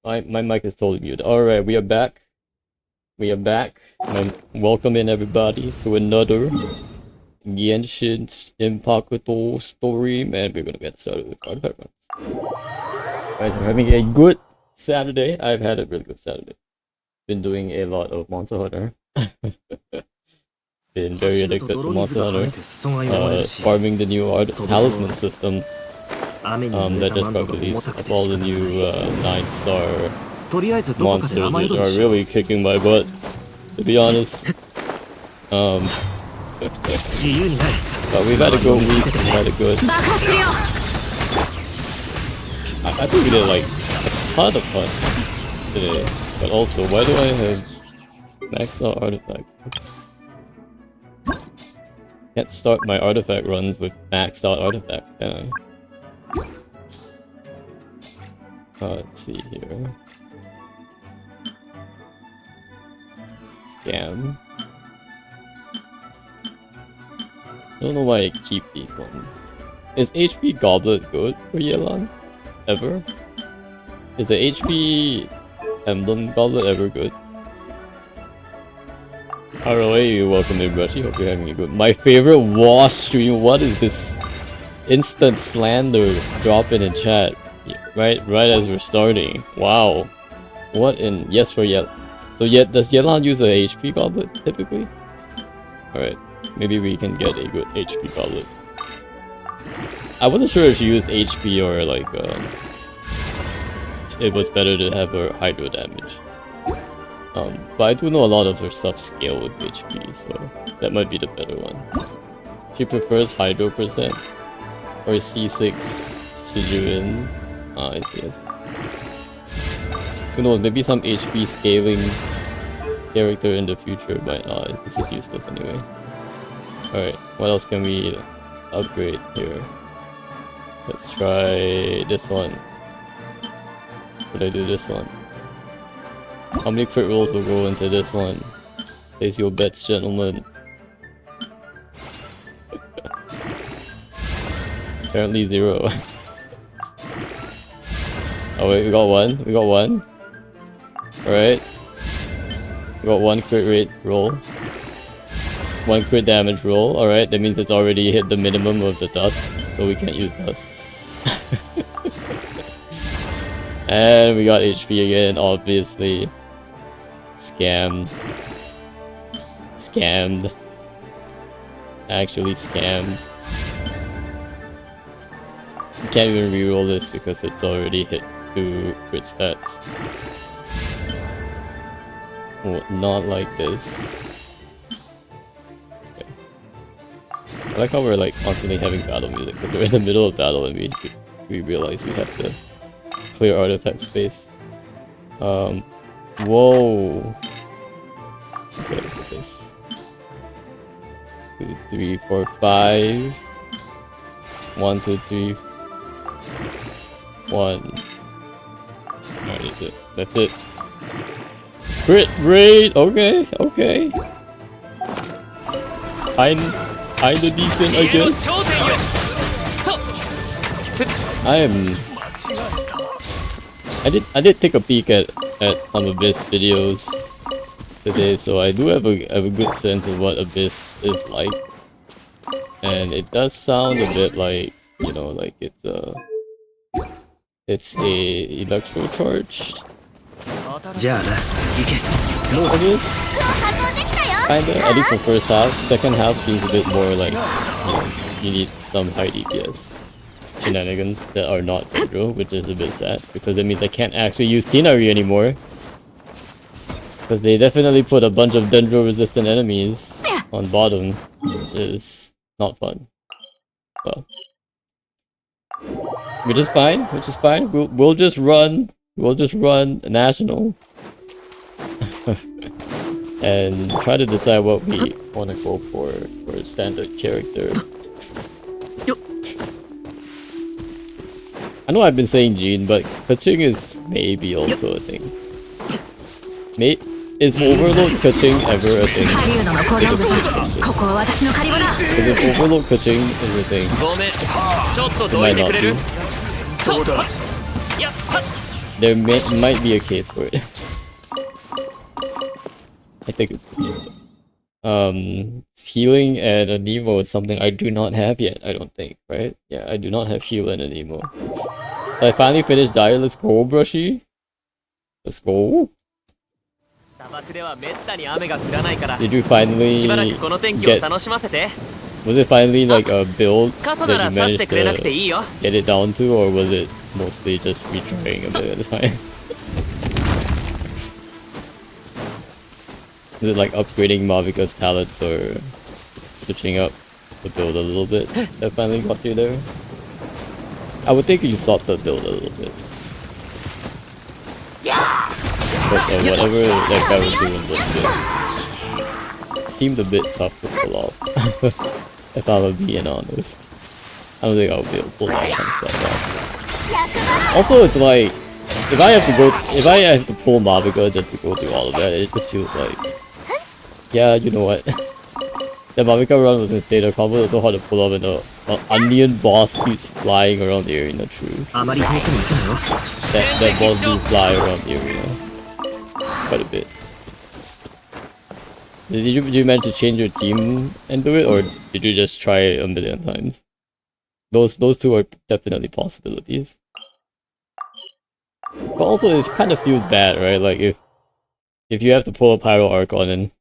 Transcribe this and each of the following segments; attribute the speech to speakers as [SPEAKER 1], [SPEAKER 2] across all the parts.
[SPEAKER 1] My mic is totally muted. Alright, we are back. We are back. Welcome in everybody to another Genshin Impact story. Man, we're gonna get started with artifact runs. Alright, we're having a good Saturday. I've had a really good Saturday. Been doing a lot of Monster Hunter. Been very addicted to Monster Hunter. Farming the new talisman system. That just got released of all the new 9-star monsters, which are really kicking my butt, to be honest. But we've had a good week, we've had a good... I think we did like a ton of fun today, but also, why do I have maxed out artifacts? Can't start my artifact runs with maxed out artifacts, can I? Let's see here. Scam. I don't know why I keep these ones. Is HP Goblet good for Yelan? Ever? Is the HP Emblem Goblet ever good? ROA, welcome in, Brushy. Hope you're having a good... My favorite wash stream. What is this instant slander dropping in chat? Right as we're starting. Wow. What in... Yes for Yel... So does Yelan use a HP Goblet typically? Alright. Maybe we can get a good HP Goblet. I wasn't sure if she used HP or like it was better to have her hydro damage. But I do know a lot of her stuff scale with HP, so that might be the better one. She prefers hydro percent or C6 Sijuin. I see. Who knows, maybe some HP scaling character in the future, but this is useless anyway. Alright, what else can we upgrade here? Let's try this one. Should I do this one? How many crit rolls will go into this one? Place your bets, gentlemen. Apparently 0. Oh wait, we got one. We got one. Alright. We got one crit rate roll. One crit damage roll. Alright, that means it's already hit the minimum of the dust, so we can't use dust. And we got HP again, obviously. Scammed. Scammed. Actually scammed. You can't even reroll this because it's already hit 2 crit stats. Oh, not like this. Okay. I like how we're like constantly having battle music because we're in the middle of battle and we realize we have to clear artifact space. Whoa. Okay, look at this. 2, 3, 4, 5. 1, 2, 3. 1. Alright, that's it. That's it. Crit rate! Okay, okay. Kinda decent, I guess. I did take a peek at some Abyss videos today, so I do have a good sense of what Abyss is like. And it does sound a bit like, you know, like it's a electro charged. It is kinda, at least for first half. Second half seems a bit more like, you know, you need some high DPS shenanigans that are not Dendro, which is a bit sad because that means I can't actually use Tinari anymore. Because they definitely put a bunch of Dendro resistant enemies on bottom, which is not fun. Well, which is fine. We'll just run national and try to decide what we want to go for a standard character. I know I've been saying Jean, but Kaching is maybe also a thing. Is Overload Kaching ever a thing? Because if Overload Kaching is a thing, it might not be. there might be a case for it. I think it's healing and a Nemo is something I do not have yet. I don't think, right? Yeah, I do not have heal and a Nemo. So I finally finished Dire. Let's go, Brushy. Let's go. Did you finally get... Was it finally like a build that you managed to get it down to, or was it mostly just retrying a bit at a time? Is it like upgrading Mavika's talents or switching up the build a little bit that finally got you there? I would think you sought the build a little bit. But whatever that guy was doing was good. Seemed a bit tough to pull off. If I would being honest. I don't think I'll be able to pull that kind of stuff off. Also, it's like, if I have to pull Mavika just to go through all of that, it just feels like, yeah, you know what? The Mavika run was in state of combo, it's so hard to pull off, and the onion boss keeps flying around the arena, true. That boss do fly around the arena. Quite a bit. Did you manage to change your team and do it, or did you just try it a million times? Those two are definitely possibilities. But also it kind of feels bad, right? Like if you have to pull a Pyro Archon in,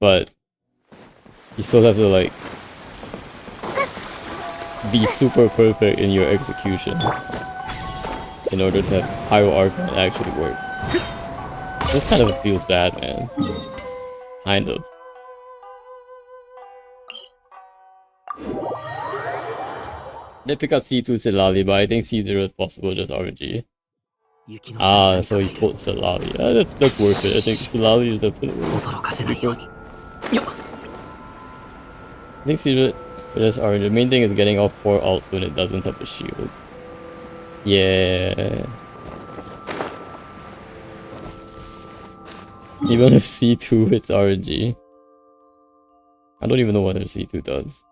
[SPEAKER 1] but you still have to like be super perfect in your execution in order to have Pyro Archon actually work. This kind of feels bad, man. Kind of. They pick up C2 Silali, but I think C0 is possible, just RNG. Ah, so he pulled Silali. Yeah, that's worth it. I think Silali is definitely good. I think C0 is just RNG. The main thing is getting off 4 ult when it doesn't have a shield. Yeah. Even if C2 hits RNG. I don't even know what her C2 does.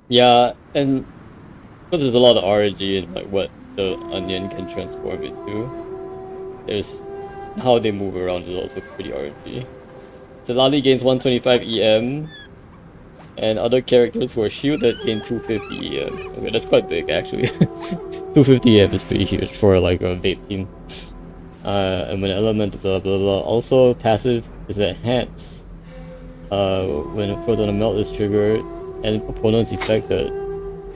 [SPEAKER 1] Yeah, and because there's a lot of RNG in like what the onion can transform into. There's how they move around is also pretty RNG. Silali gains 125 EM. And other characters who are shielded gain 250 EM. Okay, that's quite big actually. 250 EM is pretty huge for like a vape team. And when element blah blah blah. Also passive is enhance. When a photon melt is triggered and opponents affected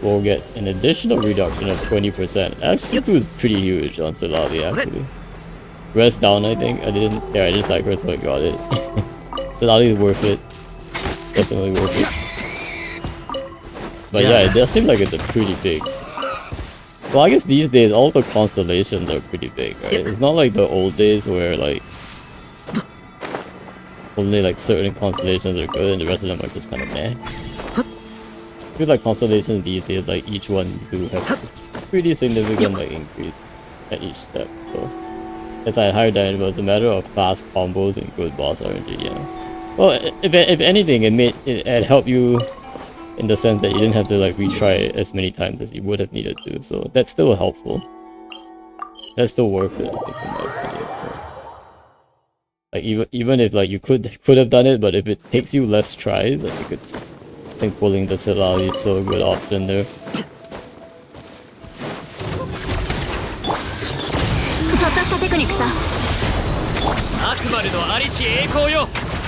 [SPEAKER 1] will get an additional reduction of 20%. Actually C2 is pretty huge on Silali actually. Rest down I think. I just like her so I got it. Silali is worth it. Definitely worth it. But yeah, it does seem like it's a pretty big. Well, I guess these days all the constellations are pretty big, right? It's not like the old days where like only like certain constellations are good and the rest of them are just kind of meh. I feel like constellations these days, like each one do have a pretty significant like increase at each step. So it's like higher damage, but it's a matter of fast combos and good boss RNG. Yeah. Well, if anything, it helped you in the sense that you didn't have to like retry it as many times as you would have needed to. So that's still helpful. That's still worth it, I think, in my opinion. So, like even if like you could have done it, but if it takes you less tries, I think pulling the Silali is still a good option there.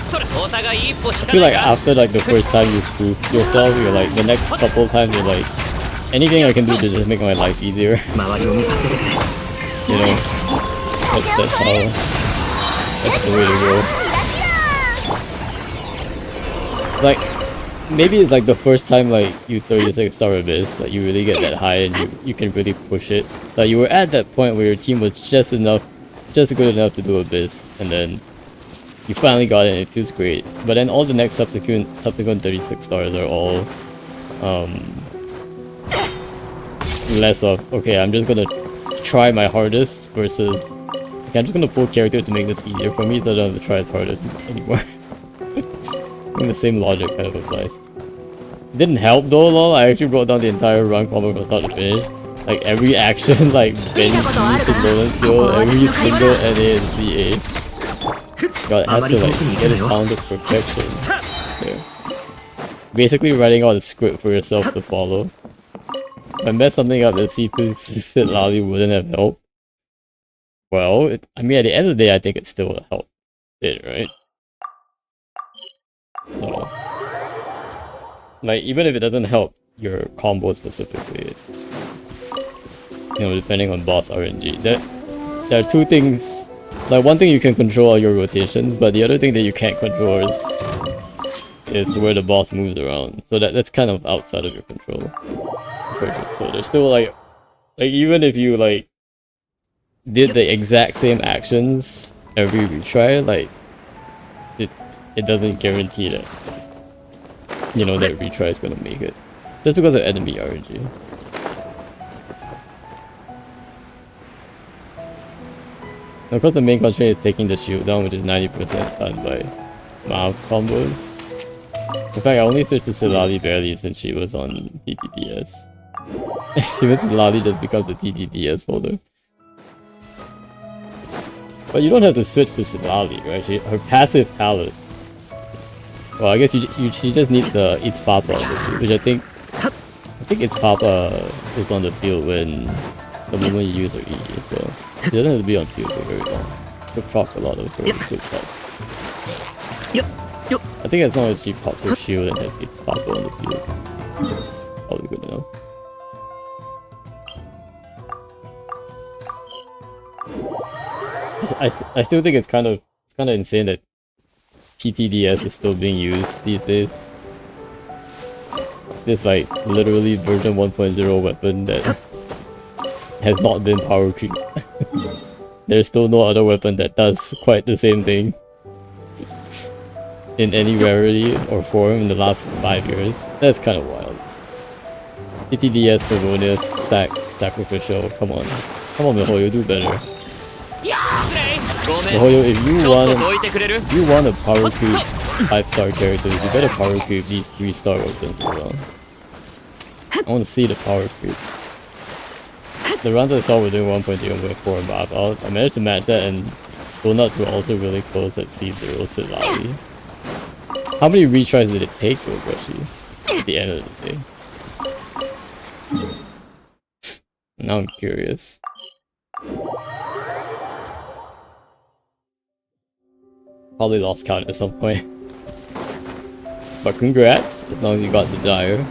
[SPEAKER 1] I feel like after like the first time you prove yourself, you're like the next couple of times you're like, anything I can do to just make my life easier. You know, that's the way to go. Like maybe it's like the first time like you 36 star Abyss, like you really get that high and you can really push it. Like you were at that point where your team was just good enough to do Abyss, and then you finally got it and it feels great. But then all the next subsequent 36 stars are all less of, okay, I'm just gonna try my hardest versus, okay, I'm just gonna pull characters to make this easier for me so I don't have to try as hard as anymore. think the same logic kind of applies. Didn't help though, lol. I actually brought down the entire run combo from start to finish. Like every action, like bench boost and golden skill, every single NA and CA. God, I had to like get it down to perfection. There. Basically writing out a script for yourself to follow. If I messed something up that C-Persistent Lally wouldn't have helped. Well, I mean at the end of the day I think it still would help it, right? So like even if it doesn't help your combo specifically, you know, depending on boss RNG, there are two things. Like one thing you can control are your rotations, but the other thing that you can't control is where the boss moves around. So that's kind of outside of your control. So there's still like even if you like did the exact same actions every retry, like it doesn't guarantee that, you know, that retry is gonna make it. Just because of enemy RNG. Of course the main constraint is taking the shield down, which is 90% done by mouth combos. In fact, I only switched to Silali barely since she was on TTDS. Even Silali just becomes the TTDS holder. But you don't have to switch to Silali, right? Her passive talent. Well, I guess she just needs It's Papa on the field, which I think It's Papa is on the field when the moment you use her E, so she doesn't have to be on field for very long. She'll proc a lot of her quick pop. I think as long as she pops her shield and has It's Papa on the field, probably good enough. I still think it's kind of insane that TTDS is still being used these days. This like literally version 1.0 weapon that has not been power creep. There's still no other weapon that does quite the same thing in any rarity or form in the last 5 years. That's kind of wild. TTDS, Favonius, Sacrificial, come on, Mihoyo, do better. Mihoyo, if you want a power creep 5-star character, you better power creep these 3-star weapons as well. I want to see the power creep. The runs I saw were doing 1.3, 1.4 and above. I managed to match that, and Donuts were also really close at C0 Silali. How many retries did it take though, Brushy? At the end of the day. Now I'm curious. Probably lost count at some point. But congrats, as long as you got the Dire.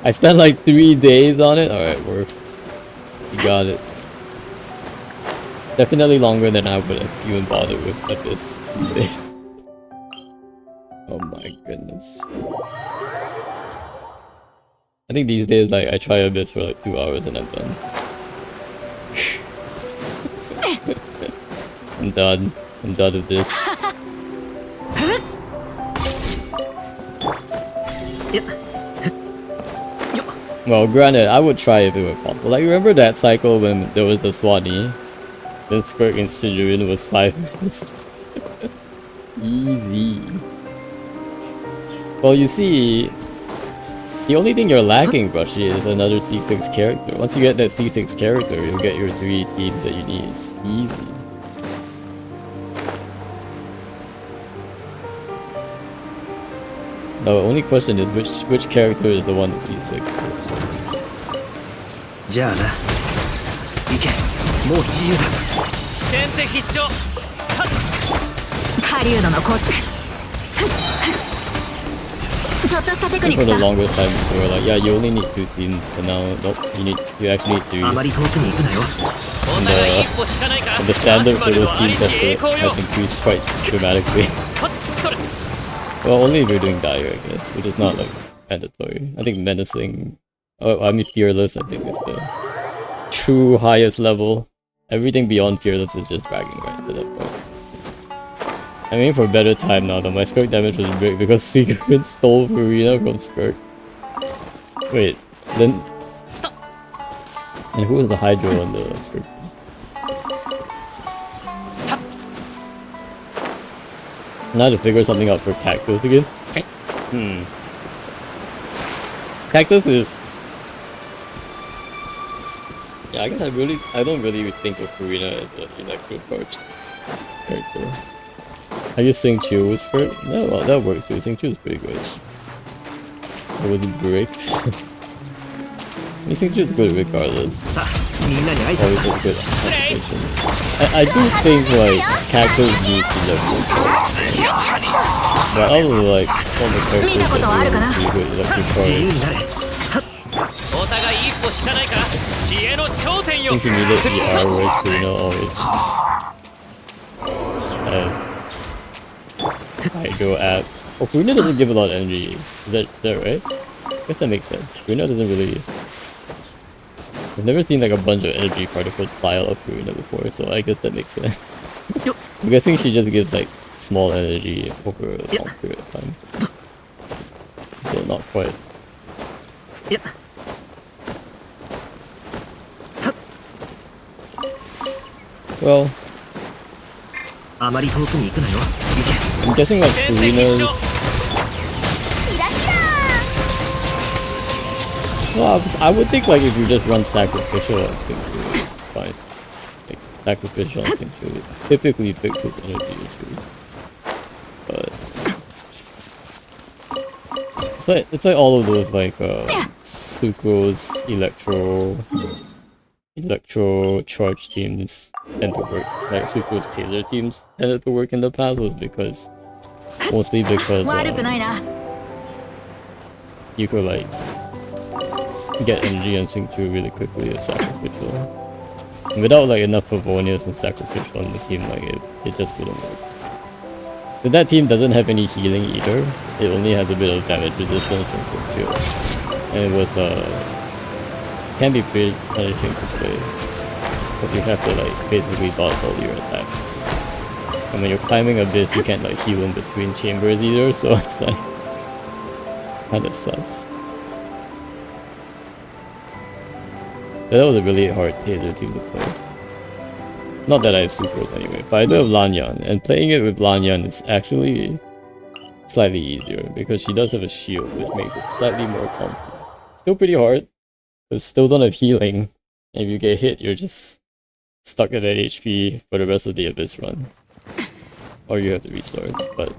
[SPEAKER 1] I spent like 3 days on it. Alright, worth. You got it. Definitely longer than I would have even bothered with at these days. Oh my goodness. I think these days like I try Abyss for like 2 hours and I'm done. I'm done. I'm done with this. Well, granted, I would try if it were possible. Like, remember that cycle when there was the Swanee? Then Squirk and Sijuin was 5 minutes. Easy. Well, you see, the only thing you're lacking, Brushy, is another C6 character. Once you get that C6 character, you'll get your 3 teams that you need. Easy. The only question is which character is the one that's C6.
[SPEAKER 2] じゃあな。行け。もう自由だ。先手必勝。狩人のコツ。ちょっとしたテクニックさ。
[SPEAKER 1] For the longest time before, like, yeah, you only need 2 teams, but now, nope, you actually need 3.
[SPEAKER 2] あまり遠くに行くなよ。
[SPEAKER 1] And the standard for those teams has increased quite dramatically. Well, only if you're doing Dire, I guess, which is not like mandatory. I think Menacing, oh, I mean Fearless, I think is the true highest level. Everything beyond Fearless is just bragging right to that point. I mean for a better time now though, my Skirk damage was big because Secret stole Marina from Skirk. Wait, then... And who was the Hydro on the Skirk? Now to figure something out for Cactus again. Cactus is... Yeah, I guess I don't really think of Furina as an electro-charged character. I use Sing Chu skirt? No, well, that works too. Sing Chu is pretty good. It was bricked. I Sing Chu is good regardless. Always a good application. I do think like Cactus needs to level. But I was like all the characters that do really good electro-charged. Things immediately are where Furina always I go at. Oh, Furina doesn't give a lot of energy. Is that right? I guess that makes sense. Furina doesn't really... I've never seen like a bunch of energy particles fly out of Furina before, so I guess that makes sense. I'm guessing she just gives like small energy over a long period of time. So not quite. Well, I'm guessing like Furina's... Well, I would think like if you just run Sacrificial, I think it's fine. Like Sacrificial and Sing Chu typically fixes energy issues. But it's like all of those like Sucrose, Electro charge teams tend to work. Like Sucrose Taylor teams tended to work in the past was mostly because you could like get energy and Sing Chu really quickly with Sacrificial. And without like enough Favonius and Sacrificial on the team, like it just wouldn't work. But that team doesn't have any healing either. It only has a bit of damage resistance from Sing Chu. And it was can be pretty punishing to play. Because you have to like basically dodge all your attacks. And when you're climbing Abyss, you can't like heal in between chambers either, so it's like kinda sus. But that was a really hard Taylor team to play. Not that I have Sucrose anyway, but I do have Lanyan, and playing it with Lanyan is actually slightly easier because she does have a shield, which makes it slightly more comfy. Still pretty hard, but still don't have healing. And if you get hit, you're just stuck at that HP for the rest of the Abyss run. Or you have to restart, but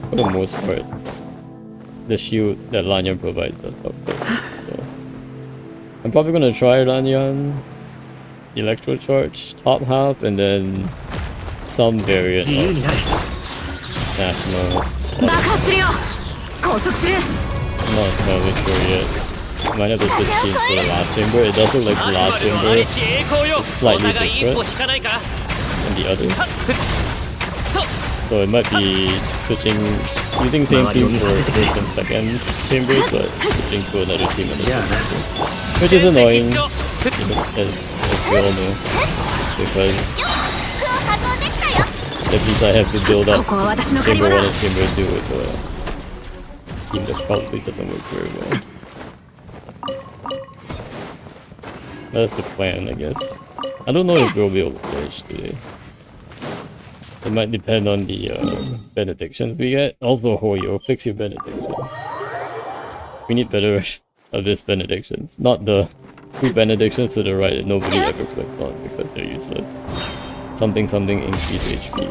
[SPEAKER 1] for the most part, the shield that Lanyan provides does help play. So I'm probably gonna try Lanyan, Electro Charge, top half, and then some variant of Nationals. I'm not entirely sure yet. Might have to switch teams for the last chamber. It does look like the last chamber is slightly different than the others. So it might be using same team for first and second chambers, but switching to another team in the first chamber. Which is annoying, as we all know, because that means I have to build up chamber 1 and chamber 2 with a team that probably doesn't work very well. That's the plan, I guess. I don't know if we'll be able to finish today. It might depend on the benedictions we get. Also, Hoyo, fix your benedictions. We need better Abyss benedictions. Not the 2 benedictions to the right that nobody ever clicks on because they're useless. Something increase HP.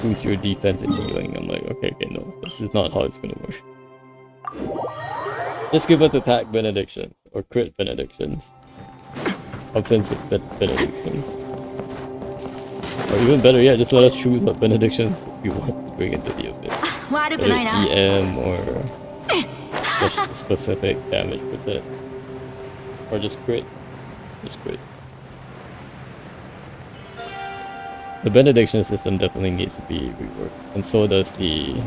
[SPEAKER 1] Boost your defense and healing. I'm like, okay, no. This is not how it's gonna work. Just give us attack benedictions. Or crit benedictions. Offensive benedictions. Or even better yet, just let us choose what benedictions we want to bring into the Abyss. Whether it's EM or specific damage percent. Or just crit. Just crit. The benediction system definitely needs to be reworked. And so does the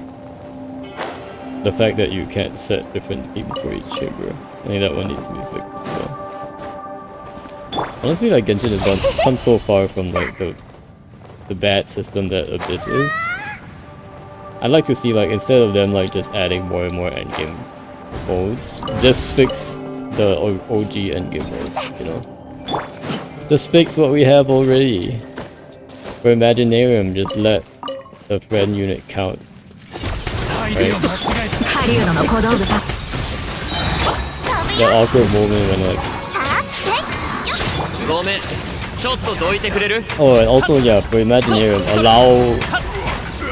[SPEAKER 1] fact that you can't set different themes for each chamber. I think that one needs to be fixed as well. Honestly, like Genshin has come so far from like the bad system that Abyss is. I'd like to see like instead of them like just adding more and more endgame modes, just fix the OG endgame modes, you know? Just fix what we have already. For Imaginarium, just let the friend unit count. Right? That awkward moment when like... Oh, and also yeah, for Imaginarium, allow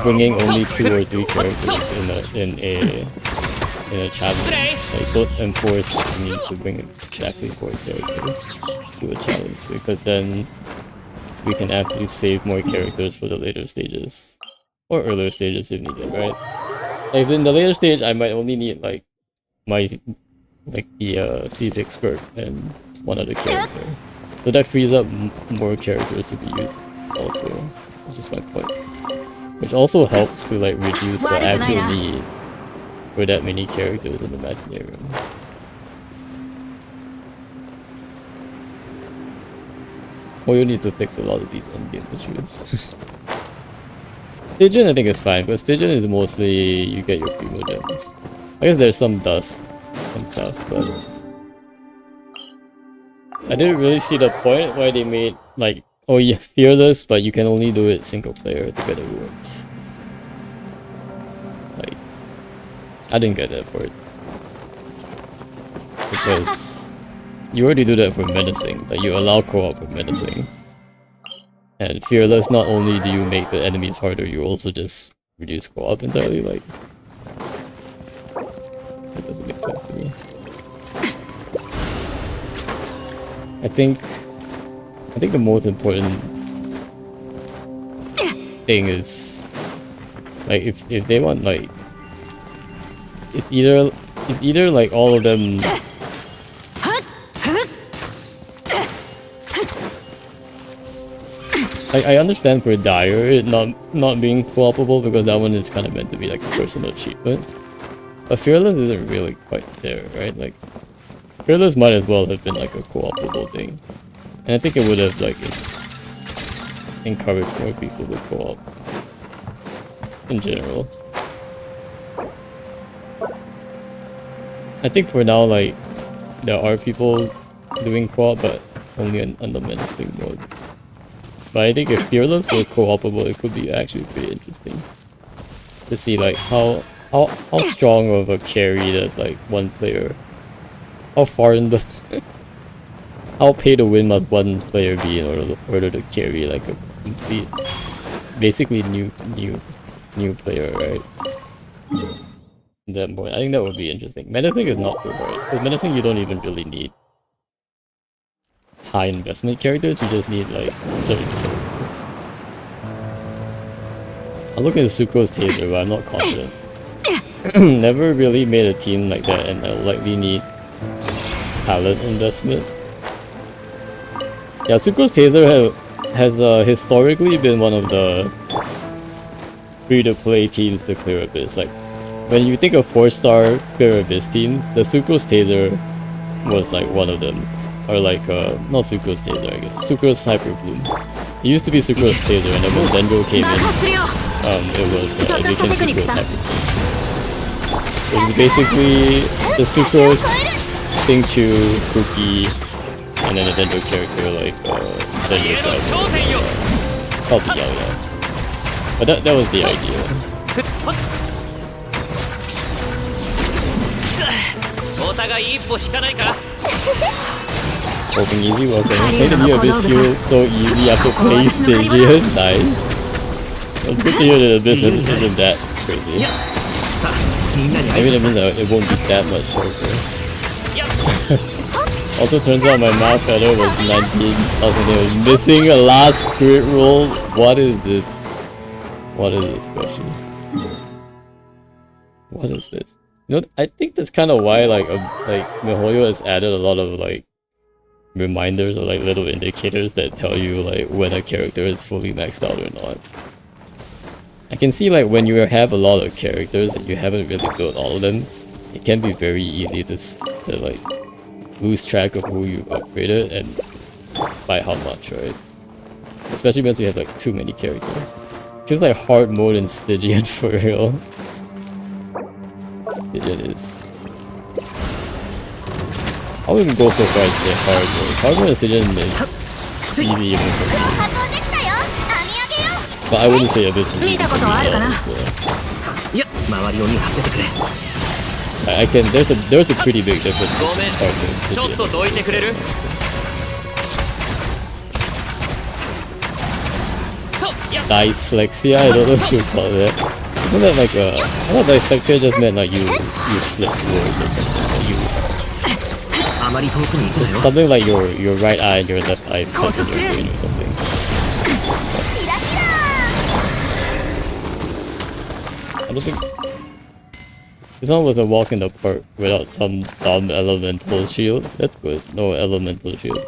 [SPEAKER 1] bringing only 2 or 3 characters in a challenge. Like, don't enforce the need to bring exactly 4 characters to a challenge, because then we can actually save more characters for the later stages. Or earlier stages if needed, right? Like in the later stage, I might only need like the C6 skirt and 1 other character. So that frees up more characters to be used also. That's just my point. Which also helps to like reduce the actual need for that many characters in the Imaginarium. Moyo needs to fix a lot of these endgame issues. Stygian I think is fine, but Stygian is mostly you get your primo gems. I guess there's some dust and stuff, but I didn't really see the point why they made like, oh yeah, fearless, but you can only do it single player to get the rewards. Like, I didn't get that part. Because you already do that for menacing, like you allow co-op for menacing. And fearless, not only do you make the enemies harder, you also just reduce co-op entirely, like... That doesn't make sense to me. I think the most important thing is like if they want like it's either like all of them like I understand for Dire it not being co-opable because that one is kind of meant to be like a personal achievement, but Fearless isn't really quite there, right? Like Fearless might as well have been like a co-opable thing. And I think it would have like encouraged more people to co-op in general. I think for now like there are people doing co-op but only on the menacing mode. But I think if Fearless were co-opable it could be actually pretty interesting to see like how strong of a carry does like one player. How far in the... How pay to win must one player be in order to carry like a complete... Basically new player, right? That point. I think that would be interesting. Menacing is not too hard. With Menacing you don't even really need high investment characters, you just need like certain characters. I'll look at Suko's taser, but I'm not confident. Never really made a team like that and I'll likely need talent investment. Yeah, Sucrose Taser has historically been one of the free-to-play teams to clear Abyss. Like, when you think of 4-star clear Abyss teams, the Sucrose Taser was like one of them. Or like, not Sucrose Taser, I guess. Sucrose Sniper Bloom. It used to be Sucrose Taser, and then when Dendro came in, it became Sucrose Sniper Bloom. It was basically the Sucrose, Singchu, Kuki, and then a Dendro character like Dendro Driver. Called the Yao. But that was the idea. Open easy, welcome. Play the new Abyss feel so easy after playing Stygian. Nice. It's good to hear that Abyss isn't that crazy. Maybe that means that it won't be that much shorter. Also turns out my mouth feather was 19,000. It was missing a last crit roll. What is this? What is this question? What is this? You know, I think that's kind of why like MiHoYo has added a lot of like reminders or like little indicators that tell you like when a character is fully maxed out or not. I can see like when you have a lot of characters and you haven't really built all of them, it can be very easy to like lose track of who you upgraded and by how much, right? Especially once you have like too many characters. Feels like hard mode in Stygian for real. Stygian is... I wouldn't go so far as say hard mode. Hard mode in Stygian is easy even for me. But I wouldn't say Abyss is easy to
[SPEAKER 3] 見たことはあるかな
[SPEAKER 1] read, so
[SPEAKER 2] いや周りを見張っててくれ
[SPEAKER 1] I can. There's a pretty big difference.
[SPEAKER 2] ごめん
[SPEAKER 1] between
[SPEAKER 2] ちょっとどいてくれるとやっ
[SPEAKER 1] dyslexia. I don't know if you call it that. Isn't that like a? I thought dyslexia just meant like you flip words or something. Like you
[SPEAKER 2] あまり遠くに行くなよ
[SPEAKER 1] something like your right eye and your left eye cut in your brain or something.
[SPEAKER 3] キラキラ
[SPEAKER 1] I don't think this one was a walk in the park without some dumb elemental shield. That's good. No elemental shield.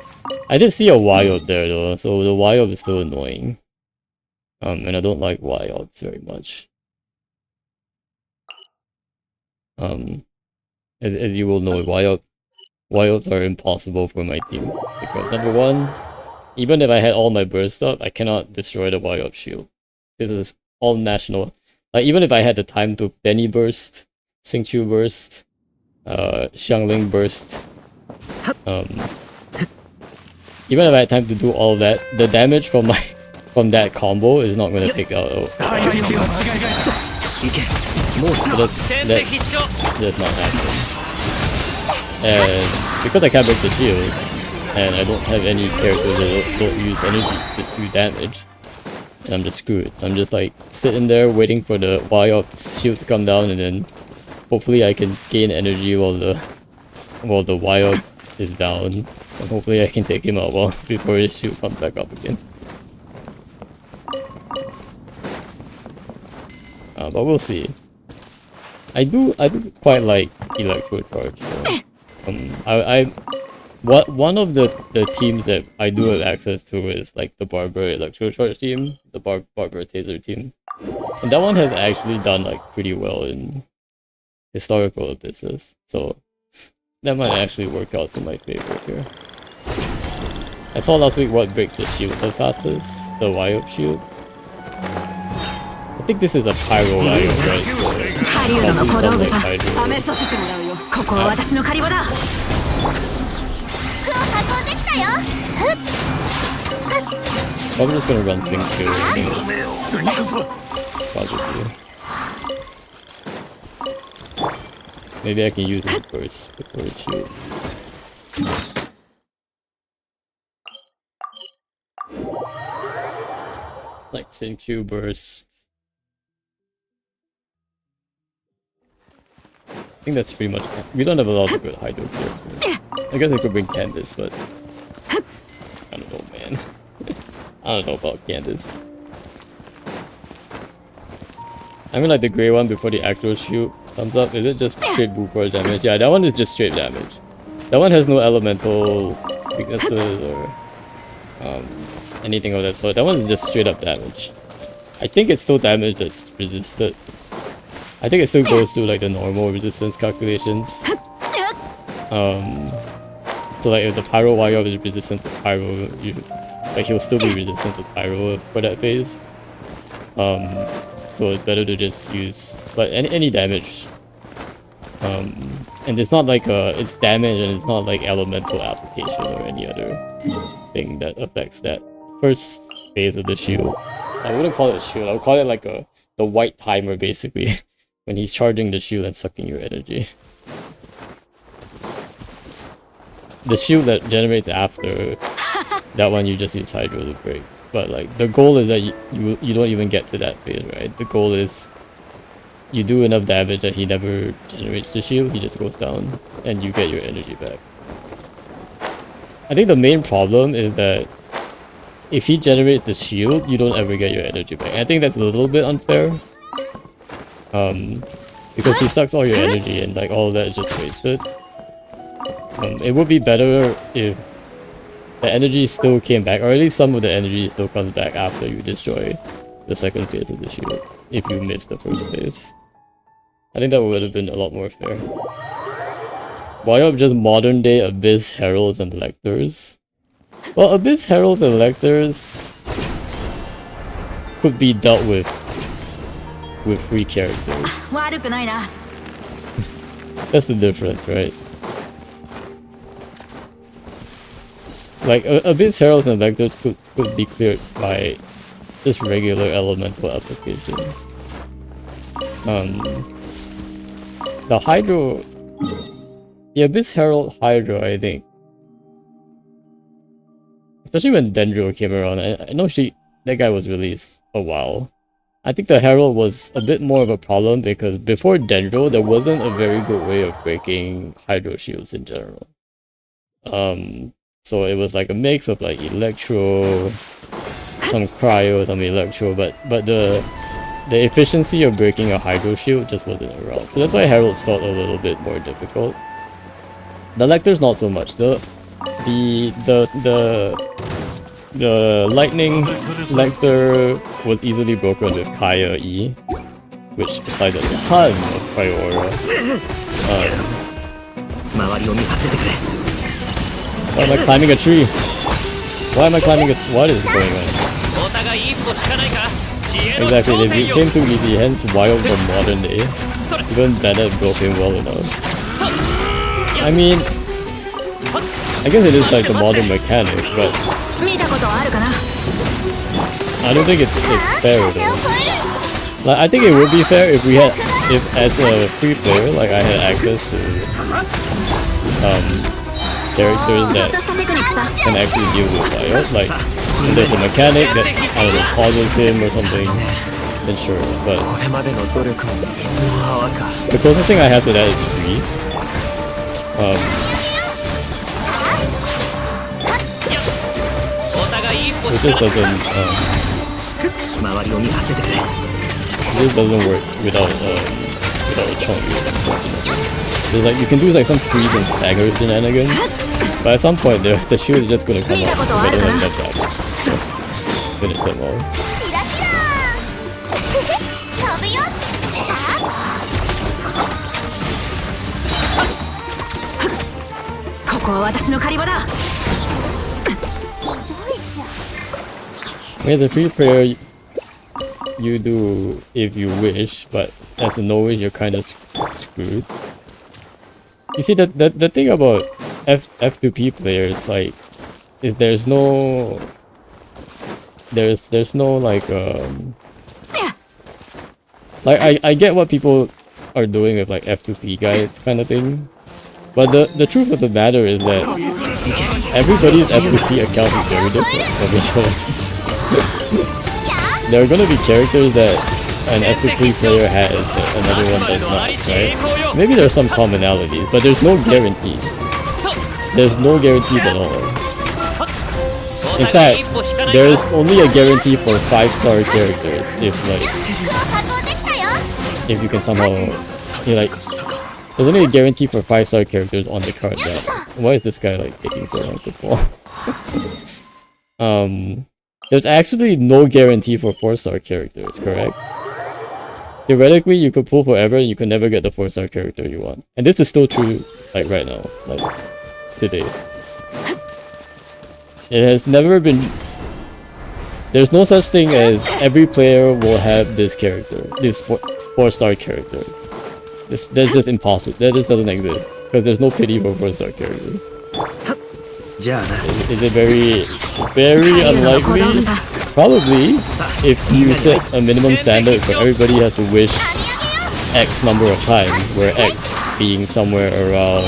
[SPEAKER 1] I did see a Wild there though, so the Wild is still annoying. And I don't like Wilds very much. As you will know, Wilds are impossible for my team because number one, even if I had all my burst up, I cannot destroy the Wild shield. This is all national. Like even if I had the time to Benny burst, Xingqiu burst, Xiangling burst, even if I had time to do all that, the damage from that combo is not gonna take out. So that's not happening. And because I can't break the shield, and I don't have any characters that don't use energy to do damage, and I'm just screwed. So I'm just like sitting there waiting for the Wild shield to come down, and then hopefully I can gain energy while the Wild is down, and hopefully I can take him out before his shield comes back up again. But we'll see. I do quite like Electro Charge. So, one of the teams that I do have access to is like the Barber Electro Charge team, the Barber Taser team, and that one has actually done like pretty well in historical business. So that might actually work out to my favor here. I saw last week what breaks the shield the fastest, the Wild shield. I think this is a Pyro Wild, right? So
[SPEAKER 3] 狩人の小道具さん
[SPEAKER 1] Hydro.
[SPEAKER 3] 試させてもらうよここは私の狩り場だ服を運んできたよ
[SPEAKER 1] I'm just gonna run Xingqiu. Probably. Maybe I can use his burst before the shield. Like Xingqiu burst. I think that's pretty much it. We don't have a lot of good Hydro characters. I guess I could bring Candace, but I don't know, man. I don't know about Candace. I mean, like the grey one before the actual shield comes up. Is it just straight brute force damage? Yeah, that one is just straight damage. That one has no elemental weaknesses or anything of that sort. That one is just straight up damage. I think it's still damage that's resisted. I think it still goes through like the normal resistance calculations. So like if the Pyro Wild is resistant to Pyro, like he'll still be resistant to Pyro for that phase. So it's better to just use but any damage. And it's not like it's damage and it's not like elemental application or any other thing that affects that first phase of the shield. I wouldn't call it a shield, I would call it like the white timer basically. When he's charging the shield and sucking your energy. The shield that generates after, that one you just use Hydro to break. But like, the goal is that you don't even get to that phase, right? The goal is you do enough damage that he never generates the shield, he just goes down, and you get your energy back. I think the main problem is that if he generates the shield, you don't ever get your energy back. I think that's a little bit unfair. Because he sucks all your energy and like all of that is just wasted. It would be better if the energy still came back, or at least some of the energy still comes back after you destroy the second phase of the shield, if you miss the first phase. I think that would have been a lot more fair. Why not just modern day Abyss Heralds and Lectors? Well, Abyss Heralds and Lectors could be dealt with free characters.
[SPEAKER 3] 悪くないな
[SPEAKER 1] That's the difference, right? Like, Abyss Heralds and Lectors could be cleared by just regular elemental application. The Hydro, the Abyss Herald Hydro, I think, especially when Dendro came around, I know that guy was released a while. I think the Herald was a bit more of a problem because before Dendro, there wasn't a very good way of breaking Hydro shields in general. So it was like a mix of like Electro, some Cryo, some Electro, but the efficiency of breaking a Hydro shield just wasn't around. So that's why Heralds felt a little bit more difficult. The Lectors not so much. The Lightning Lector was easily broken with Kaya E, which applied a ton of Cryo Aura. Why am I climbing a tree? Why am I climbing what is going on? Exactly, if it came too easy, hence wild for modern day. Even Bennett broke him well enough. I mean, I guess it is like the modern mechanic, but I don't think it's fair though. Like, I think it would be fair if as a free player, like I had access to characters that can actually deal with fire. Like, if there's a mechanic that, I don't know, pauses him or something, then sure, but the closest thing I have to that is freeze. It just doesn't, work without a chunk. There's like, you can do like some freeze and stagger shenanigans, but at some point the shield is just gonna come out if I don't have enough damage. So, finish them all. Yeah, the free player you do if you wish, but as a no-wish you're kind of screwed. You see, the thing about F2P players, like, is there's no like I get what people are doing with like F2P guides kind of thing, but the truth of the matter is that everybody's F2P account is very different from each other. There are gonna be characters that an F2P player has that another one does not, right? Maybe there's some commonalities, but there's no guarantees. There's no guarantees at all. In fact, there is only a guarantee for 5-star characters if you can somehow, like, there's only a guarantee for 5-star characters on the card that. Why is this guy like taking so long to fall? There's actually no guarantee for 4-star characters, correct? Theoretically, you could pull forever and you could never get the 4-star character you want. And this is still true, like, right now, like, today. It has never been... There's no such thing as every player will have this character, this 4-star character. That's just impossible. That just doesn't exist. Because there's no pity for 4-star characters. Is it very unlikely? Probably. If you set a minimum standard for everybody has to wish X number of times, where X being somewhere around,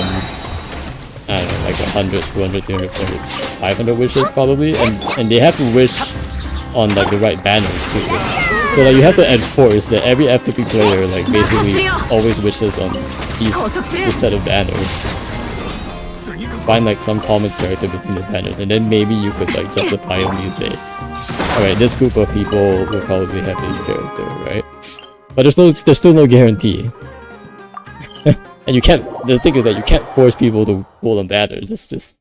[SPEAKER 1] I don't know, like 100, 200, 300, 500 wishes probably, and they have to wish on like the right banners too. So like you have to enforce that every F2P player like basically always wishes on this set of banners. Find like some common character between the banners, and then maybe you could like justifiably say, alright, this group of people will probably have this character, right? But there's still no guarantee. And you can't, the thing is that you can't force people to pull on banners. It's just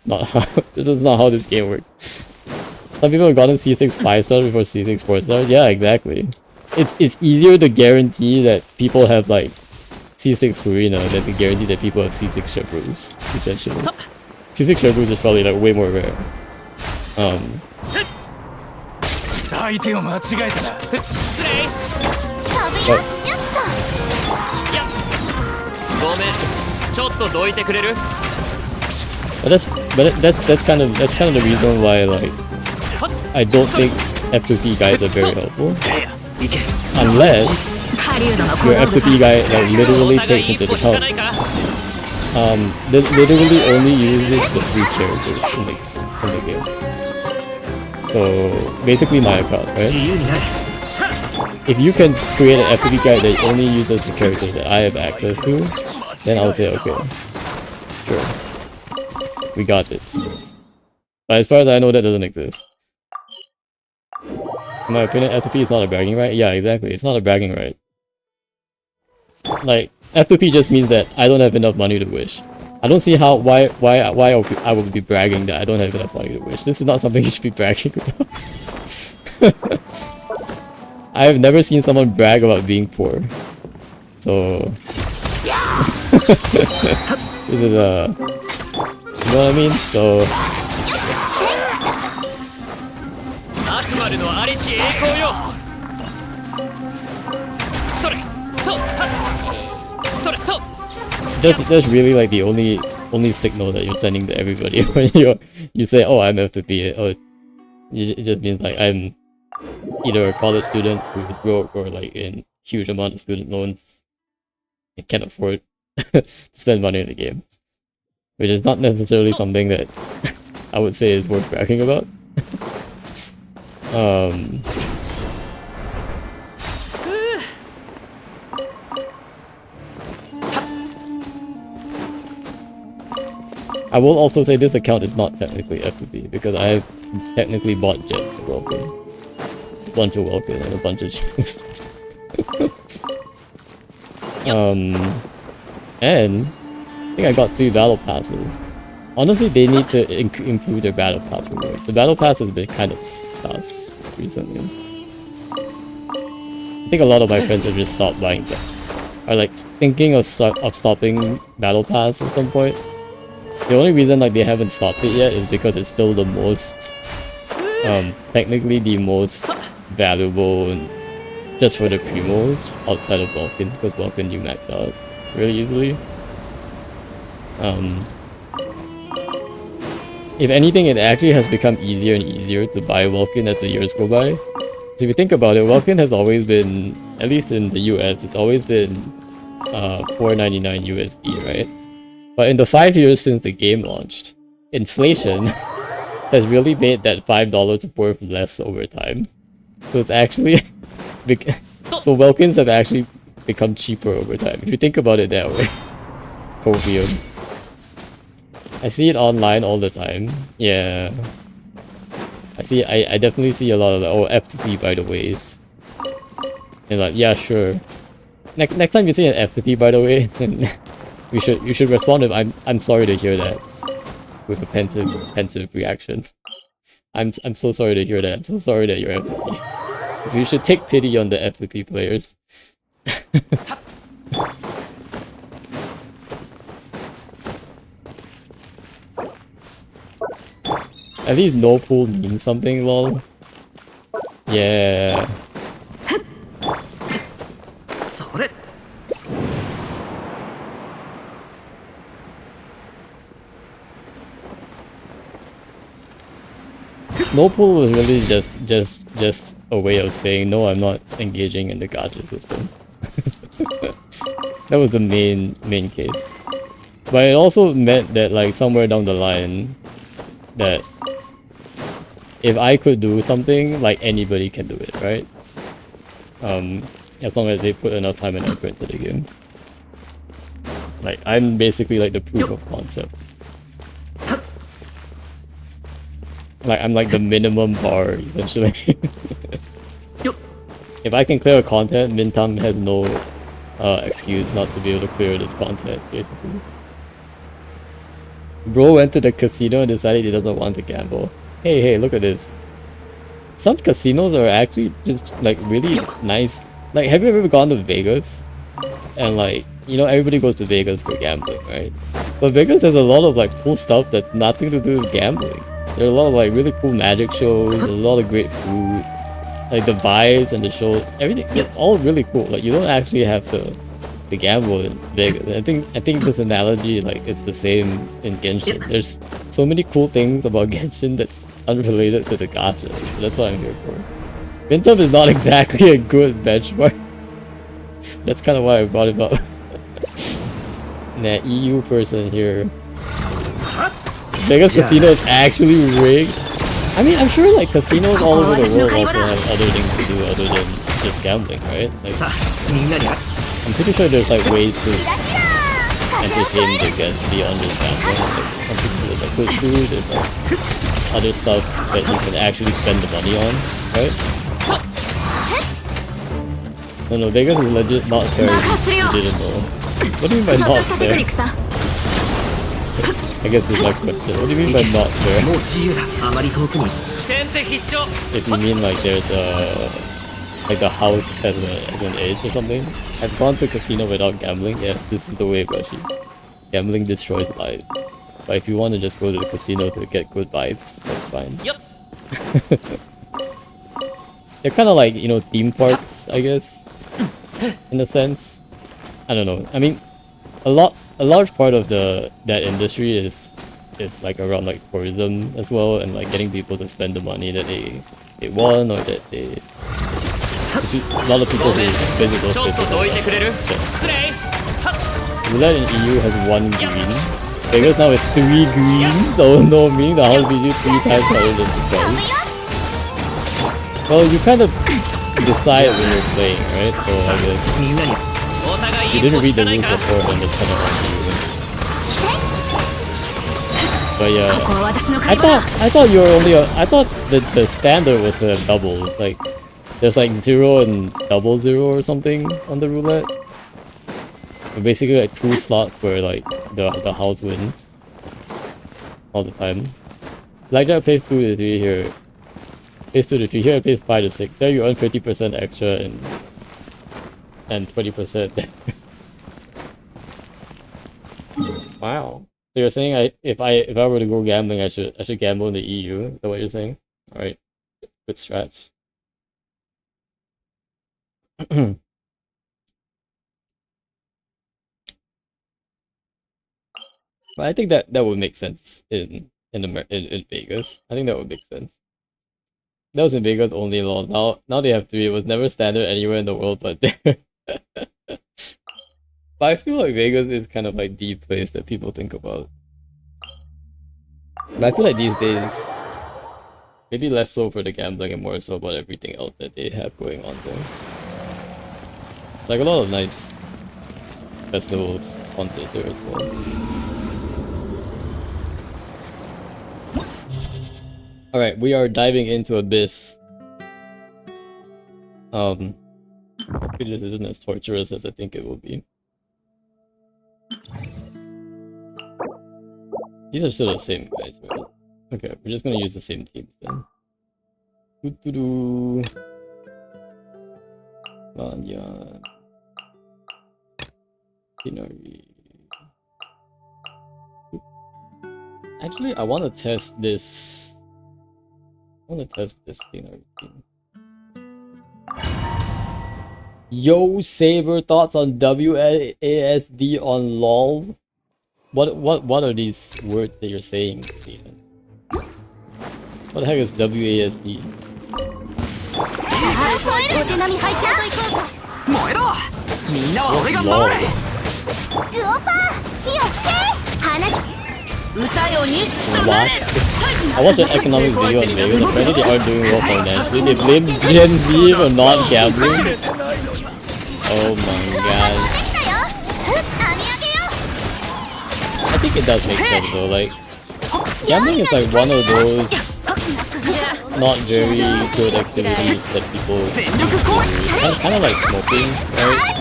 [SPEAKER 1] not how, this is not how this game works. Some people have gotten C6 5-stars before C6 4-stars. Yeah, exactly. It's easier to guarantee that people have like C6 Furina than to guarantee that people have C6 Shabroos, essentially. C6 Shabroos is probably like way more rare. But that's kind of the reason why like I don't think F2P guides are very helpful.
[SPEAKER 2] 行け
[SPEAKER 1] Unless
[SPEAKER 3] 狩人の小
[SPEAKER 1] your
[SPEAKER 3] 道具さ
[SPEAKER 1] F2P guide like literally takes into account literally only uses the 3 characters in the game. So basically my account,
[SPEAKER 2] 自
[SPEAKER 1] right?
[SPEAKER 2] 由になれ
[SPEAKER 1] If you can create an F2P guide that only uses the characters that I have access to, then I'll say okay. Sure. We got this. But as far as I know, that doesn't exist. In my opinion, F2P is not a bragging right. Yeah, exactly. It's not a bragging right. Like, F2P just means that I don't have enough money to wish. I don't see how why I would be bragging that I don't have enough money to wish. This is not something you should be bragging about. I have never seen someone brag about being poor. So this is you know what I mean? So
[SPEAKER 2] あくまでのありし栄光よそれとそれと
[SPEAKER 1] that's really like the only signal that you're sending to everybody when you say, oh, I'm F2P. Oh, it just means like I'm either a college student who's broke or like in huge amount of student loans and can't afford to spend money in the game, which is not necessarily something that I would say is worth bragging about. I will also say this account is not technically F2P because I have technically bought Jet for Welkin. A bunch of Welkin and a bunch of gems. And I think I got 3 battle passes. Honestly, they need to improve their battle pass rewards. The battle pass has been kind of sus recently. I think a lot of my friends have just stopped buying them. Are like thinking of stopping battle pass at some point. The only reason like they haven't stopped it yet is because it's still the most technically the most valuable and just for the primos outside of Vulcan, because Vulcan you max out really easily. If anything, it actually has become easier and easier to buy Vulcan as the years go by. So if you think about it, Vulcan has always been, at least in the US, it's always been $4.99 USD, right? But in the 5 years since the game launched, inflation has really made that $5 worth less over time. So it's actually so Welkins have actually become cheaper over time, if you think about it that way. Copium. I see it online all the time. Yeah. I definitely see a lot of like, oh, F2P by the ways. And like, yeah, sure. Next time you see an F2P by the way, then you should respond with I'm sorry to hear that. With a pensive reaction. I'm so sorry to hear that. I'm so sorry that you're F2P. You should take pity on the F2P players. At least no pool means something, lol. Yeah.
[SPEAKER 2] それ
[SPEAKER 1] No pool was really just a way of saying no, I'm not engaging in the gacha system. That was the main case. But it also meant that like somewhere down the line that if I could do something, like anybody can do it, right? As long as they put enough time and effort into the game. Like I'm basically like the proof of concept. Like I'm like the minimum bar essentially. If I can clear a content, Mintam has no excuse not to be able to clear this content, basically. Bro went to the casino and decided he doesn't want to gamble. Hey, look at this. Some casinos are actually just like really nice. Like, have you ever gone to Vegas? And like, you know, everybody goes to Vegas for gambling, right? But Vegas has a lot of like cool stuff that's nothing to do with gambling. There are a lot of like really cool magic shows, there's a lot of great food. Like the vibes and the show, everything, it's all really cool. Like you don't actually have to gamble in Vegas. I think this analogy like is the same in Genshin. There's so many cool things about Genshin that's unrelated to the gacha. That's what I'm here for. Vintum is not exactly a good benchmark. That's kind of why I brought it up. Nah, EU person here. Vegas casino is actually rigged. I mean, I'm sure like casinos all over the world also have other things to do other than just gambling, right? Like, I'm pretty sure there's like ways to entertain the guests beyond just gambling. Like, some people with like good food and like other stuff that you can actually spend the money on, right? No, Vegas is legit not fair if you didn't know. What do you mean by not fair? I guess it's my question. What do you mean by not fair? If you mean like there's a... like the house has an edge or something? I've gone to a casino without gambling. Yes, this is the way, Bashi. Gambling destroys lives. But if you want to just go to the casino to get good vibes, that's fine.
[SPEAKER 2] Yep.
[SPEAKER 1] They're kind of like, you know, theme parks, I guess. In a sense. I don't know. I mean, a large part of that industry is like around like tourism as well, and like getting people to spend the money that they won or that they... A lot of people who visit those places Roulette in EU has 1 green. Vegas now is 3 greens. Oh no, meaning the house will be 3 times harder than the price. Well, you kind of decide when you're playing, right? So I guess you didn't read the rules before, then it's kind of hard to use it. But yeah, I thought you were only I thought the standard was to have doubles. Like there's like 0 and double 0 or something on the roulette. But basically like 2 slots where like the house wins all the time. Blackjack plays 2 to 3 here. Plays 2 to 3 here. It plays 5 to 6. There you earn 50% extra and 20%. Wow. So you're saying if I were to go gambling, I should gamble in the EU? Is that what you're saying? All right. Good strats. But I think that would make sense in Vegas. I think that would make sense. That was in Vegas only, lol. Now they have 3. It was never standard anywhere in the world, but there. But I feel like Vegas is kind of like the place that people think about. But I feel like these days, maybe less so for the gambling and more so about everything else that they have going on there. It's like a lot of nice festivals, concerts there as well. Alright, we are diving into Abyss. Hopefully this isn't as torturous as I think it will be. These are still the same guys, right? Okay, we're just gonna use the same teams then. Vanya. Actually, I want to test this. Thing. Yo, Saber, thoughts on WASD on LOL? What are these words that you're saying, Ethan? What the heck is WASD? What's LOL? What? I watched an economic video on Vegas. Apparently they are doing well financially. They blame Gen Z for not gambling. Oh my god. I think it does make sense though. Like, gambling is like one of those not very good activities that people do. It's kind of like smoking, right?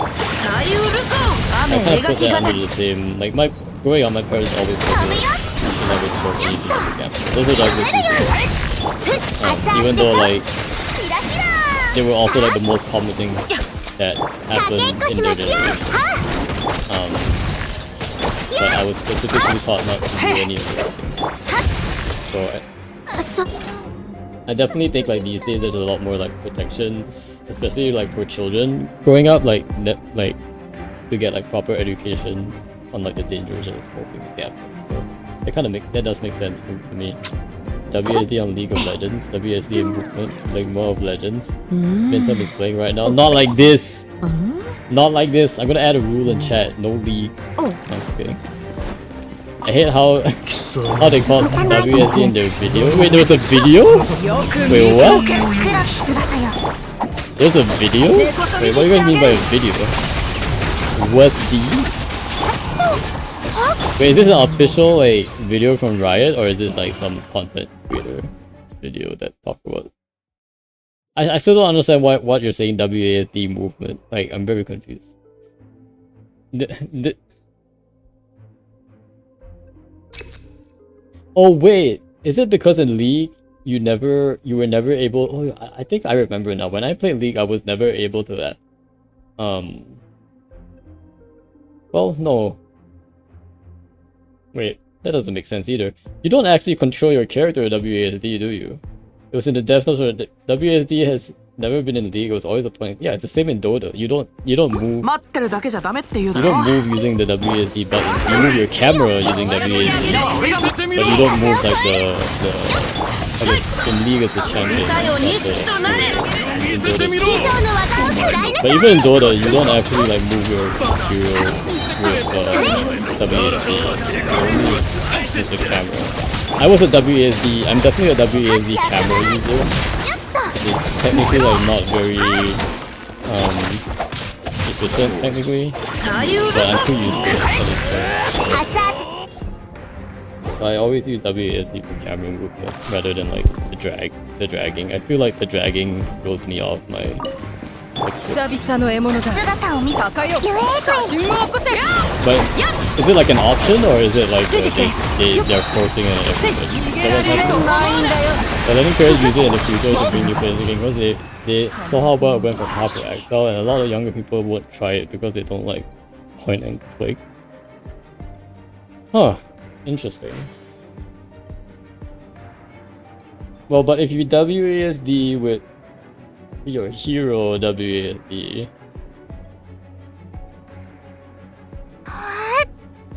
[SPEAKER 1] I kind of put that under the same. Like growing up, my parents always told me to never smoke anything under gambling. Those are like the people. Even though like they were also like the most common things that happened in their generation. But I was specifically taught not to do any of those things. So I definitely think like these days there's a lot more like protections, especially like for children growing up, like to get like proper education on like the dangers of smoking and gambling. So that does make sense to me. WSD on League of Legends, WSD in movement, like more of Legends. Mintum is playing right now. Not like this! Not like this! I'm gonna add a rule in chat, no League. I'm just kidding. I hate how they call WSD in their video. Wait, there was a video? Wait, what? There's a video? Wait, what do you guys mean by a video? WSD? Wait, is this an official like video from Riot, or is this like some content creator video that talk about? I still don't understand what you're saying. WASD movement. Like, I'm very confused. Oh wait, is it because in League you were never able? Oh, I think I remember now. When I played League, I was never able to that. Well, no. Wait, that doesn't make sense either. You don't actually control your character with WASD, do you? It was in the dev notes where WASD has never been in League. It was always a point. Yeah, it's the same in Dota. You don't move. You don't move using the WASD button. You move your camera using WASD, but you don't move like the I guess in League as a champion. But even in Dota, you don't actually like move your hero with WASD. You only use the camera. I was a WASD. I'm definitely a WASD camera user. It's technically like not very efficient technically, but I'm too used to it at this point. So I always use WASD for camera movement rather than like the dragging. I feel like the dragging throws me off my like sticks. But is it like an option, or is it like they're forcing it on everybody? But letting players use it in the future to bring new players in the game, because they saw how well it went for Papa XL, and a lot of younger people won't try it because they don't like point and click. Huh, interesting. Well, but if you WASD with your hero WASD,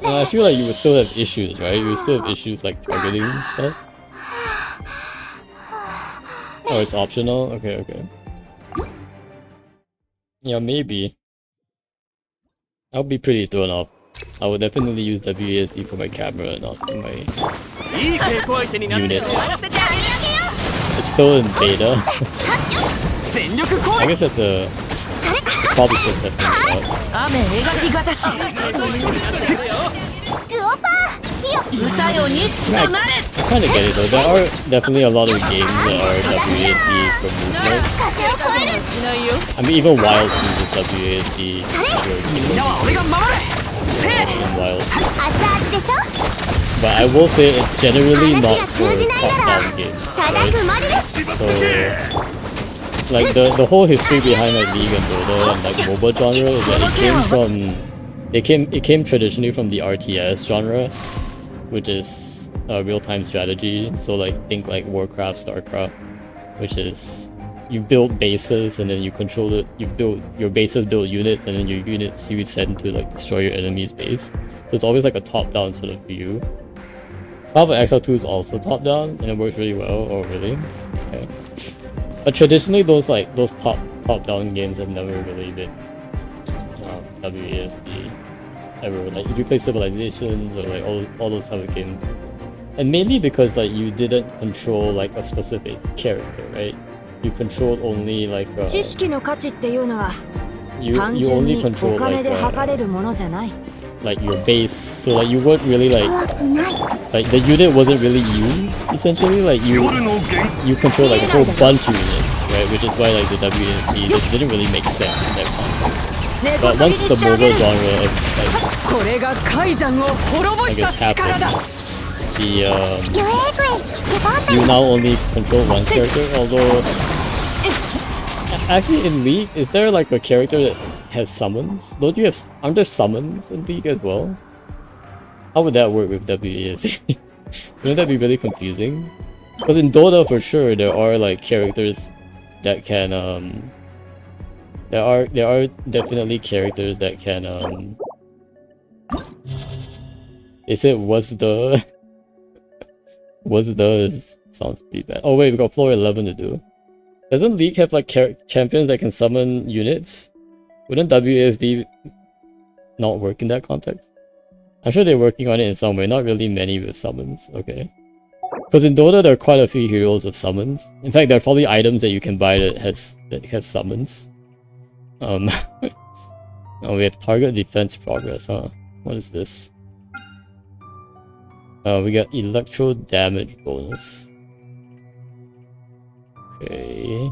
[SPEAKER 1] I feel like you would still have issues, right? You would still have issues like targeting and stuff. Oh, it's optional? Okay, okay. Yeah, maybe. I'll be pretty thrown off. I would definitely use WASD for my camera, not for my unit. It's still in beta. I guess that's a... probably still testing it out. I kind of get it though. There are definitely a lot of games that are WASD for movement. I mean, even Wild uses WASD for Wild. But I will say it's generally not for top-down games, right? So... like the whole history behind like League and Dota and like MOBA genre is that it came traditionally from the RTS genre, which is real-time strategy. So like think like Warcraft, Starcraft, which is you build bases and then you control it. Your bases build units, and then your units you send to like destroy your enemy's base. So it's always like a top-down sort of view. But XL2 is also top-down and it works really well. Oh really? Okay. But traditionally, those top-down games have never really been WASD ever. Like if you play Civilizations or like all those type of games, and mainly because like you didn't control like a specific character, right? You controlled only like you only control like your base. So like you weren't really like the unit wasn't really you. Essentially, like you control like a whole bunch of units, right? Which is why like the WASD just didn't really make sense in that context. But once the MOBA genre I guess happened, you now only control one character. Although actually in League, is there like a character that has summons? Aren't there summons in League as well? How would that work with WASD? Wouldn't that be really confusing? Because in Dota for sure there are like characters that can there are definitely characters that can they said was the sounds pretty bad. Oh wait, we got floor 11 to do. Doesn't League have like champions that can summon units? Wouldn't WASD not work in that context? I'm sure they're working on it in some way, not really many with summons, okay. Because in Dota there are quite a few heroes with summons. In fact, there are probably items that you can buy that has summons. Oh, we have target defense progress, huh? What is this? We got electro damage bonus. Okay.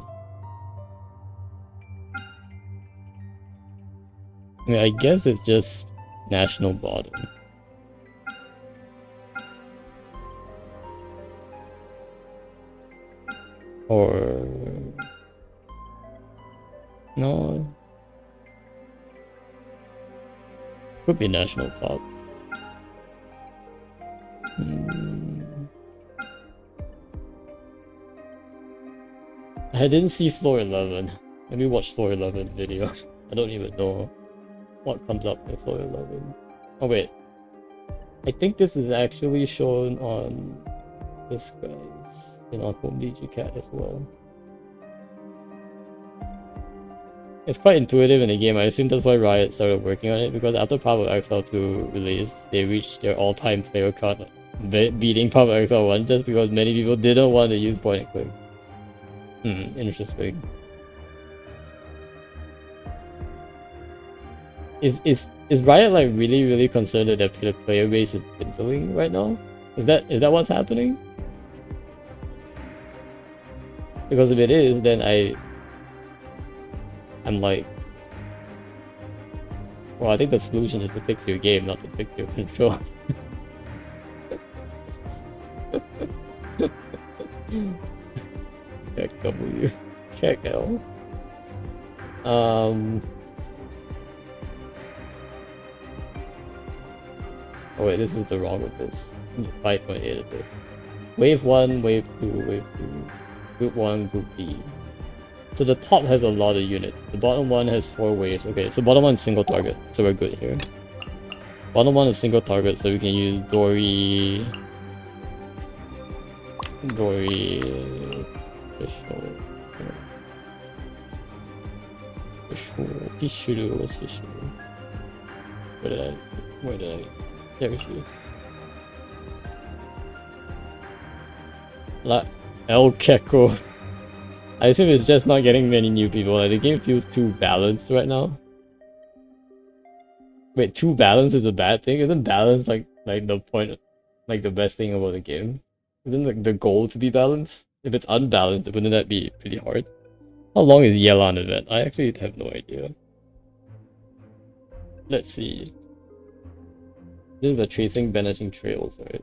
[SPEAKER 1] Yeah, I guess it's just national bottom. Or... no. Could be national top. I didn't see floor 11. Let me watch floor 11 video. I don't even know what comes up in floor 11. Oh wait. I think this is actually shown on this guy's, on Home DGCat as well. It's quite intuitive in the game. I assume that's why Riot started working on it, because after Power XL 2 release, they reached their all-time player count, beating Power XL 1 just because many people didn't want to use point and click. Interesting. Is Riot like really concerned that their player base is dwindling right now? Is that what's happening? Because if it is, then I'm like, well, I think the solution is to fix your game, not to fix your controls. Check W, check L. Oh wait, this is the wrong of this. 5.8 of this. Wave 1, Wave 2, Wave 2. Group 1, Group B. So the top has a lot of units. The bottom one has 4 waves. Okay, so bottom one is single target, so we're good here. Bottom one is single target, so we can use Dory... Fishuru, what's Fishuru? Where did I... There she is. El Keko. I assume it's just not getting many new people. Like, the game feels too balanced right now. Wait, too balanced is a bad thing? Isn't balance like the point, like the best thing about the game? Isn't like the goal to be balanced? If it's unbalanced, wouldn't that be pretty hard? How long is Yelan event? I actually have no idea. Let's see. This is the tracing banishing trails, right?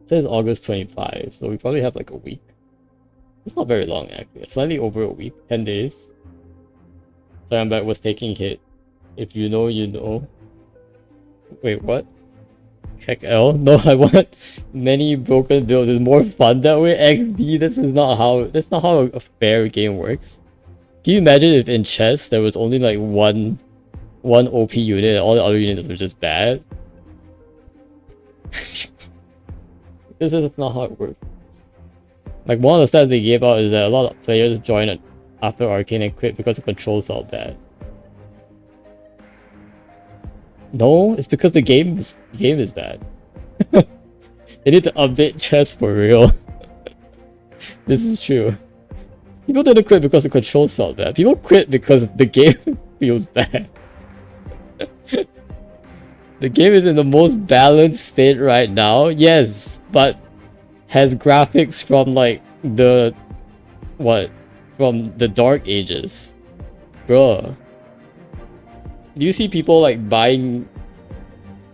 [SPEAKER 1] It says August 25, so we probably have like a week. It's not very long actually, slightly over a week, 10 days. Sorry, I'm back, was taking hit. If you know, you know. Wait, what? Check L? No, I want many broken builds. It's more fun that way. XD, that's not how a fair game works. Can you imagine if in chess there was only like one OP unit and all the other units were just bad? This is not how it works. Like, one of the stats they gave out is that a lot of players join it after Arcane and quit because the controls felt bad. No, it's because the game is bad. They need to update chess for real. This is true. People didn't quit because the controls felt bad. People quit because the game feels bad. The game is in the most balanced state right now, yes, but has graphics from like from the Dark Ages. Bruh. Do you see people like buying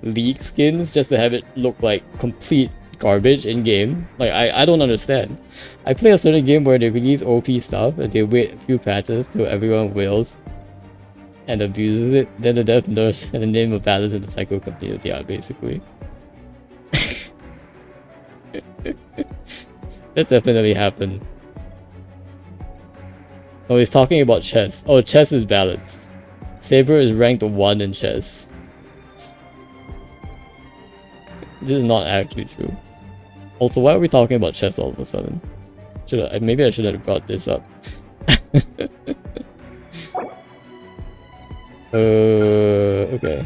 [SPEAKER 1] League skins just to have it look like complete garbage in game? Like, I don't understand. I play a certain game where they release OP stuff and they wait a few patches till everyone wills and abuses it, then the dev nerfs and the name of balance and the cycle continues. Yeah, basically. That's definitely happened. Oh, he's talking about chess. Oh, chess is balanced. Saber is ranked 1 in chess. This is not actually true. Also, why are we talking about chess all of a sudden? Maybe I should have brought this up. Okay.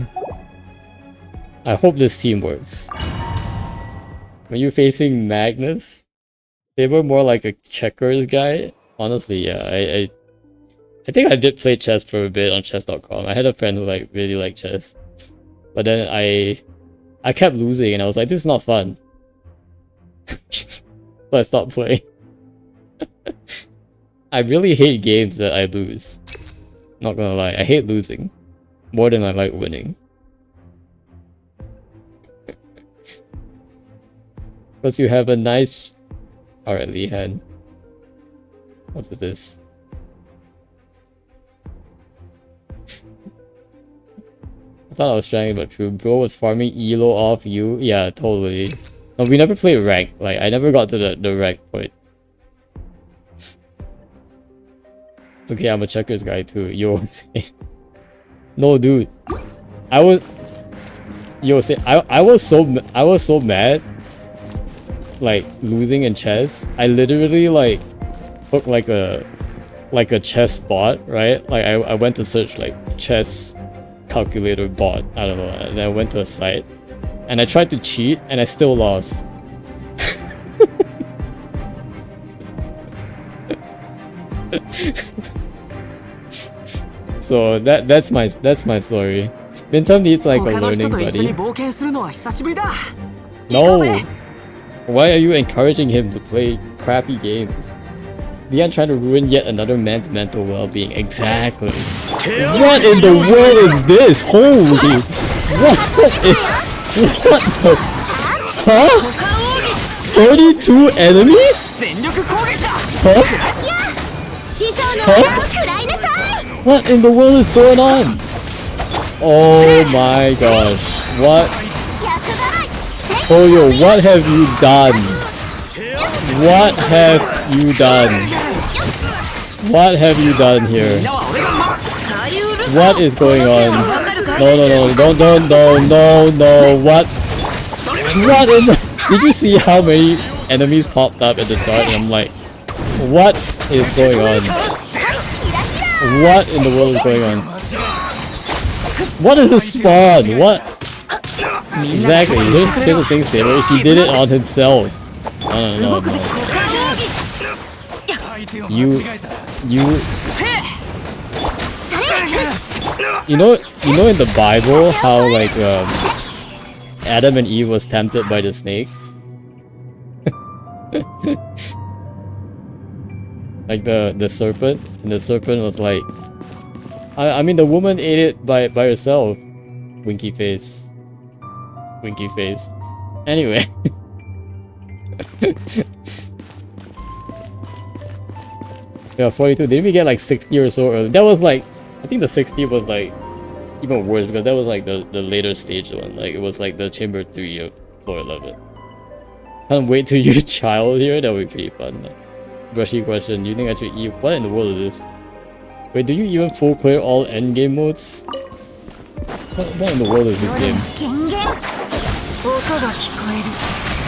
[SPEAKER 1] I hope this team works. When you're facing Magnus, they were more like a checkers guy. Honestly, yeah, I think I did play chess for a bit on chess.com. I had a friend who like really liked chess. But then I kept losing and I was like, this is not fun. So I stopped playing. I really hate games that I lose. Not gonna lie, I hate losing more than I like winning. Because you have a nice... Alright, Lehan. What is this? I thought I was trying, but true. Bro was farming elo off you. Yeah, totally. No, we never played rank. Like, I never got to the rank point. It's okay, I'm a checkers guy too. Yo, no, dude. I was... Yo, say, I was so mad. Like, losing in chess. I literally, like, took like a chess bot, right? Like, I went to search, like, chess calculator bot. I don't know. And I went to a site. And I tried to cheat, and I still lost. So that's my story. Minton needs like a learning buddy. No! Why are you encouraging him to play crappy games? Leon trying to ruin yet another man's mental well-being. Exactly. What in the world is this? Holy! What the? Huh? 32 enemies? Huh? Huh? What in the world is going on? Oh my gosh. What? Oh yo, what have you done? What have you done? What have you done here? What is going on? No, what? What in the... Did you see how many enemies popped up at the start? And I'm like, what is going on? What in the world is going on? What is the spawn? What? Exactly, there's single thing Saber. He did it on himself. No. You know in the Bible how like Adam and Eve was tempted by the snake? Like the serpent, and the serpent was like, I mean the woman ate it by herself. Winky face. Anyway. Yeah, 42. Didn't we get like 60 or so? That was like, I think the 60 was like even worse because that was like the later stage one. Like it was like the chamber 3 of floor 11. Can't wait to use child here. That would be pretty fun. Brushy question. Do you think I should eat? What in the world is this? Wait, do you even full clear all endgame modes? What in the world is this game? Oh,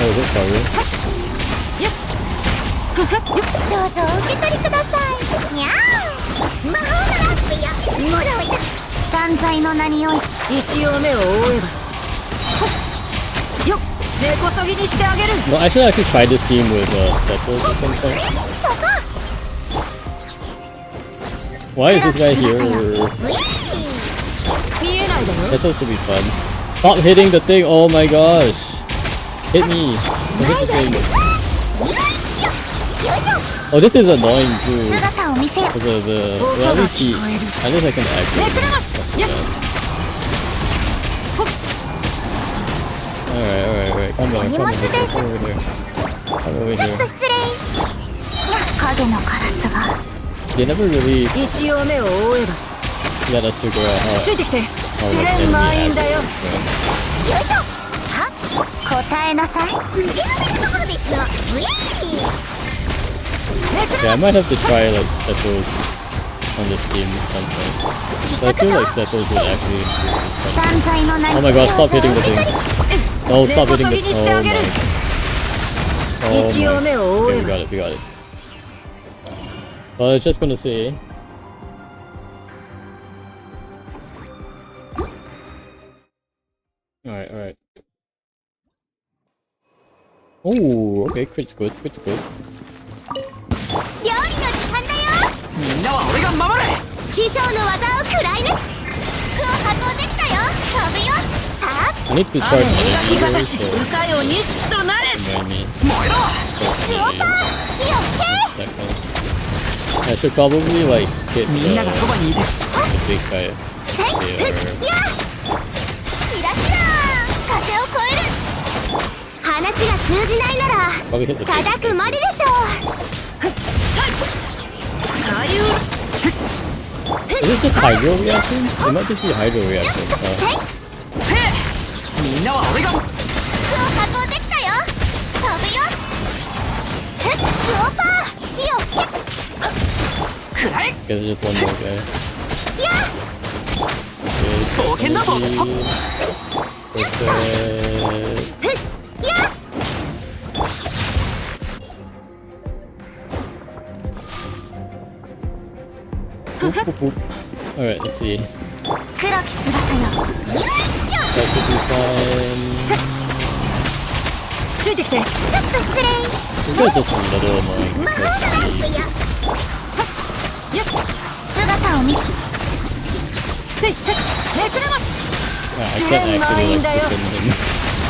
[SPEAKER 1] is it for real?
[SPEAKER 3] どうぞお受け取りください。にゃー。魔法のラップやもらいだ。断罪の名におい一応目を覆えば。よっ、根こそぎにしてあげる。
[SPEAKER 1] No, I should actually try this team with Settles at some point. Why is this guy here? Settles could be fun. Stop hitting the thing! Oh my gosh! Hit me! Hit the thing. Oh, this is annoying too. Well, at least I can activate. Alright. Come over here. They never really let us figure out how enemy Yeah, I might have to try like Settles on this team at some point. But I feel like Settles would actually improve this fight. Oh my gosh, stop hitting the thing. No, stop hitting the... Oh my... Oh
[SPEAKER 3] 一応
[SPEAKER 1] my.
[SPEAKER 3] 目を追
[SPEAKER 1] Okay,
[SPEAKER 3] え
[SPEAKER 1] we
[SPEAKER 3] ば
[SPEAKER 1] got it, we got it. Well, I was just gonna say. Alright, alright. Oh, okay, crit's good, crit's good.
[SPEAKER 3] 料理の時間だよ。
[SPEAKER 2] みんなは俺が守れ。
[SPEAKER 3] 師匠の技を食らいぬ。服を運んできたよ。飛ぶよ。は
[SPEAKER 1] I need to charge
[SPEAKER 2] 味
[SPEAKER 1] energy
[SPEAKER 2] 方
[SPEAKER 1] here,
[SPEAKER 2] し
[SPEAKER 1] so
[SPEAKER 2] 歌よ錦となれ。
[SPEAKER 1] remind me.
[SPEAKER 2] 燃えろ。
[SPEAKER 3] クオパー火を吹け。
[SPEAKER 1] Second. I should probably like hit
[SPEAKER 2] みんながそばにいて。
[SPEAKER 1] the big guy
[SPEAKER 3] せい
[SPEAKER 1] there.
[SPEAKER 3] ふっやキラキラ風を越える。話が通じないなら
[SPEAKER 1] Probably hit the big
[SPEAKER 3] 叩くまででしょ
[SPEAKER 2] 左右。
[SPEAKER 1] Is it just hydro reactions? It might just be hydro reactions.
[SPEAKER 3] せい
[SPEAKER 2] せい。みんなは俺が。
[SPEAKER 3] 服を運んできたよ。飛ぶよ。ふっクオパー火を吹
[SPEAKER 2] くらえ。
[SPEAKER 1] Guess there's just one more guy.
[SPEAKER 3] けや
[SPEAKER 1] Okay,
[SPEAKER 2] 冒険だぞ。
[SPEAKER 1] energy. Perfect.
[SPEAKER 3] ふっや
[SPEAKER 1] Boop, boop, boop. Alright, let's see.
[SPEAKER 3] 黒き翼よ。よいしょ
[SPEAKER 1] That should be fine.
[SPEAKER 3] ついてきて。ちょっと失礼。
[SPEAKER 1] This guy's just a little annoying.
[SPEAKER 3] 魔法
[SPEAKER 1] Let's
[SPEAKER 3] のラン
[SPEAKER 1] see.
[SPEAKER 3] プよ。よっ姿を見せ。せいめくれまし。
[SPEAKER 1] I can't actually like defend him.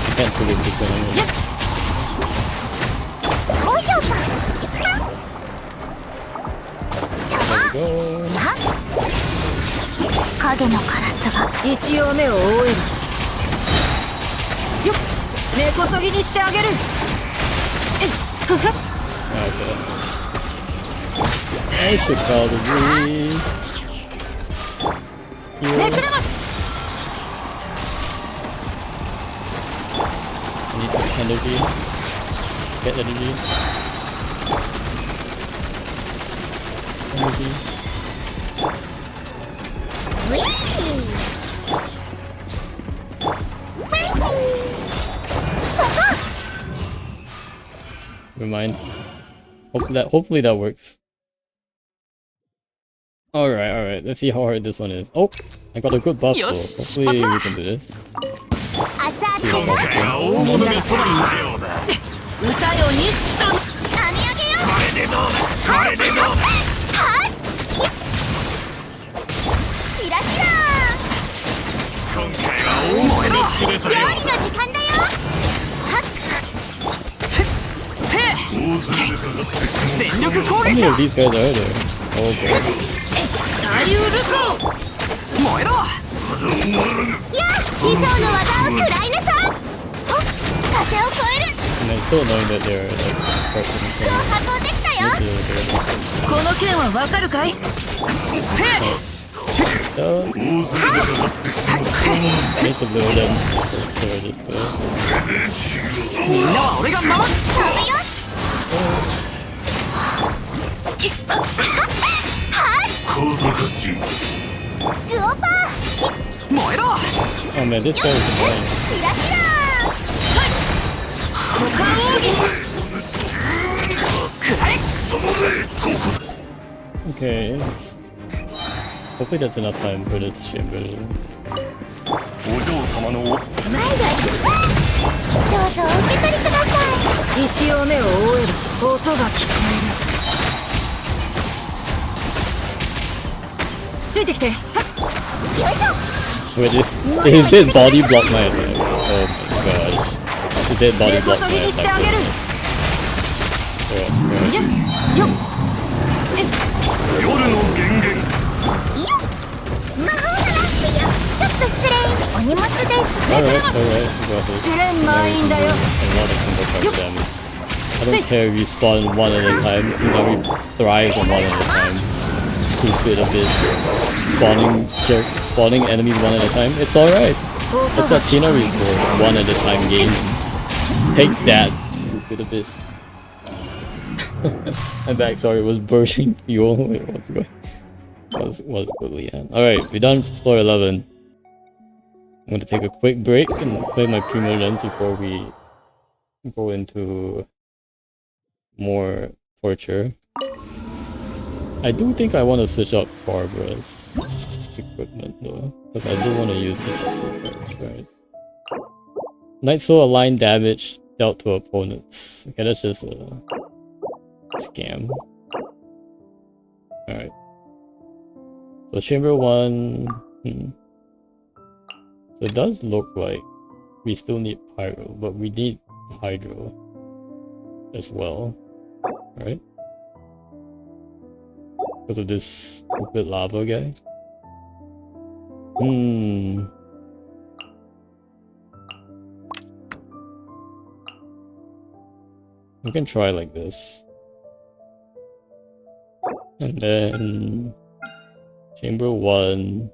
[SPEAKER 1] I can't fully defend him.
[SPEAKER 3] 高評価。邪魔
[SPEAKER 1] There we go.
[SPEAKER 3] は影のカラスが一応目を追える。よっ根こそぎにしてあげる。えっふふ
[SPEAKER 1] Okay. I should probably...
[SPEAKER 3] め
[SPEAKER 1] heal.
[SPEAKER 3] くれまし。
[SPEAKER 1] I need some energy. Get energy. Energy.
[SPEAKER 3] ウィー
[SPEAKER 1] Never mind. Hopefully that works. Alright, alright. Let's see how hard this one is. Oh! I got a good buff though.
[SPEAKER 2] Yosh,
[SPEAKER 1] Hopefully we can do this.
[SPEAKER 3] 熱
[SPEAKER 1] See
[SPEAKER 3] 々
[SPEAKER 1] what
[SPEAKER 3] でしょ。
[SPEAKER 1] happens.
[SPEAKER 2] みんながそばにいて。歌よ錦と。
[SPEAKER 3] 編み上げよ。はっはっキラキラ
[SPEAKER 2] 燃えろ。
[SPEAKER 3] 料理の時間だよ。はっ
[SPEAKER 2] せい。全力攻
[SPEAKER 1] How
[SPEAKER 2] 撃
[SPEAKER 1] many
[SPEAKER 2] だ。
[SPEAKER 1] of these guys are there? Oh boy.
[SPEAKER 2] 左右ルコ。燃えろ。
[SPEAKER 3] や師匠の技を食らいなさ。ほっ風を越える。
[SPEAKER 1] And it's so annoying that they're like crushing
[SPEAKER 3] 服を
[SPEAKER 1] from
[SPEAKER 3] 運んできたよ。
[SPEAKER 1] this
[SPEAKER 2] この剣はわかるかい。せい。
[SPEAKER 1] I need to lure them over this way.
[SPEAKER 2] みんなは俺が守る。
[SPEAKER 3] 飛ぶよ。グオパー
[SPEAKER 2] 燃えろ。
[SPEAKER 1] Oh man, this guy is annoying.
[SPEAKER 3] キラキラ
[SPEAKER 2] 股間奥義。くらえ。
[SPEAKER 1] Okay. Hopefully that's enough time for this chamber.
[SPEAKER 3] 前でどうぞお受け取りください。一応目を追える。音が聞こえる。ついてきて。はっよいしょ。
[SPEAKER 1] Wait, his dead body blocked my attack. Oh my gosh. His dead body
[SPEAKER 3] 根こ
[SPEAKER 1] blocked
[SPEAKER 3] そ
[SPEAKER 1] my
[SPEAKER 3] ぎにしてあ
[SPEAKER 1] attack.
[SPEAKER 3] げる。
[SPEAKER 1] Alright,
[SPEAKER 3] よっよっ
[SPEAKER 2] 夜の源源。
[SPEAKER 3] よっ魔法のラップよ。ちょっと失礼。お荷物です。
[SPEAKER 1] alright, alright, we got this.
[SPEAKER 3] 試練満員だよ。
[SPEAKER 1] A lot of single target damage. I don't care if we spawn one at a time. I think that we thrive on one at a time. Stupid abyss. Spawning enemies one at a time. It's alright. That's what scenery is for. One at a time game. Take that, stupid abyss. I'm back, sorry, it was bursting fuel. Wait, what's going what's quickly on? Alright, we done floor 11. I'm gonna take a quick break and play my primo lens before we go into more torture. I do think I want to switch up Barbara's equipment though, because I do want to use it, right? Night Soul align damage dealt to opponents. Okay, that's just a scam. Alright. So chamber 1... So it does look like we still need Pyro, but we need Hydro as well, right? Because of this stupid lava guy. We can try like this. And then... Chamber 1...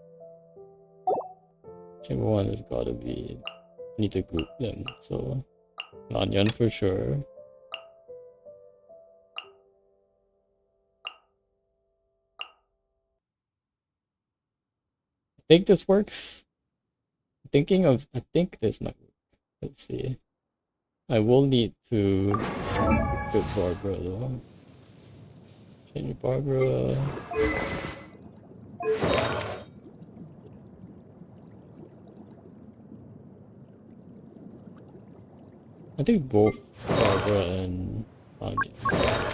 [SPEAKER 1] Chamber 1 has gotta be... I need to group them, so... Lanyan for sure. I think this works. I think this might work. Let's see. I will need to equip Barbara though. Change Barbara. I think both Barbara and Lanyan.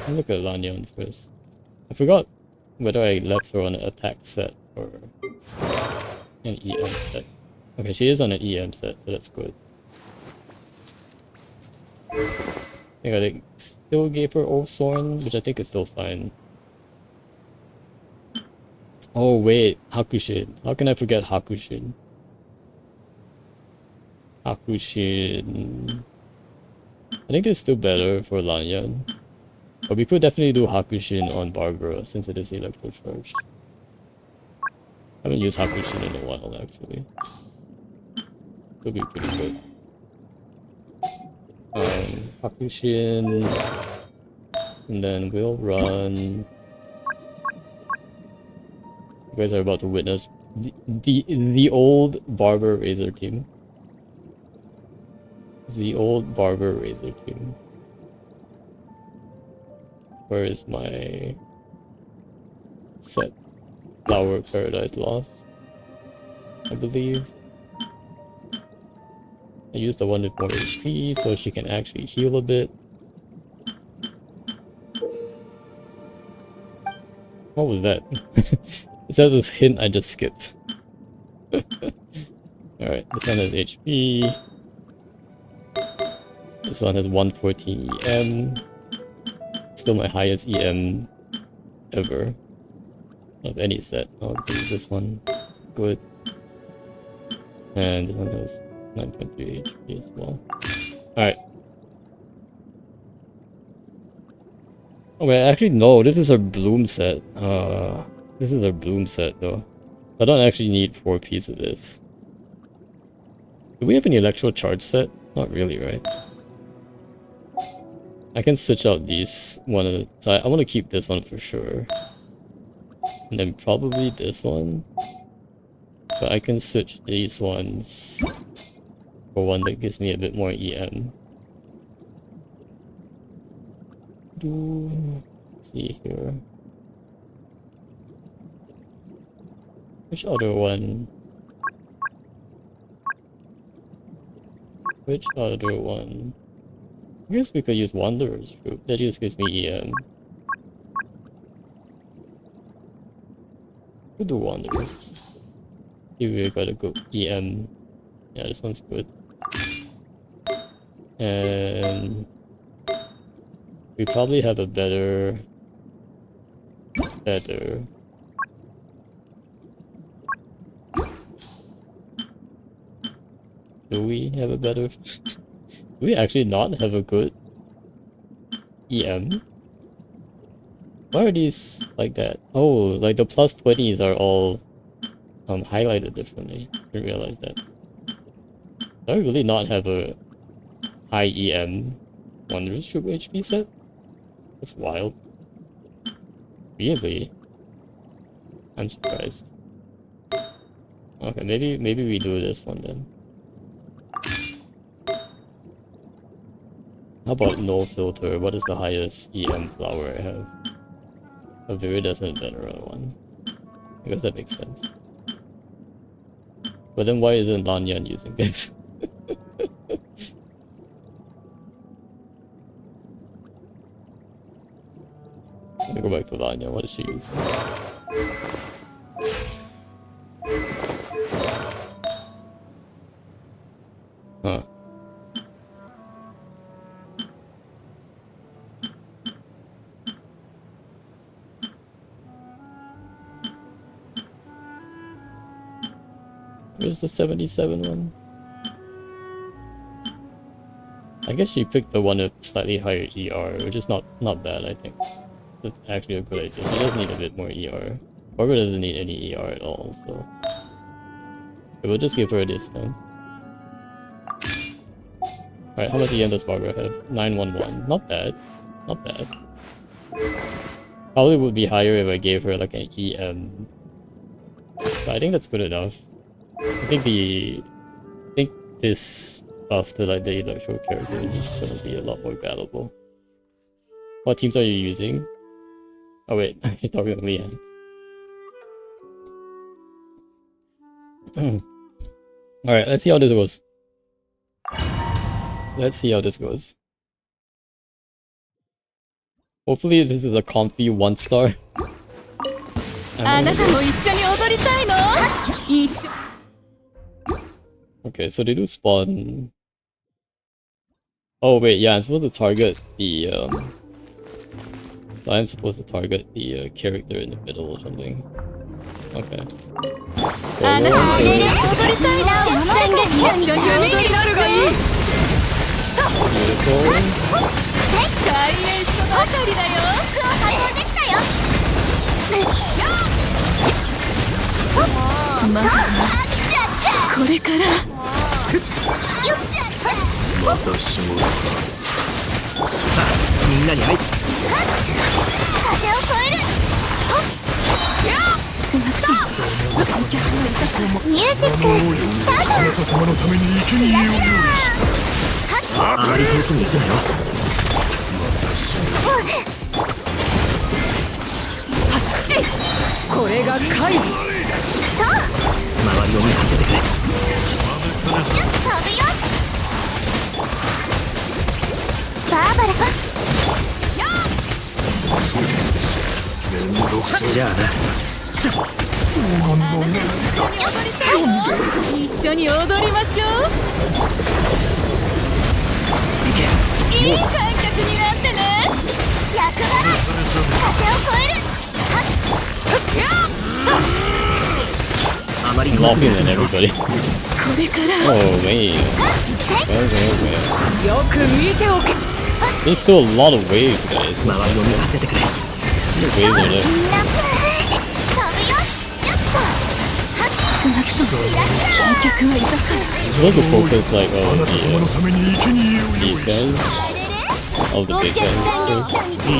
[SPEAKER 1] I'll look at Lanyan first. I forgot whether I left her on an attack set or an EM set. Okay, she is on an EM set, so that's good. I think I still gave her Oathsworn, which I think is still fine. Oh wait, Hakushin. How can I forget Hakushin? Hakushin... I think it's still better for Lanyan. But we could definitely do Hakushin on Barbara since it is electro charged. I haven't used Hakushin in a while actually. Could be pretty good. Hakushin, and then we'll run. You guys are about to witness the old Barber Razor team. The old Barber Razor team. Where is my set? Flower Paradise Lost, I believe. I used the one with more HP so she can actually heal a bit. What was that? Is that this hint I just skipped? Alright, this one has HP. This one has 114 EM. Still my highest EM ever. Of any set. I'll do this one. It's good. And this one has 9.3 HP as well. Alright. Oh wait, actually no, this is our bloom set. This is our bloom set though. I don't actually need 4 pieces of this. Do we have an electro charge set? Not really, right? I can switch out these one at a time. I want to keep this one for sure. And then probably this one. But I can switch these ones for one that gives me a bit more EM. Let's see here. Which other one? Which other one? I guess we could use Wanderer's Fruit. That just gives me EM. We'll do Wanderers. Here we got a good EM. Yeah, this one's good. And we probably have a better. Do we have a better? Do we actually not have a good EM? Why are these like that? Oh, like the plus 20s are all highlighted differently. I didn't realize that. Do I really not have a high EM Wanderer's Troop HP set? That's wild. Really? I'm surprised. Okay, maybe we do this one then. How about no filter? What is the highest EM flower I have? A viridescent mineral one. I guess that makes sense. But then why isn't Lanyan using this? Let me go back to Lanyan. What does she use? Huh. Where's the 77 one? I guess she picked the one with slightly higher ER, which is not bad, I think. That's actually a good idea. She does need a bit more ER. Barbara doesn't need any ER at all, so... We'll just give her this then. Alright, how much EM does Barbara have? 911. Not bad. Not bad. Probably would be higher if I gave her like an EM. But I think that's good enough. I think this buff to like the electro character is just gonna be a lot more valuable. What teams are you using? Oh wait, you're talking to Leanne. Alright, let's see how this goes. Let's see how this goes. Hopefully this is a comfy 1-star. Okay, so they do spawn. Oh wait, yeah, I'm supposed to target the so I'm supposed to target the character in the middle or something. Okay. Locking in everybody. Oh man. Okay. There's still a lot of waves, guys. How many waves are there? I'm supposed to focus like on these guys. All the big guys first.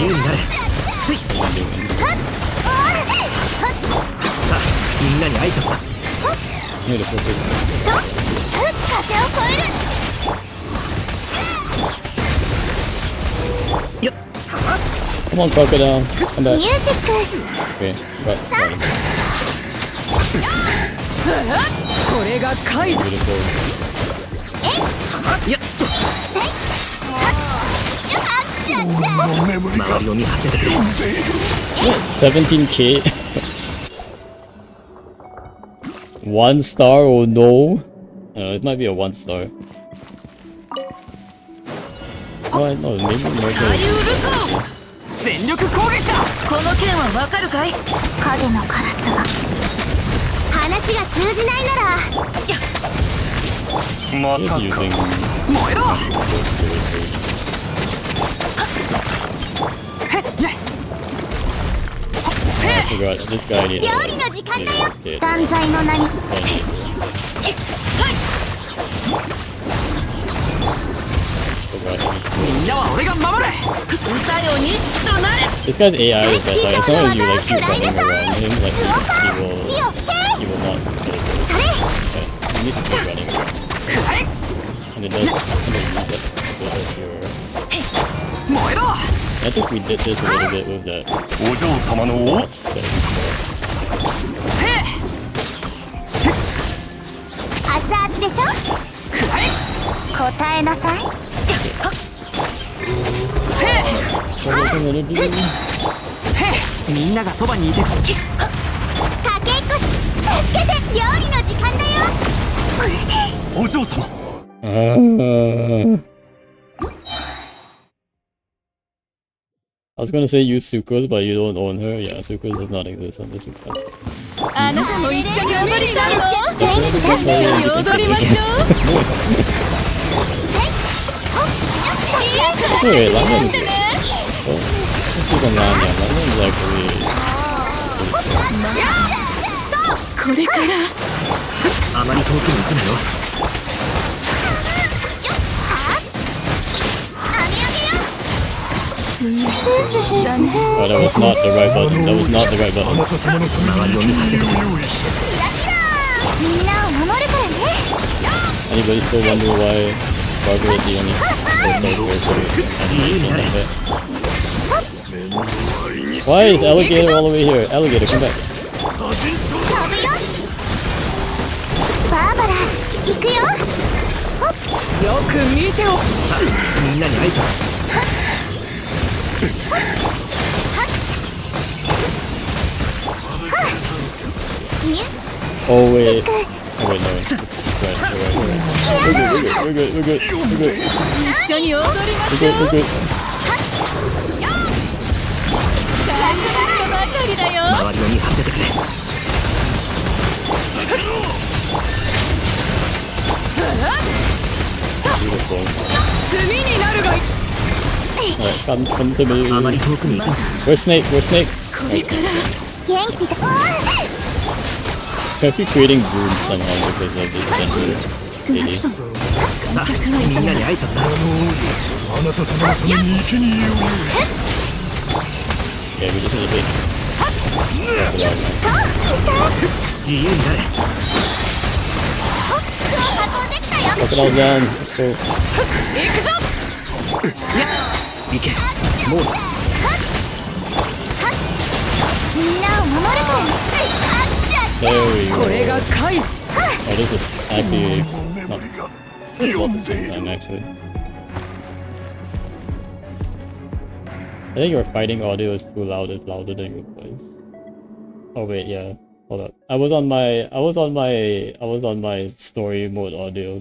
[SPEAKER 1] I need to focus. Come on, crocodile. Come back. Okay, right. Beautiful. 17k. 1 star? Oh no. It might be a 1 star. Oh, no, maybe more.
[SPEAKER 2] 全力攻撃だ。この剣はわかるかい？
[SPEAKER 3] 影のカラスが話が通じないなら
[SPEAKER 2] またか。燃えろ。
[SPEAKER 3] 料理の時間だよ。断罪の名に。
[SPEAKER 1] This guy's AI is that like, as long as you like keep running around him, like he will not get it. But you need to keep running. And it does kind of use that with your I think we did this a little bit with that
[SPEAKER 4] お嬢様のお
[SPEAKER 1] boss thing.
[SPEAKER 3] 熱々でしょ。答えなさい。
[SPEAKER 2] みんながそばにいて
[SPEAKER 3] かけっこし助けて。料理の時間だよ。
[SPEAKER 4] お嬢様
[SPEAKER 1] I was gonna say use sucrose, but you don't own her. Yeah, sucrose does not exist on this account.
[SPEAKER 5] あなたも一緒に踊りたいの？一緒に踊りましょう。
[SPEAKER 1] Wait, Lion's here. Oh, let's see the Lion. Lion's actually...
[SPEAKER 5] これから
[SPEAKER 2] あまり遠くに行くなよ
[SPEAKER 1] Oh, that was not the right button. That was not the right
[SPEAKER 4] あ
[SPEAKER 1] button.
[SPEAKER 4] なた様のために君を用意した
[SPEAKER 3] みんなを守るからね。
[SPEAKER 1] Anybody still wonder why Barbara is the only four-star character? Why is Alligator all the way here? Alligator, come back.
[SPEAKER 3] 飛ぶよ。バーバラ行くよ。
[SPEAKER 5] よく見ておく。
[SPEAKER 2] さあみんなに挨拶
[SPEAKER 1] Oh wait. Oh wait, no. Right. We're good. We're good. We're good.
[SPEAKER 5] 一緒に踊りま
[SPEAKER 1] We're
[SPEAKER 5] しょ
[SPEAKER 1] good.
[SPEAKER 5] う。
[SPEAKER 1] We're good.
[SPEAKER 5] この辺りだよ。
[SPEAKER 2] 周りを見張っててくれ
[SPEAKER 1] Beautiful.
[SPEAKER 5] 炭になるがいい。
[SPEAKER 1] Alright, come to me.
[SPEAKER 2] あまり遠くに行くな
[SPEAKER 1] Where's Snake? Where's Snake?
[SPEAKER 5] これから
[SPEAKER 3] 元気だ。
[SPEAKER 1] I keep creating rooms somehow because of this gentle lady.
[SPEAKER 2] さあみんなに挨拶だ
[SPEAKER 4] あなた様のために生贄を用意した
[SPEAKER 1] Yeah, we just need to be.
[SPEAKER 2] 自由になれ
[SPEAKER 1] Lock it all down. Let's go.
[SPEAKER 2] 行けもう
[SPEAKER 3] みんなを守るからね。
[SPEAKER 1] There we go.
[SPEAKER 5] これが怪。
[SPEAKER 1] Oh, this is actually
[SPEAKER 4] メモリが
[SPEAKER 1] not
[SPEAKER 4] 読
[SPEAKER 1] about
[SPEAKER 4] ん
[SPEAKER 1] the
[SPEAKER 4] でい
[SPEAKER 1] same
[SPEAKER 4] る
[SPEAKER 1] time, actually. I think your fighting audio is too loud. It's louder than your voice. Oh wait, yeah. Hold up. I was on my story mode audio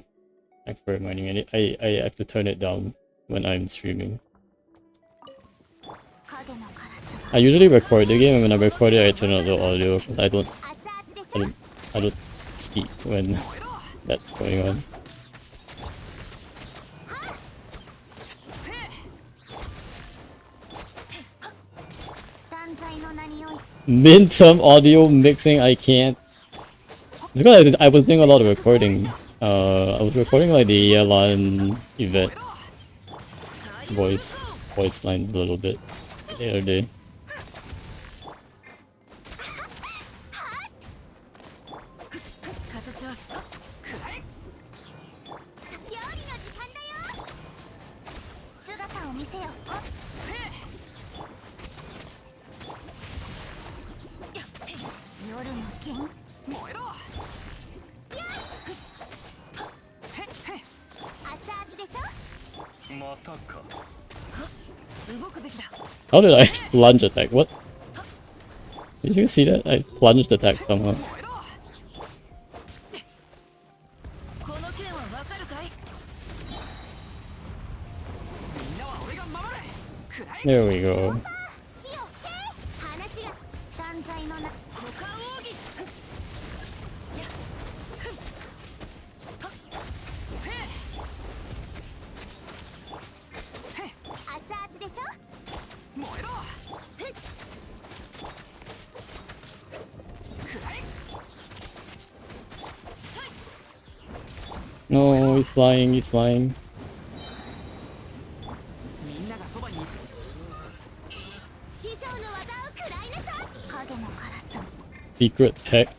[SPEAKER 1] experimenting, and I have to turn it down when I'm streaming. I usually record the game, and when I record it, I turn on the audio because I don't speak when that's going on. Mid-term audio mixing, I can't. Because I was doing a lot of recording. I was recording like the Yalan event voice lines a little bit the other day. How did I plunge attack? What? Did you see that? I plunged attack somehow. There we go. No, he's flying, he's flying. Secret tech.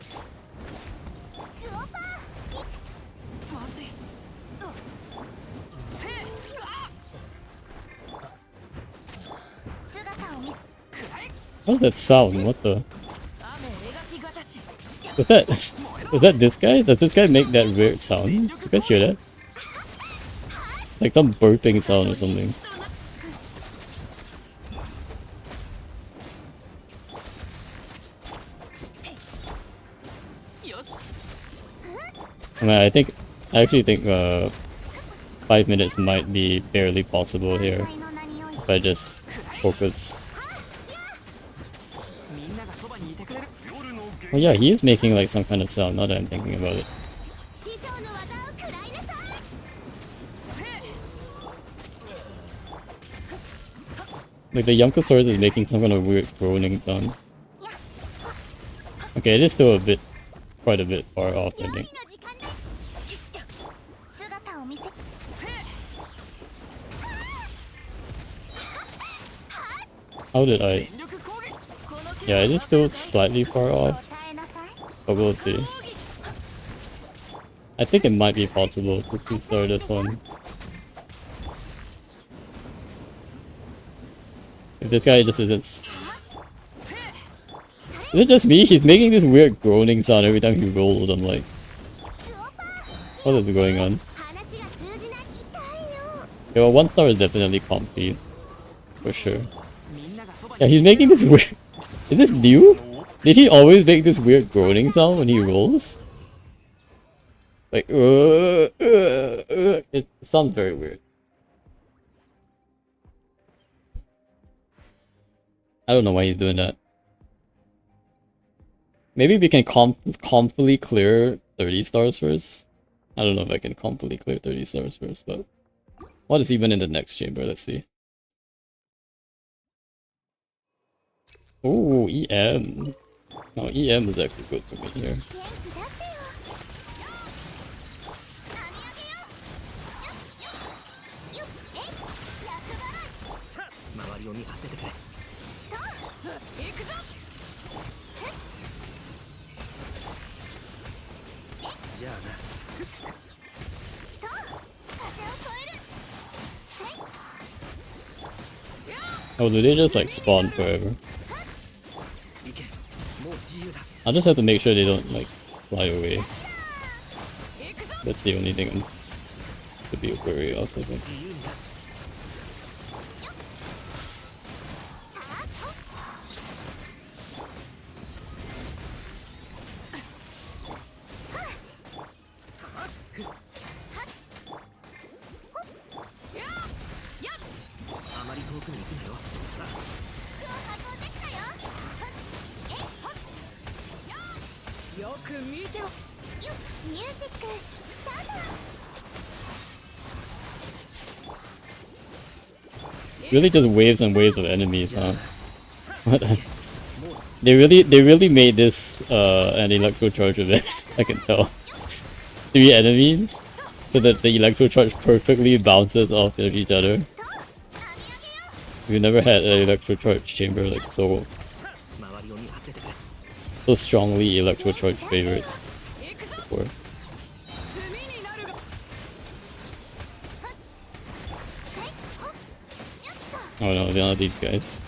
[SPEAKER 1] What's that sound? What the? Was that? Was that this guy? Does this guy make that weird sound? You guys hear that? Like some burping sound or something. I actually think 5 minutes might be barely possible here if I just focus. Oh yeah, he is making like some kind of sound now that I'm thinking about it. Like the Yonko sword is making some kind of weird groaning sound. Okay, it is still a bit, quite a bit far off, I think. How did I? Yeah, it is still slightly far off, but we'll see. I think it might be possible to two-star this one. If this guy just isn't... Is it just me? He's making this weird groaning sound every time he rolls. I'm like... What is going on? Yeah, well, 1 star is definitely complete. For sure. Yeah, he's making this weird... Is this new? Did he always make this weird groaning sound when he rolls? Like, it sounds very weird. I don't know why he's doing that. Maybe we can completely clear 30 stars first. I don't know if I can completely clear 30 stars first, but... What is even in the next chamber? Let's see. Oh, EM. No, EM is actually good for me here. Oh, do they just like spawn forever? I'll just have to make sure they don't like fly away. That's the only thing to be wary of, I think. Really just waves and waves of enemies, huh? They really made this an electro charge event, I can tell. 3 enemies, so that the electro charge perfectly bounces off of each other. We've never had an electro charge chamber like so strongly electro charge favorite before. Oh no, they're not these guys.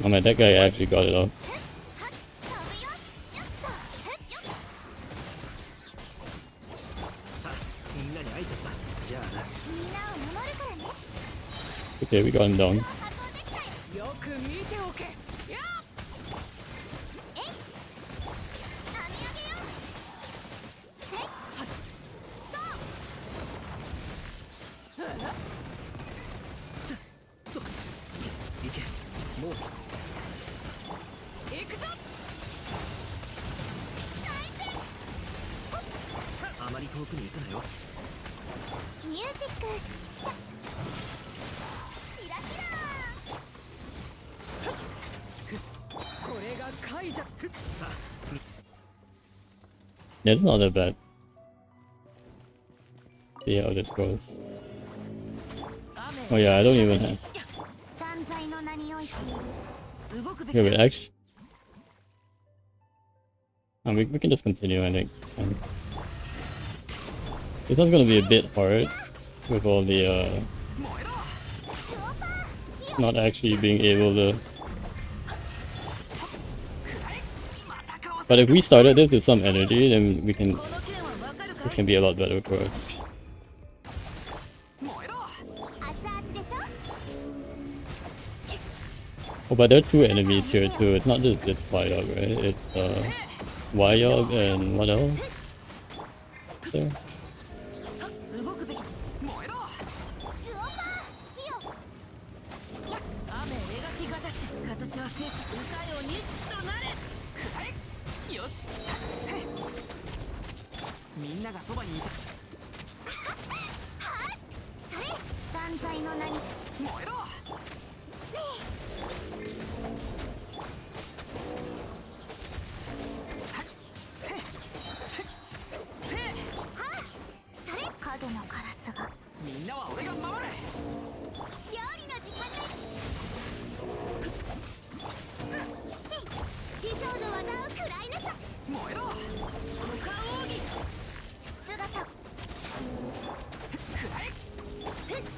[SPEAKER 1] Oh man, that guy actually got it off. Okay, we got him down. Yeah, it's not that bad. See how this goes. Oh yeah, I don't even have... Okay, wait, actually... We can just continue, I think. This one's gonna be a bit hard with all the not actually being able to. But if we started this with some energy, then we can. This can be a lot better for us. Oh, but there are two enemies here too. It's not just this Wyog, right? It's Wyog and what else? There.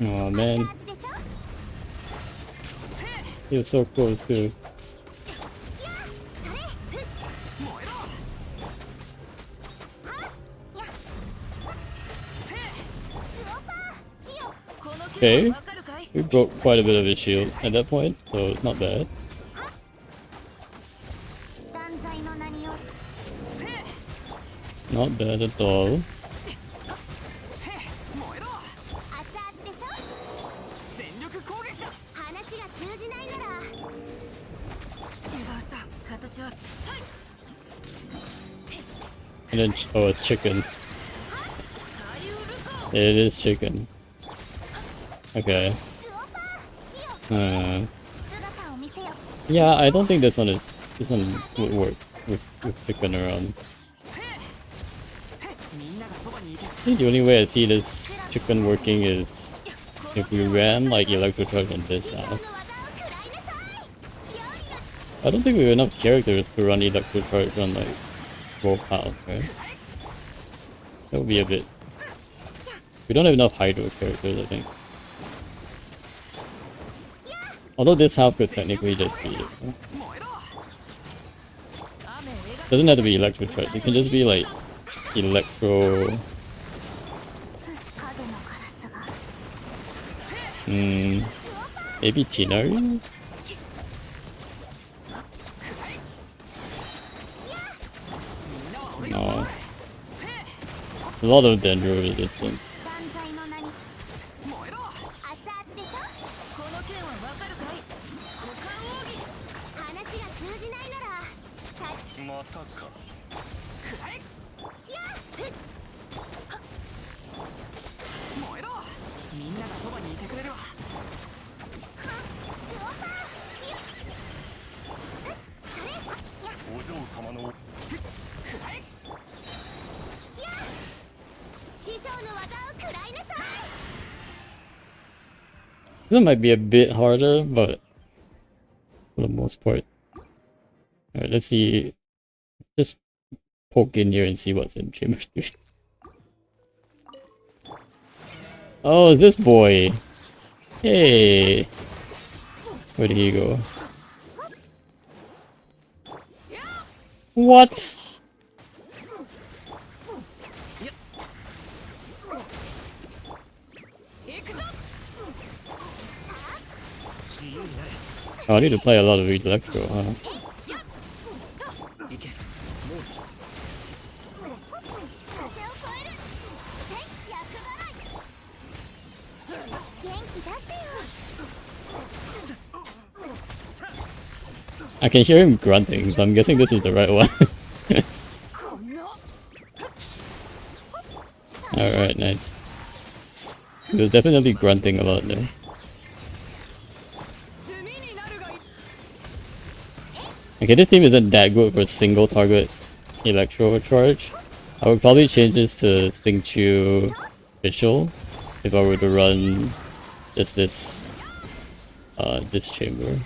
[SPEAKER 1] Oh man. He was so close too. Okay. We broke quite a bit of his shield at that point, so it's not bad. Not bad at all. And then, oh, it's chicken. It is chicken. Okay. Yeah, I don't think this one would work with chicken around. I think the only way I see this chicken working is if we ran like Electro Charge on this out. I don't think we have enough characters to run Electro Charge on like both halves, right? That would be a bit. We don't have enough Hydro characters, I think. Although this house could technically just be it. Doesn't have to be Electro Charge, it can just be like Electro. Maybe Tinari? No. A lot of Dendro resistance. This might be a bit harder, but for the most part. Alright, let's see. Just poke in here and see what's in Chamber 3. Oh, this boy! Hey! Where did he go? What? Oh, I need to play a lot of Electro, huh? I can hear him grunting, so I'm guessing this is the right one. Alright, nice. He was definitely grunting a lot there. Okay, this team isn't that good for single target Electro Charge. I would probably change this to Xingqiu Official if I were to run just this chamber.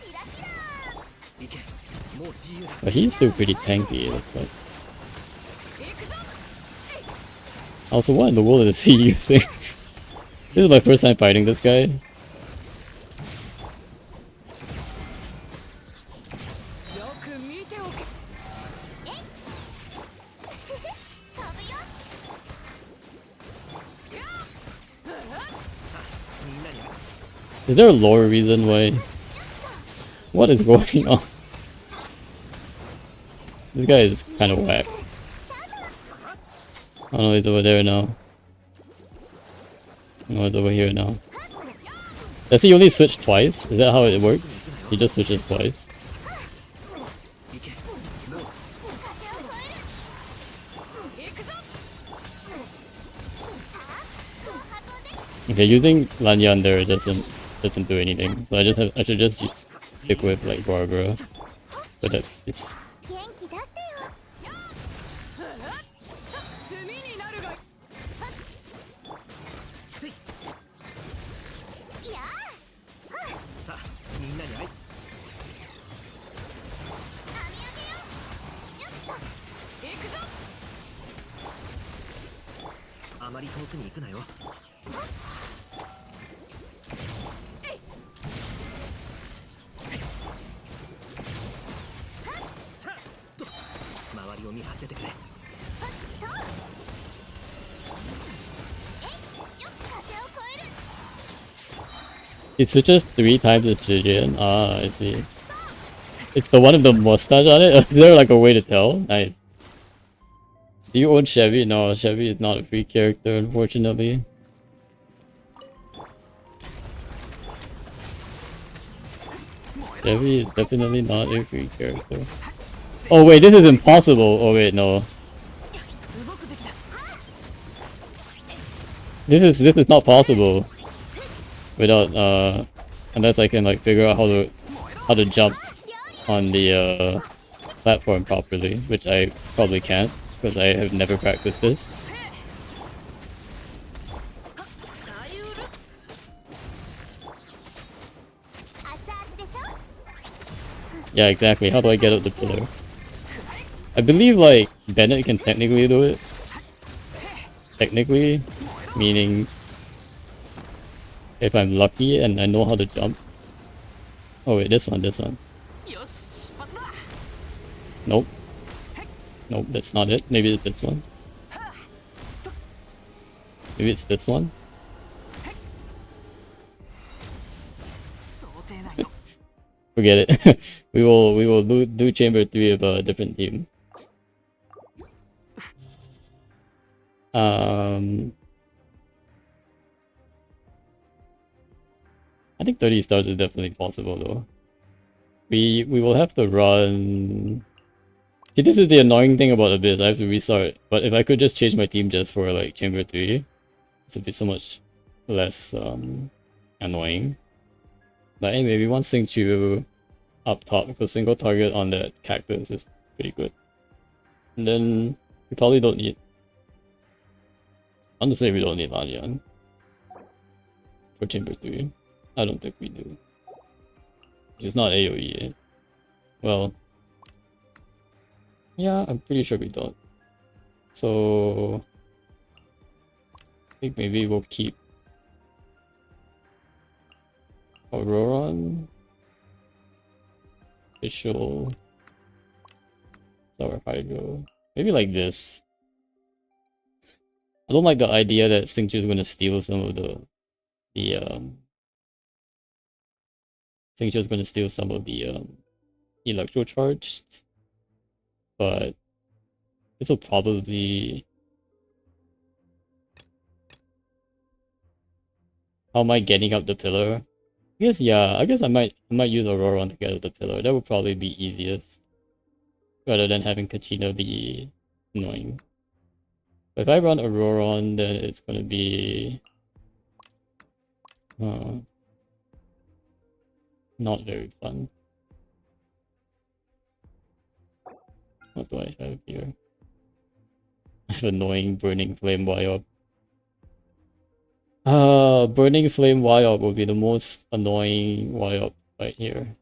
[SPEAKER 1] But he's still pretty tanky, it looks like. Also, what in the world is he using? This is my first time fighting this guy.
[SPEAKER 5] く見ておけ
[SPEAKER 1] Is there a lore reason why? What is going on? This guy is kind of whack. Oh no, he's over there now. No, he's over here now. Does he only switch twice? Is that how it works? He just switches twice. Okay, using Lanyan there doesn't do anything. So I should just stick with like Barbara for that piece.
[SPEAKER 3] 元気出してよ
[SPEAKER 5] 炭になるが
[SPEAKER 3] いや
[SPEAKER 2] さあみんなに会い
[SPEAKER 3] あみあげよよっと
[SPEAKER 5] 行くぞ
[SPEAKER 2] あまり遠くに行くなよ周りを見張っててくれ
[SPEAKER 3] よっ風を越える
[SPEAKER 1] It switches 3 times its Jijian. Ah, I see. It's the one with the mustache on it? Is there like a way to tell? Nice. Do you own Chevy? No, Chevy is not a free character, unfortunately. Chevy is definitely not a free character. Oh wait, this is impossible. Oh wait, no. This is not possible without unless I can like figure out how to jump on the platform properly, which I probably can't because I have never practiced this. Yeah, exactly. How do I get up the pillar? I believe like Bennett can technically do it. Technically, meaning if I'm lucky and I know how to jump. Oh wait, this one. Nope. Nope, that's not it. Maybe it's this one. Maybe it's this one. Forget it. we will do chamber 3 of a different team. I think 30 stars is definitely possible though. We will have to run. See, this is the annoying thing about Abyss. I have to restart. But if I could just change my team just for like chamber 3, this would be so much less annoying. But anyway, we want Xingqiu up top because single target on that cactus is pretty good. And then we probably don't need. I'm gonna say we don't need Lanyan for chamber 3. I don't think we do. It's not AoE. Well, yeah, I'm pretty sure we don't. So I think maybe we'll keep Auroron, Official, Sour Hydro. Maybe like this. I don't like the idea that Xingqiu is going to steal some of the Xingqiu is going to steal some of the electro charged, but this will probably. How am I getting up the pillar? I guess yeah. I guess I might use Auroron to get up the pillar. That would probably be easiest, rather than having Kachina be annoying. But if I run Auroron, then it's gonna be not very fun. What do I have here? I have annoying Burning Flame Wyop. Burning Flame Wyop would be the most annoying Wyop right here.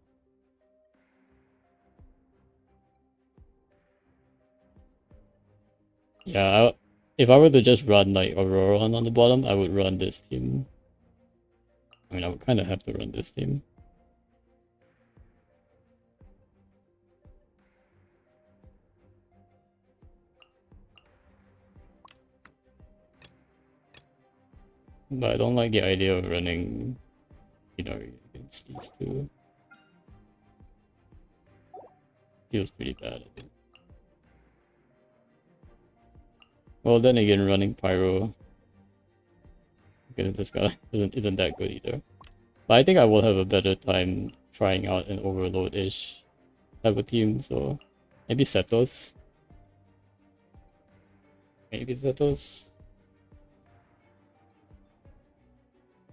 [SPEAKER 1] Yeah, if I were to just run like Aurora on the bottom, I would run this team. I mean, I would kind of have to run this team. But I don't like the idea of running, you know, against these two. Feels pretty bad, I think. Well, then again, running Pyro against this guy isn't that good either. But I think I will have a better time trying out an Overload-ish type of team, so maybe Setos. Maybe Setos.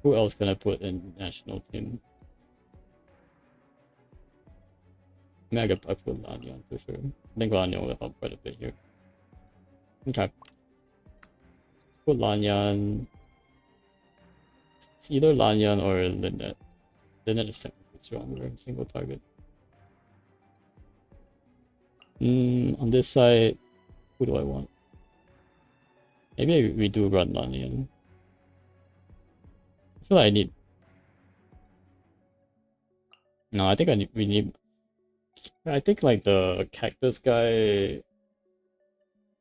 [SPEAKER 1] Who else can I put in national team? I put Lanyan for sure. I think Lanyan will help quite a bit here. Okay. Let's put Lanyan. It's either Lanyan or Lynette. Lynette is technically stronger, single target. On this side, who do I want? Maybe we do run Lanyan. I feel like I need... No, I think we need... I think like the Cactus guy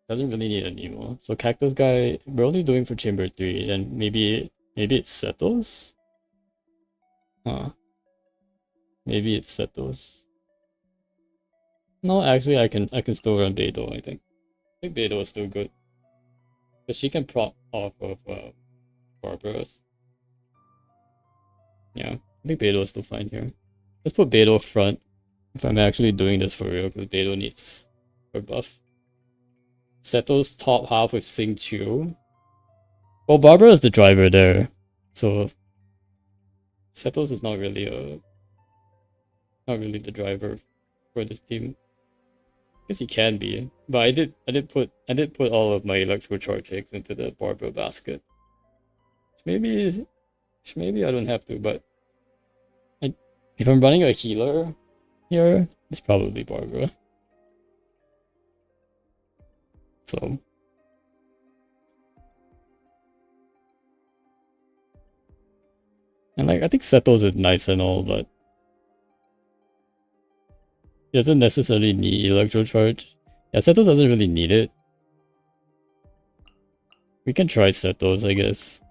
[SPEAKER 1] doesn't really need a Nemo. So Cactus guy, we're only doing for Chamber 3, and maybe it settles? Huh. Maybe it settles. No, actually I can still run Beidou, I think. I think Beidou is still good. Because she can prop off of Barbaros. Yeah, I think Beidou is still fine here. Let's put Beidou front. If I'm actually doing this for real, because Beidou needs her buff. Seto's top half with Sing Chu. Well, Barbara is the driver there, so Seto's is not really the driver for this team. I guess he can be, but I did put all of my electro charge eggs into the Barbara basket. Maybe I don't have to, but if I'm running a healer here, it's probably Barbara. So and like I think Seto's is nice and all, but he doesn't necessarily need electro charge. Yeah, Seto doesn't really need it. We can try Seto's, I guess.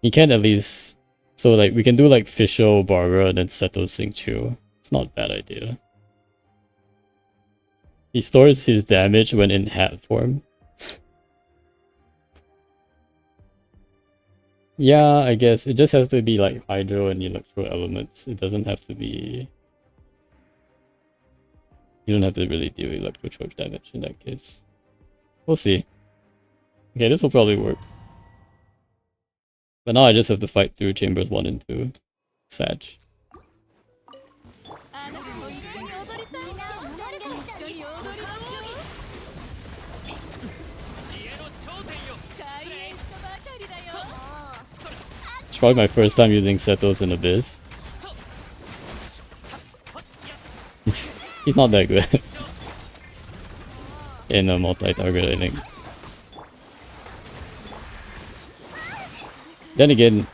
[SPEAKER 1] He can at least... So like we can do like Fischl, Barbara, and then Seto Sing Chu. It's not a bad idea. He stores his damage when in hat form. Yeah, I guess. It just has to be like Hydro and Electro elements. It doesn't have to be... You don't have to really deal Electro Charge damage in that case. We'll see. Okay, this will probably work. But now I just have to fight through Chambers 1 and 2. Sad. It's probably my first time using Setos in Abyss. He's not that good in a multi-target, I think. Then again,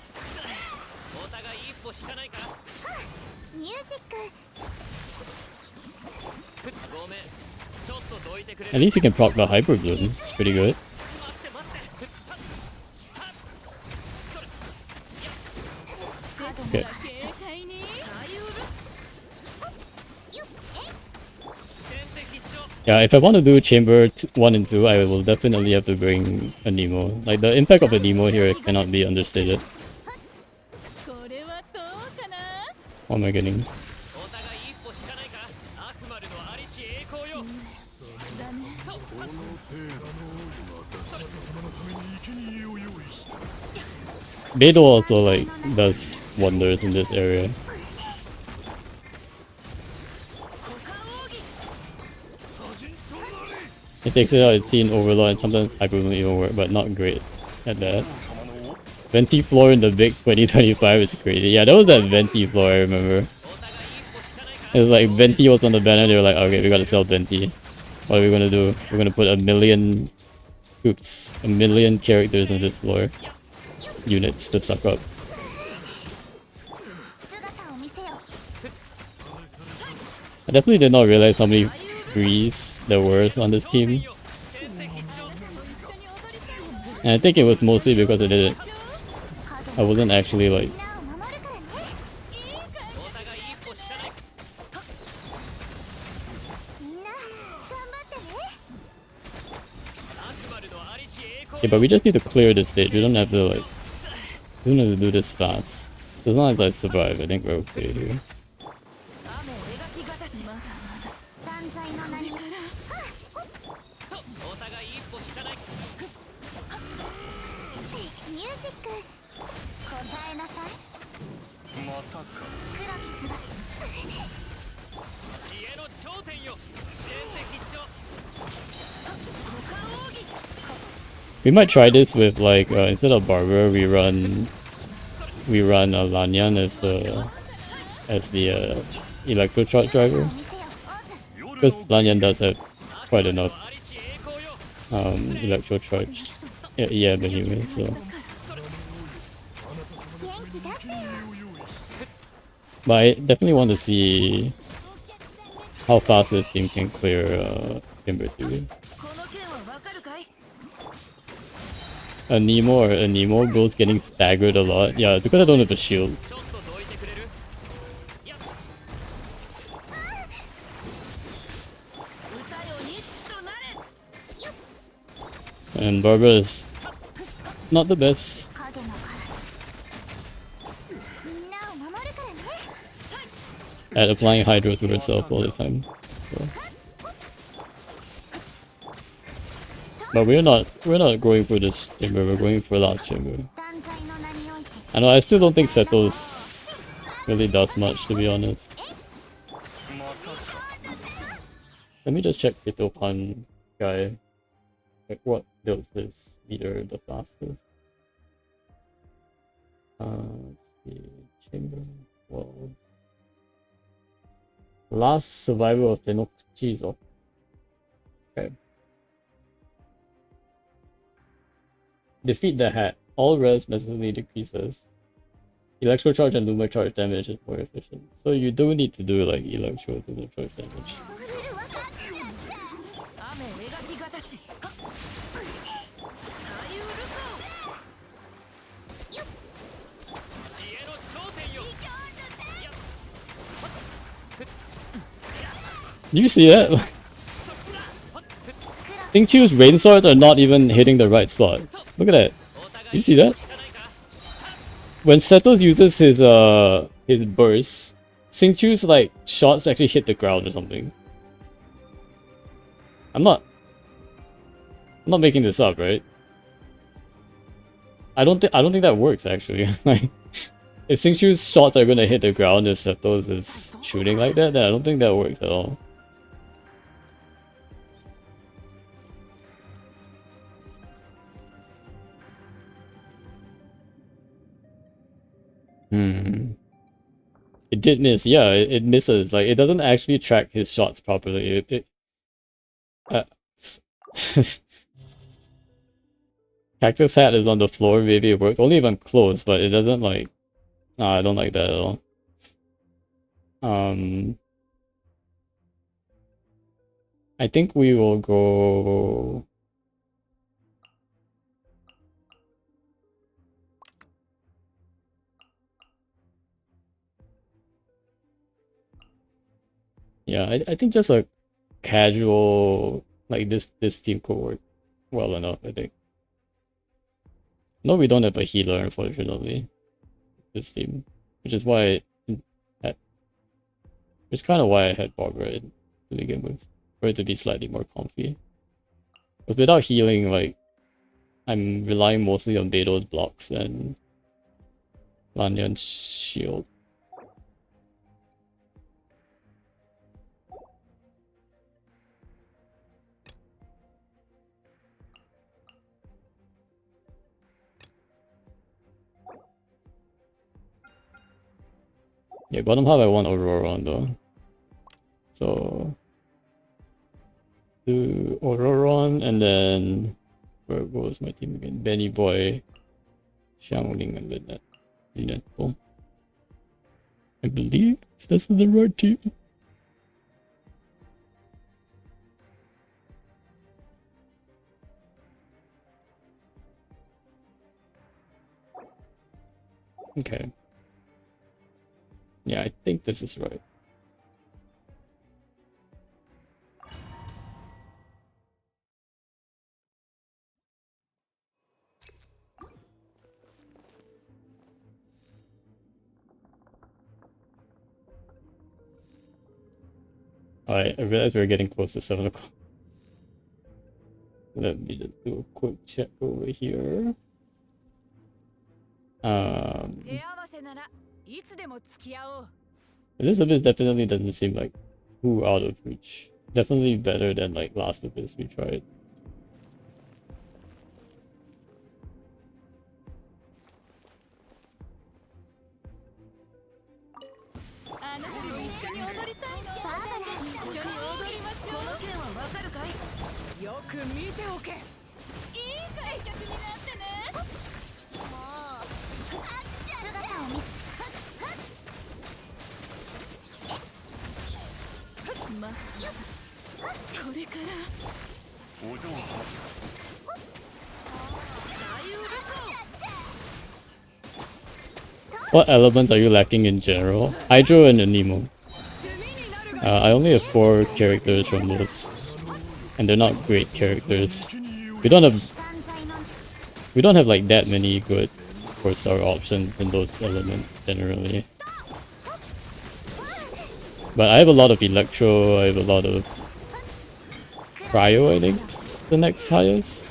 [SPEAKER 1] at least you can proc the Hyper Blooms. It's pretty good. Okay. Yeah, if I want to do Chamber 1 and 2, I will definitely have to bring a Nemo. Like, the impact of a Nemo here cannot be understated. What am I getting? Beidou also, like, does wonders in this area. It takes it out, it's seen Overlord, and sometimes Hyper will even work, but not great at that. Venti floor in the big 2025 is crazy. Yeah, that was that Venti floor, I remember. It's like Venti was on the banner, they were like, okay, we gotta sell Venti. What are we gonna do? We're gonna put 1,000,000 troops, 1,000,000 characters on this floor. Units to suck up.
[SPEAKER 3] 姿を見せよ。
[SPEAKER 1] I definitely did not realize how many frees there were on this team. And I think it was mostly because I wasn't actually like
[SPEAKER 3] みんなを守るからね。みんな頑張ってね。
[SPEAKER 1] yeah, but we just need to clear this stage. We don't have to like we don't have to do this fast. As long as I survive, I think we're okay here.
[SPEAKER 3] 断罪の名に。ミュージック。答えなさい。
[SPEAKER 4] またか。
[SPEAKER 3] 黒き翼。
[SPEAKER 1] We might try this with like instead of Barber, we run Lanyan as the electro charge driver,
[SPEAKER 3] 見せよ。
[SPEAKER 1] because Lanyan does have quite enough electro charge. Yeah, but anyway, so
[SPEAKER 3] 元気出してよ。
[SPEAKER 1] but I definitely want to see how fast this team can clear Timber 2. A Nemo goes getting staggered a lot. Yeah, because I don't have a shield. And Barbara is not the best
[SPEAKER 3] 影のカラス。みんなを守るからね。
[SPEAKER 1] at applying Hydro to herself all the time. So. But we're not going for this chamber, we're going for last chamber.
[SPEAKER 3] 断罪の名において。
[SPEAKER 1] I know, I still don't think Setos really does much, to be honest. Let me just check Pitopan guy. Like what builds his meter the fastest. Let's see. Chamber. Well. Last survivor of Tenochizo. Okay. Defeat the hat. All res massively decreases. Electro charge and Luma charge damage is more efficient. So you do need to do like electro to Luma charge damage.
[SPEAKER 5] 雨描きがたしさゆるか
[SPEAKER 1] Do you see that? Xingqiu's rain swords are not even hitting the right spot. Look at that. You see that? When Setos uses his burst, Xingqiu's like shots actually hit the ground or something. I'm not making this up, right? I don't think that works actually. Like if Xingqiu's shots are gonna hit the ground if Setos is shooting like that, then I don't think that works at all. It did miss, yeah, it misses. Like, it doesn't actually track his shots properly. Cactus Hat is on the floor, maybe it worked. Only if I'm close, but it doesn't like... Nah, I don't like that at all. I think we will go... Yeah, I think just a casual like this team could work well enough, I think. No, we don't have a healer, unfortunately. This team. Which is why it's kind of why I had Barbara to begin with. For it to be slightly more comfy. But without healing, like I'm relying mostly on Beto's blocks and Lanyan's shield. Yeah, bottom half I want Aurora on though. So do Ororon, and then where was my team again? Benny Boy, Xiangling, and then that boom. I believe this is the right team. Okay. Yeah, I think this is right. Alright, I realize we're getting close to 7 o'clock. Let me just do a quick check over here. This abyss definitely doesn't seem like too out of reach. Definitely better than like last abyss we tried. What element are you lacking in general? Hydro and Anemo. I only have 4 characters from those, and they're not great characters. We don't have like that many good 4-star options in those elements generally. But I have a lot of Electro, I have a lot of Cryo, I think, the next highest.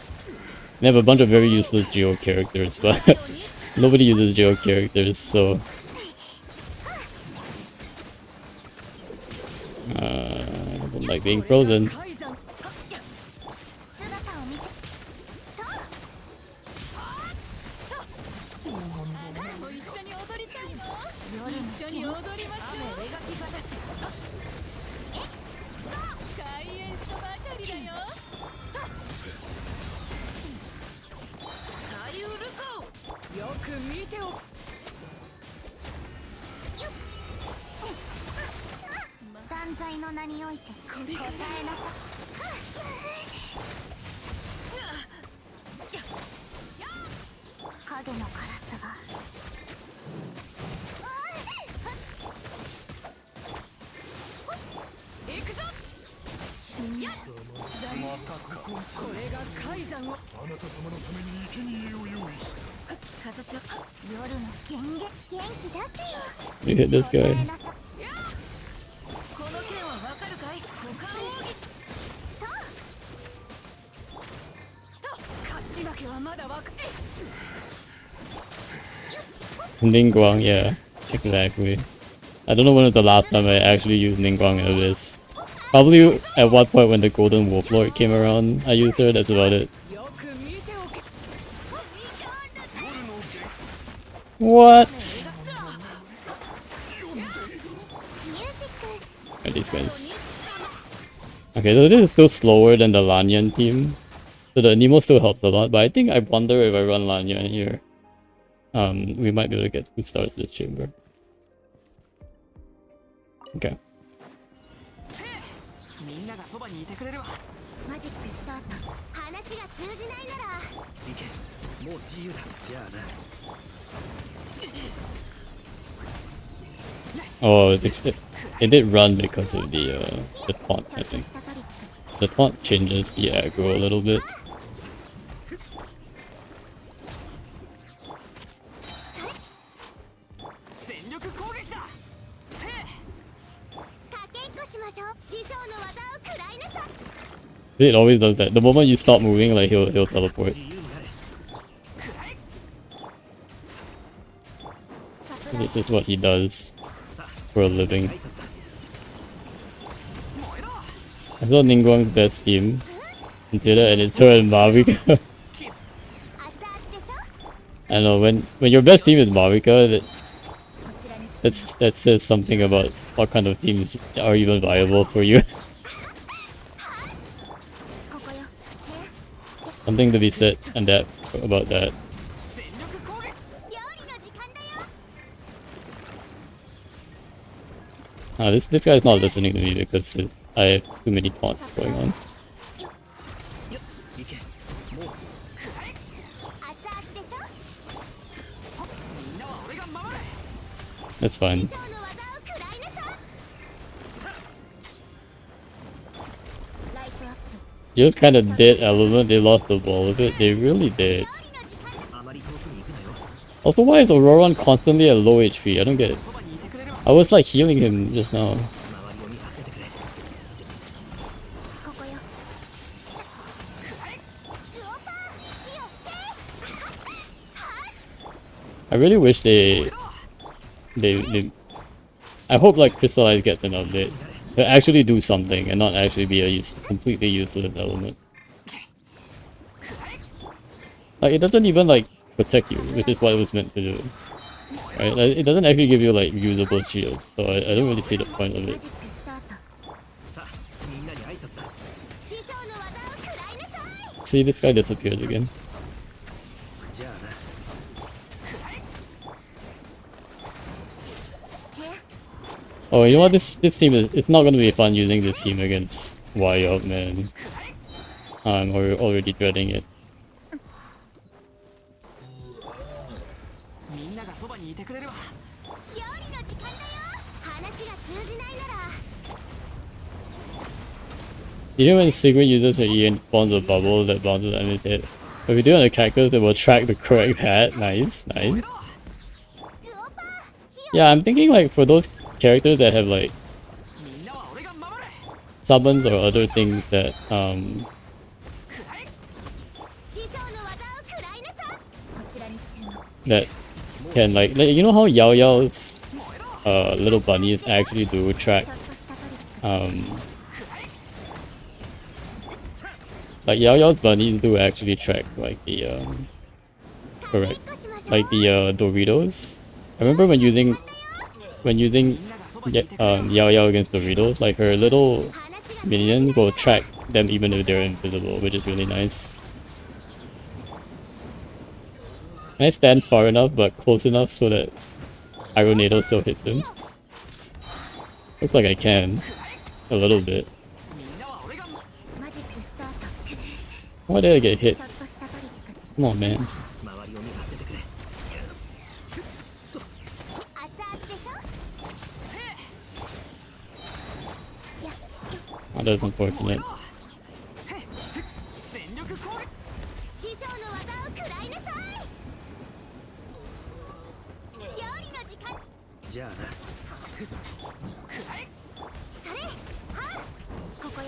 [SPEAKER 1] I have a bunch of very useless Geo characters, but nobody uses Geo characters, so... I don't like being frozen. We hit this guy. Ningguang, yeah, exactly. I don't know when was the last time I actually used Ningguang in Abyss. Probably at one point when the Golden Warlord came around, I used her, that's about it. What? Are these guys? Okay, so this is still slower than the Lanyan team. So the Nemo still helps a lot, but I think I wonder if I run Lanyan here. We might be able to get 2 stars this chamber. Okay. Oh, it did run because of the taunt, I think. The taunt changes the aggro a little bit. It always does that. The moment you stop moving, like he'll teleport. This is what he does for a living. I saw Ningguang's best team until that and it's her and Marika. I know when your best team is Marika, that says something about what kind of teams are even viable for you.
[SPEAKER 3] ここよ。
[SPEAKER 1] Something to be said and that about that.
[SPEAKER 3] 料理の時間だよ。
[SPEAKER 1] This guy's not listening to me because I have too many taunts going on.
[SPEAKER 2] いけもう
[SPEAKER 3] 熱々でしょ。
[SPEAKER 2] みんなは俺が守れ
[SPEAKER 1] That's fine.
[SPEAKER 3] 師匠の技を食らいなさい。ライトアップ。
[SPEAKER 1] You just kind of dead element. They lost the ball with it. They really did.
[SPEAKER 3] 料理の時間だ。
[SPEAKER 2] あまり遠くに行くなよ
[SPEAKER 1] Also, why is Auroron constantly at low HP? I don't get it.
[SPEAKER 2] そばにいてくれれば
[SPEAKER 1] I was like healing him just now.
[SPEAKER 2] 周りを見張っててくれ
[SPEAKER 3] ここよ。
[SPEAKER 1] I really wish they I hope like Crystallize gets an update to actually do something and not actually be a completely useless element. Like it doesn't even like protect you, which is what it was meant to do. Right? Like, it doesn't actually give you like usable shield, so I don't really see the point of
[SPEAKER 3] マ
[SPEAKER 1] it.
[SPEAKER 3] ジックスタート。
[SPEAKER 2] さあみんなに挨拶だ
[SPEAKER 3] 師匠の技を食らいなさい。
[SPEAKER 1] See, this guy disappeared again.
[SPEAKER 2] じゃあな
[SPEAKER 1] Oh, you know what? This team is it's not gonna be fun using this team against Wild, man. I'm already dreading it.
[SPEAKER 2] みんながそばにいてくれれば
[SPEAKER 3] 料理の時間だよ。話が通じないなら。
[SPEAKER 1] You know when Sigrid uses her E and spawns a bubble that bounces on his head? If you do it on the cactus, it will track the correct hat. Nice, nice.
[SPEAKER 3] グオパー。
[SPEAKER 1] Yeah, I'm thinking like for those characters that have like
[SPEAKER 2] みんなは俺が守れ
[SPEAKER 1] summons or other things that
[SPEAKER 3] 師匠の技を食らいなさい。こちらに注目。
[SPEAKER 1] that can like you know how Yao Yao's little bunnies actually do track
[SPEAKER 3] ちょっとしたトリック。
[SPEAKER 1] like Yao Yao's bunnies do actually track like the correct
[SPEAKER 3] しましょう。
[SPEAKER 1] like the Doritos. I remember when using Yao Yao against Doritos, like her little
[SPEAKER 3] 話が
[SPEAKER 1] minions will track them even if they're invisible, which is really nice. Can I stand far enough but close enough so that Ironado still hits him? Looks like I can. A little bit.
[SPEAKER 2] みんなは俺が守
[SPEAKER 3] マジックスタート。
[SPEAKER 1] Why did I get hit?
[SPEAKER 3] ちょっとしたトリック。
[SPEAKER 1] Come on, man.
[SPEAKER 2] 周りを見張っててくれ
[SPEAKER 3] 熱々でしょ。
[SPEAKER 1] Oh, that's unfortunate.
[SPEAKER 2] 全力攻撃
[SPEAKER 3] 師匠の技を食らいなさい。料理の時間。
[SPEAKER 2] じゃあな
[SPEAKER 3] それ。はあ。ここよ。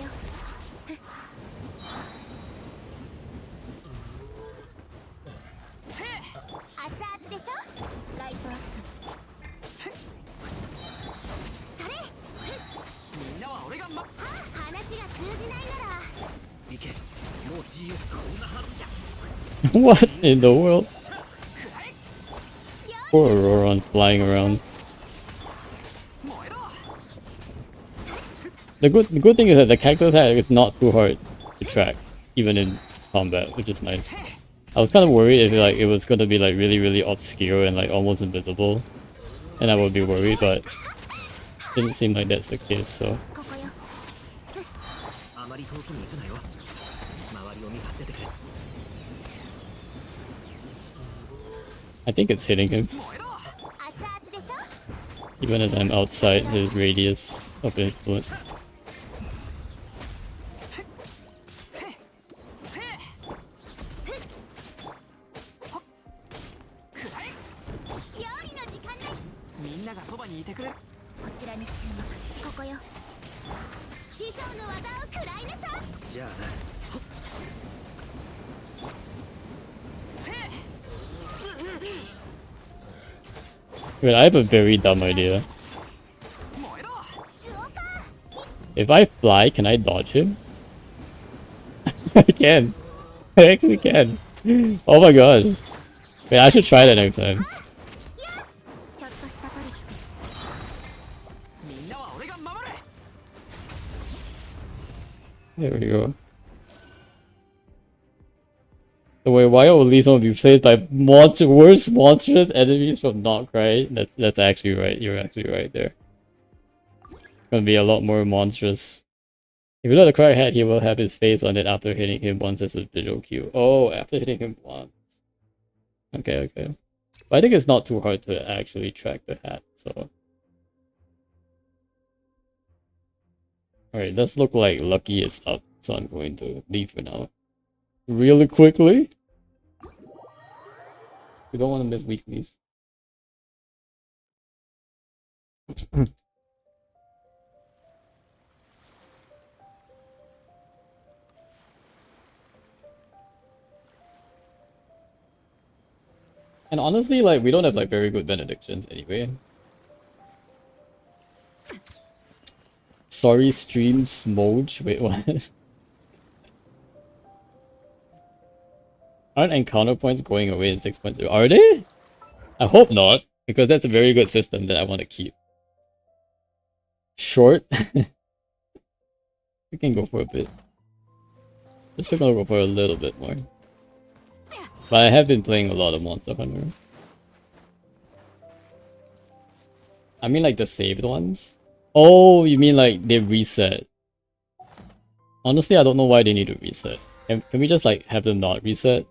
[SPEAKER 3] 熱々でしょ。ライトアップ。それ。
[SPEAKER 2] みんなは俺が
[SPEAKER 3] はあ。話が通じないなら。
[SPEAKER 2] いけもう自由こんなはずじゃ
[SPEAKER 1] What in the world? Poor Auroron flying around.
[SPEAKER 2] 燃えろ
[SPEAKER 1] The good thing is that the cactus hat is not too hard to track, even in combat, which is nice. I was kind of worried if like it was gonna be like really obscure and like almost invisible, and I would be worried, but didn't seem like that's the case. So
[SPEAKER 3] ここよ。
[SPEAKER 2] あまり遠くに行くなよ周りを見張っててくれ
[SPEAKER 1] I think it's hitting him,
[SPEAKER 3] 熱々でしょ。
[SPEAKER 1] even as I'm outside his radius of influence. Wait, I have a very dumb idea. If I fly, can I dodge him? I can. I actually can. Oh my god. Wait, I should try that next time.
[SPEAKER 3] ちょっとしたトリック。
[SPEAKER 1] There we go. The way why will Lee Song be replaced by worse monstrous enemies from Not Cry? That's actually right. You're actually right there. It's gonna be a lot more monstrous. If you let the Cry hat, he will have his face on it after hitting him once as a visual cue. Oh, after hitting him once. Okay, okay. But I think it's not too hard to actually track the hat, so. Alright, does look like Lucky is up, so I'm going to leave for now. Really quickly. We don't want to miss weeklies. And honestly, like, we don't have like very good benedictions anyway. Sorry, stream smoj. Wait, what? Aren't encounter points going away in 6.0? Are they? I hope not, because that's a very good system that I want to keep. Short? We can go for a bit. Just still gonna go for a little bit more. But I have been playing a lot of Monster Hunter. I mean like the saved ones? Oh, you mean like they reset? Honestly, I don't know why they need to reset. Can we just like have them not reset?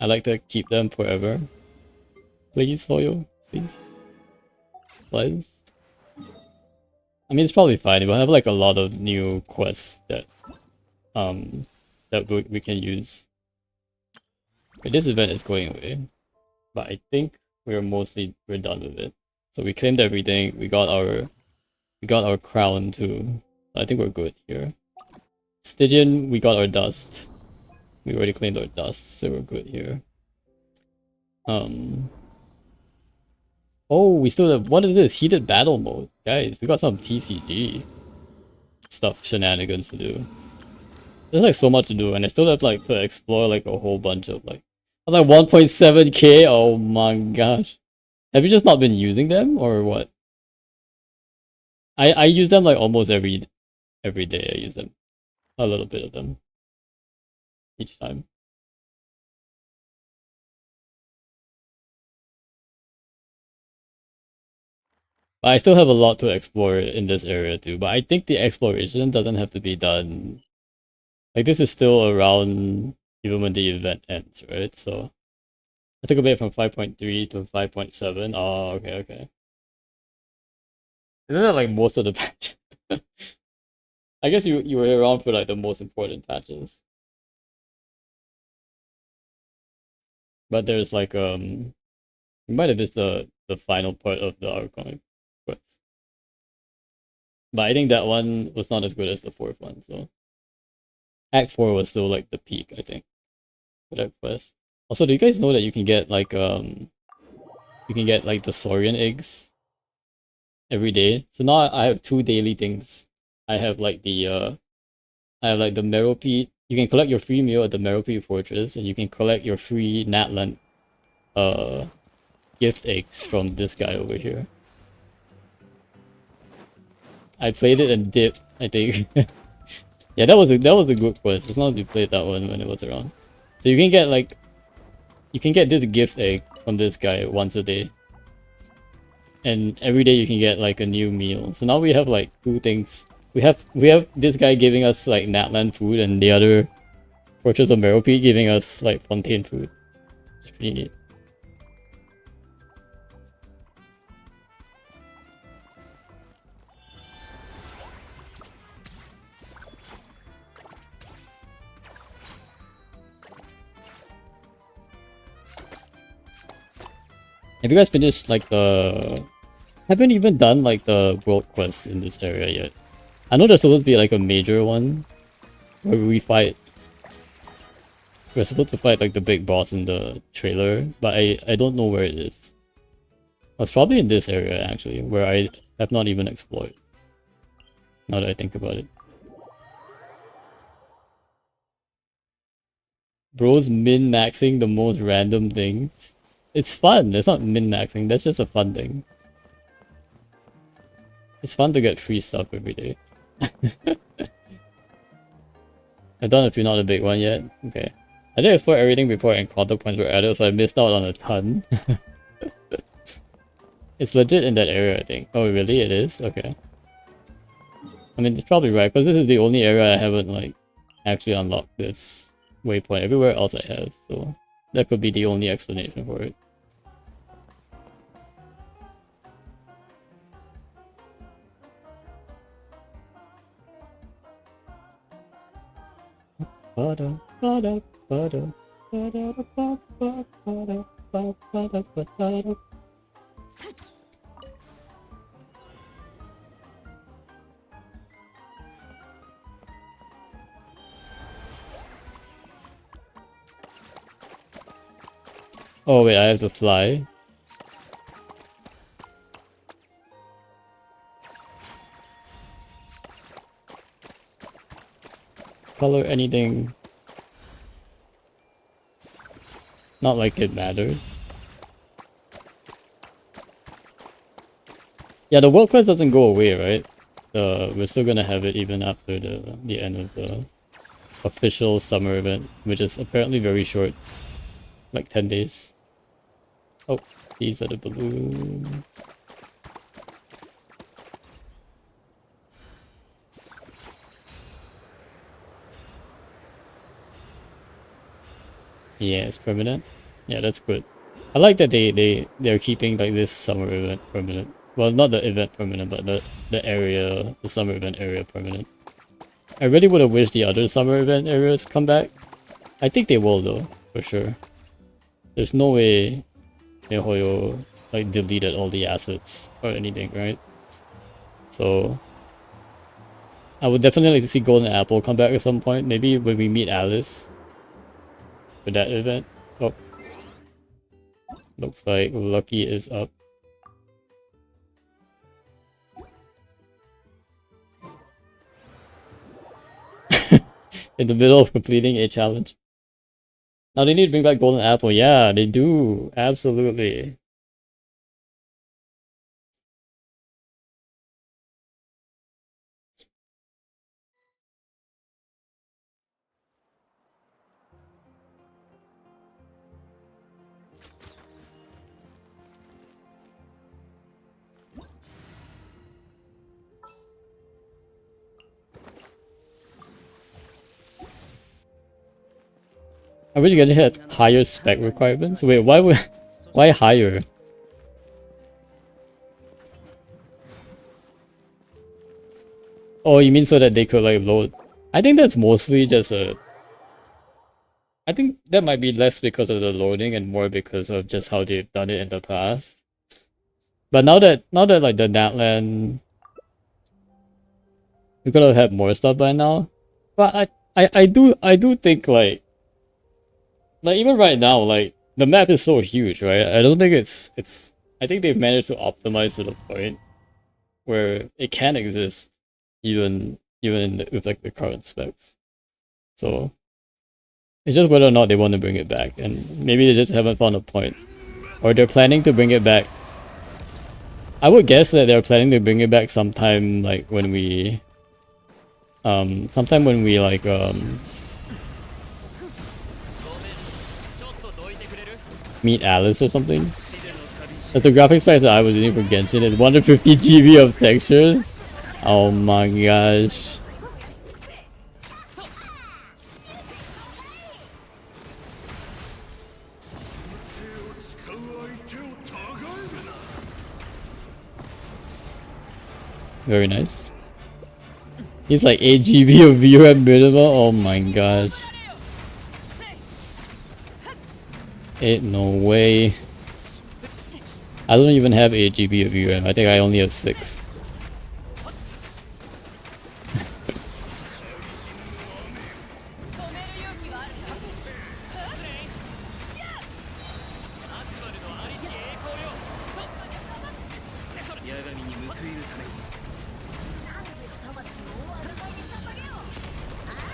[SPEAKER 1] I like to keep them forever. Please, Hoyo. Please. Please. I mean, it's probably fine. We'll have like a lot of new quests that we can use. Okay, this event is going away, but I think we're done with it. So we claimed everything. We got our crown too. I think we're good here. Stygian, we got our dust. We already claimed our dust, so we're good here. Oh, we still have, what is this? Heated battle mode. Guys, we got some TCG stuff, shenanigans to do. There's like so much to do, and I still have like to explore like a whole bunch of like 1.7k. Oh my gosh. Have you just not been using them or what? I use them like almost every day. I use them. A little bit of them. Each time. But I still have a lot to explore in this area too. But I think the exploration doesn't have to be done. Like this is still around even when the event ends, right? So I took a bit from 5.3 to 5.7. Oh, okay, okay. Isn't that like most of the patch? I guess you were around for like the most important patches. But there's like you might have missed the final part of the Archon quest. But I think that one was not as good as the fourth one, so Act 4 was still like the peak, I think, for that quest. Also, do you guys know that you can get like the Saurian eggs every day? So now I have 2 daily things. I have like the Meropete. You can collect your free meal at the Meropete Fortress, and you can collect your free Natlan gift eggs from this guy over here. I played it and dipped, I think. Yeah, that was a good quest. It's not you played that one when it was around. So you can get this gift egg from this guy once a day. And every day you can get like a new meal. So now we have like 2 things. We have this guy giving us like Natlan food, and the other Fortress of Meropete giving us like Fontaine food. It's pretty neat. Have you guys finished like haven't even done like the world quests in this area yet? I know there's supposed to be like a major one where we're supposed to fight like the big boss in the trailer, but I don't know where it is. It's probably in this area actually, where I have not even explored. Now that I think about it. Bro's min-maxing the most random things. It's fun. It's not min-maxing. That's just a fun thing. It's fun to get free stuff every day. I've done a few, not a big one yet. Okay. I did explore everything before encounter points were added, so I missed out on a ton. It's legit in that area, I think. Oh, really? It is? Okay. I mean, it's probably right, because this is the only area I haven't, like, actually unlocked this waypoint. Everywhere else I have, so that could be the only explanation for it. Oh wait, I have to fly. Color anything. Not like it matters. Yeah, the world quest doesn't go away, right? We're still gonna have it even after the end of the official summer event, which is apparently very short. Like 10 days. Oh, these are the balloons. Yeah, it's permanent. Yeah, that's good. I like that they're keeping like this summer event permanent. Well, not the event permanent, but the area, the summer event area permanent. I really would have wished the other summer event areas come back. I think they will though, for sure. There's no way MiHoYo like deleted all the assets or anything, right? So I would definitely like to see Golden Apple come back at some point. Maybe when we meet Alice for that event. Oh, looks like Lucky is up. In the middle of completing a challenge. Now they need to bring back Golden Apple. Yeah, they do. Absolutely. I wish you guys had higher spec requirements. Wait, why higher? Oh, you mean so that they could like load? I think that's mostly just a. I think that might be less because of the loading and more because of just how they've done it in the past. But now that like the Natland, we could have had more stuff by now. But I do think like even right now, like the map is so huge, right? I don't think it's I think they've managed to optimize to the point where it can exist even with like the current specs. So it's just whether or not they want to bring it back, and maybe they just haven't found a point, or they're planning to bring it back. I would guess that they're planning to bring it back sometime like when we like meet Alice or something. That's the graphics pack that I was using for Genshin. It's 150 GB of textures. Oh my gosh. Very nice. He's like 8 GB of VRAM minimum. Oh my gosh. Ain't no way. I don't even have 8 GB of VRAM. I think I only have 6.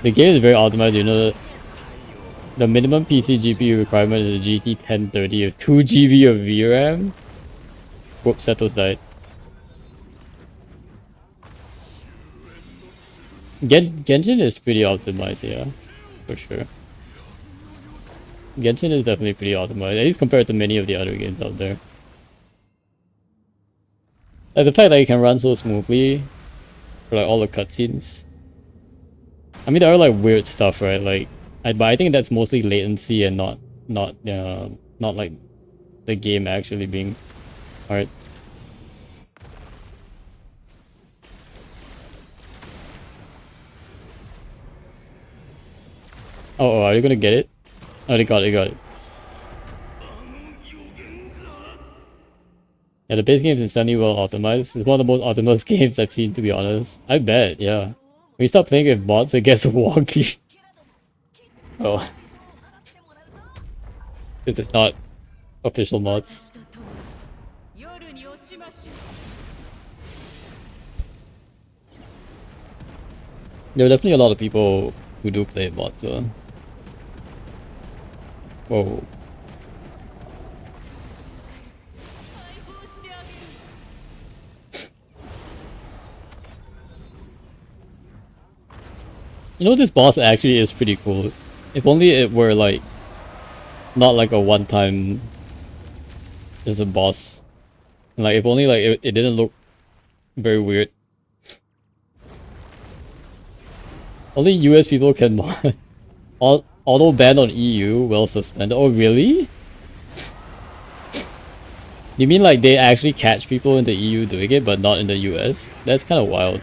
[SPEAKER 1] The game is very optimized, you know that. The minimum PC GPU requirement is a GT 1030 of 2 GB of VRAM. Whoops, Setos died. Genshin is pretty optimized, yeah, for sure. Genshin is definitely pretty optimized, at least compared to many of the other games out there. Like the fact that you can run so smoothly for like all the cutscenes. I mean, there are like weird stuff, right? Like, but I think that's mostly latency and not like the game actually being hard. Oh, are you gonna get it? Oh, they got it, got it. Yeah, the base game is insanely well optimized. It's one of the most optimized games I've seen, to be honest. I bet, yeah. When you start playing with mods, it gets wonky. Oh, it's not official mods. There are definitely a lot of people who do play mods, so. Whoa. You know, this boss actually is pretty cool. If only it were like not like a one-time just a boss. Like if only like it didn't look very weird. Only US people can mod. Auto ban on EU, well suspended. Oh really? You mean like they actually catch people in the EU doing it but not in the US? That's kind of wild.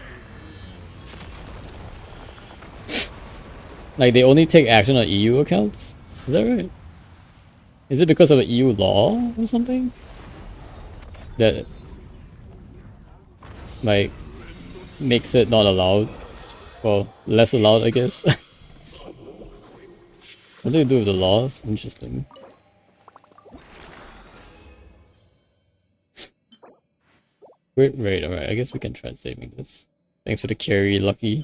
[SPEAKER 1] Like they only take action on EU accounts? Is that right? Is it because of an EU law or something? That like makes it not allowed? Well, less allowed I guess. What do you do with the laws? Interesting. Great rate, alright, I guess we can try saving this. Thanks for the carry, Lucky.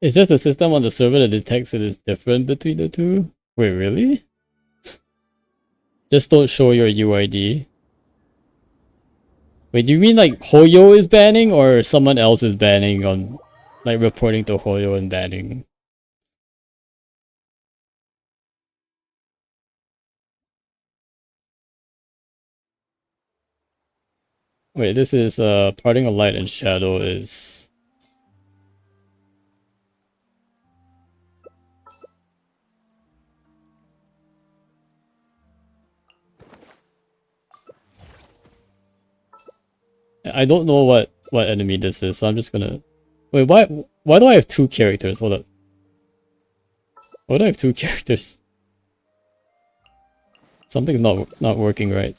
[SPEAKER 1] It's just the system on the server that detects it is different between the two? Wait, really? Just don't show your UID. Wait, do you mean like Hoyo is banning or someone else is banning on like reporting to Hoyo and banning? Wait, this is parting of light and shadow is I don't know what enemy this is, so I'm just gonna wait, why do I have two characters? Hold up. Why do I have two characters? Something's not working right.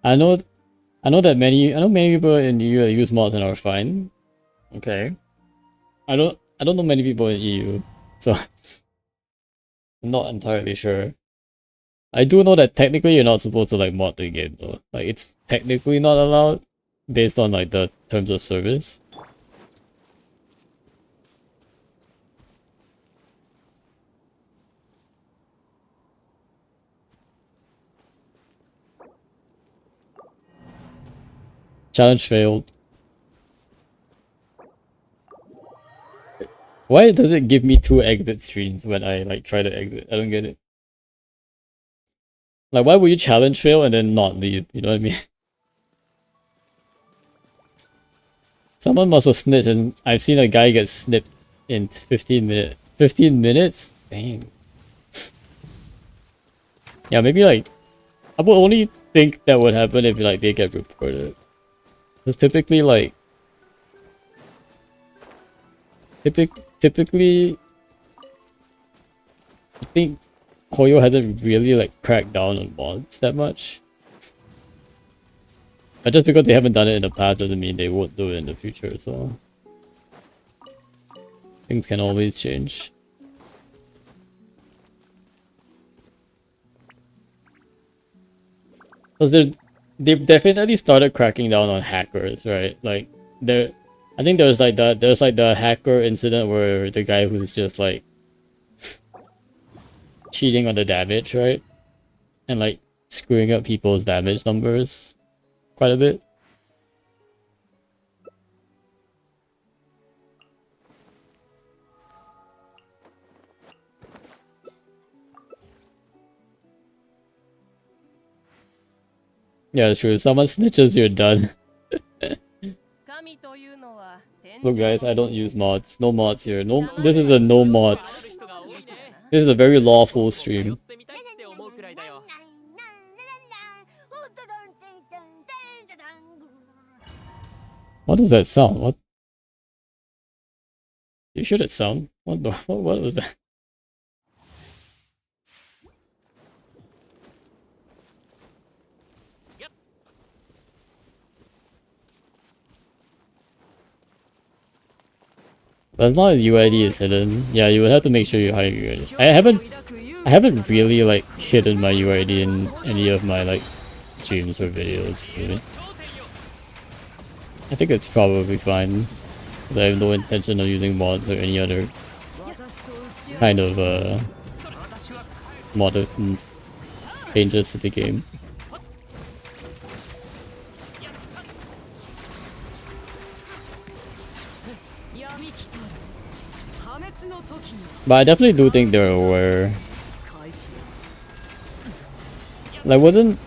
[SPEAKER 1] I know many people in the EU that use mods and are fine. Okay. I don't know many people in EU, so I'm not entirely sure. I do know that technically you're not supposed to like mod the game though. Like it's technically not allowed based on like the terms of service. Challenge failed. Why does it give me two exit screens when I like try to exit? I don't get it. Like why would you challenge fail and then not leave? You know what I mean? Someone must have snitched and I've seen a guy get snipped in 15 minutes. 15 minutes? Dang. Yeah, maybe like I would only think that would happen if like they get reported. Because typically like typically I think Koyo hasn't really like cracked down on mods that much. But just because they haven't done it in the past doesn't mean they won't do it in the future, so things can always change. Because they've definitely started cracking down on hackers, right? Like I think there's like the hacker incident where the guy who's just like cheating on the damage, right? And like screwing up people's damage numbers quite a bit. Yeah, true. If someone snitches, you're done. Look guys, I don't use mods. No mods here. No, this is a no mods. This is a very lawful stream. What does that sound? What? You should it sound? What was that? But as long as UID is hidden, yeah, you would have to make sure you hide UID. I haven't really like hidden my UID in any of my like streams or videos, really. I think it's probably fine. Because I have no intention of using mods or any other kind of mod changes to the game. But I definitely do think they're aware. Like, wasn't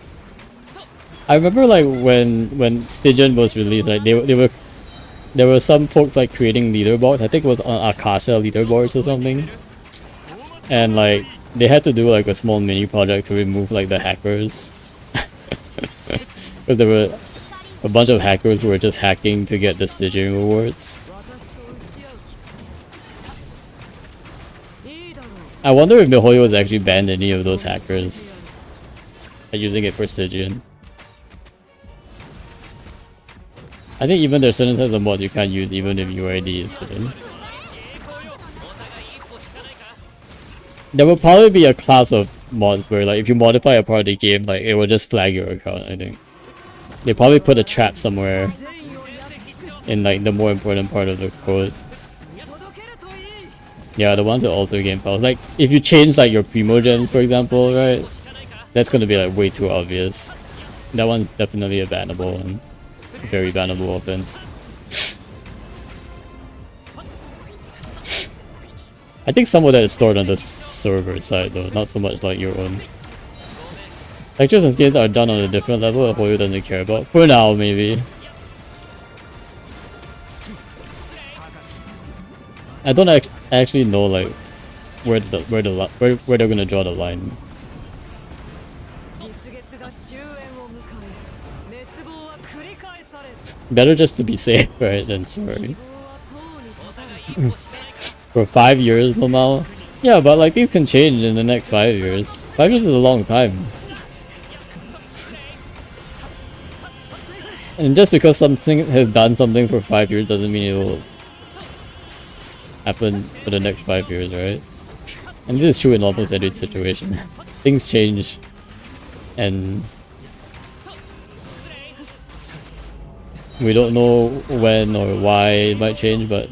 [SPEAKER 1] I remember like when Stygian was released, like there were some folks like creating leaderboards. I think it was on Akasha leaderboards or something, and like they had to do like a small mini project to remove like the hackers, because there were a bunch of hackers who were just hacking to get the Stygian rewards. I wonder if MiHoYo has actually banned any of those hackers using it for Stygian. I think even there's certain types of mods you can't use even if UID is hidden. There will probably be a class of mods where like if you modify a part of the game, like it will just flag your account, I think. They probably put a trap somewhere in like the more important part of the code. Yeah, the ones that alter game files. Like if you change like your primogems, for example, right? That's gonna be like way too obvious. That one's definitely a bannable one. Very bannable offense. I think some of that is stored on the server side though, not so much like your own. Lectures and skins are done on a different level that Hoyo doesn't care about. For now, maybe. I don't actually know like where they're gonna draw the line. Better just to be safe, right, than sorry. For 5 years from now? Yeah, but like things can change in the next 5 years. 5 years is a long time. And just because something has done something for 5 years doesn't mean it will happen for the next 5 years, right? And this is true in almost every situation. Things change. And we don't know when or why it might change, but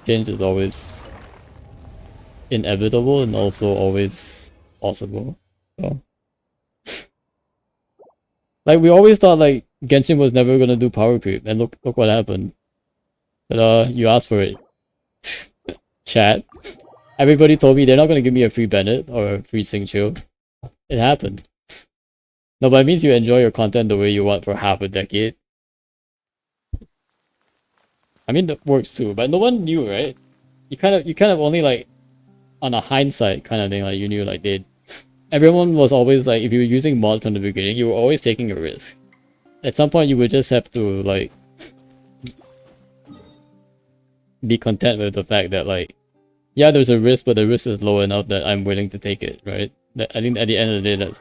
[SPEAKER 1] change is always inevitable and also always possible. So, like we always thought like Genshin was never gonna do power creep, and look what happened. But you asked for it. Chat. Everybody told me they're not gonna give me a free Bennett or a free Singchill. It happened. No, but it means you enjoy your content the way you want for half a decade. I mean that works too, but no one knew, right? You kind of only like on a hindsight kind of thing, like you knew like everyone was always like, if you were using mod from the beginning, you were always taking a risk. At some point you would just have to like be content with the fact that like, yeah, there's a risk, but the risk is low enough that I'm willing to take it, right? I think at the end of the day that's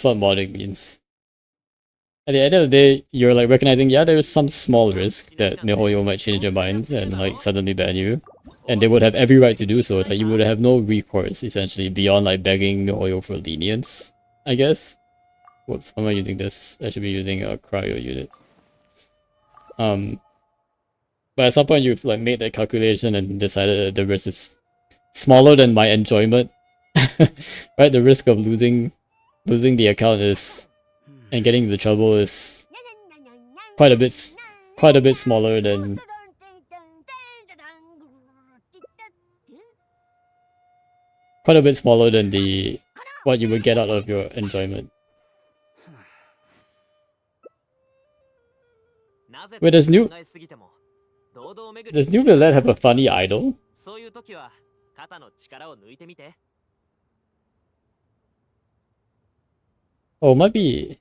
[SPEAKER 1] what modding means. at the end of the day, you're like recognizing, yeah, there's some small risk that MiHoYo might change their minds and like suddenly ban you. And they would have every right to do so. Like you would have no recourse essentially beyond like begging MiHoYo for lenience, I guess. Whoops, why am I using this? I should be using a cryo unit. But at some point you've like made that calculation and decided that the risk is smaller than my enjoyment. Right? The risk of losing the account is and getting into trouble is quite a bit smaller than the what you would get out of your enjoyment. Wait, does New Villette have a funny idol? Oh, it might be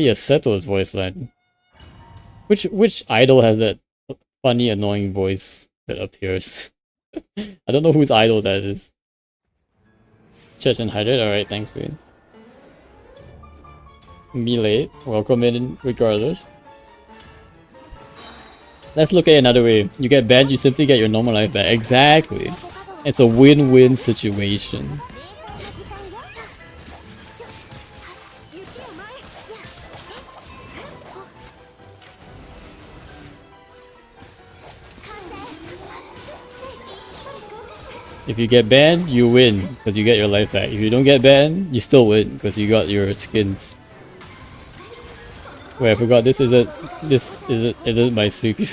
[SPEAKER 1] a Seto's voice line. Which idol has that funny, annoying voice that appears? I don't know whose idol that is. Church and Hydrate? Alright, thanks, Queen. Melee, welcome in regardless. Let's look at it another way. You get banned, you simply get your normal life back. Exactly. It's a win-win situation. If you get banned, you win because you get your life back. If you don't get banned, you still win because you got your skins. Wait, I forgot this isn't my super.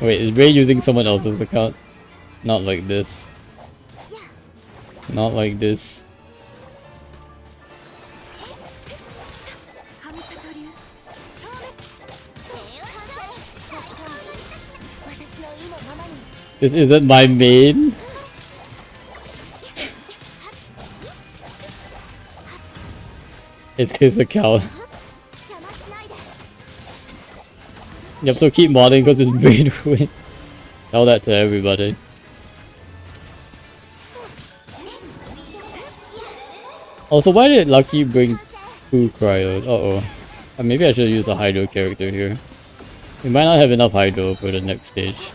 [SPEAKER 1] Wait, is Ray using someone else's account? Not like this. Not like this. This isn't my main. It's his account. Yep, so keep modding because it's main win. Tell that to everybody. Also, why did Lucky bring two cryo? Uh-oh. Maybe I should use a Hydro character here. We might not have enough Hydro for the next stage.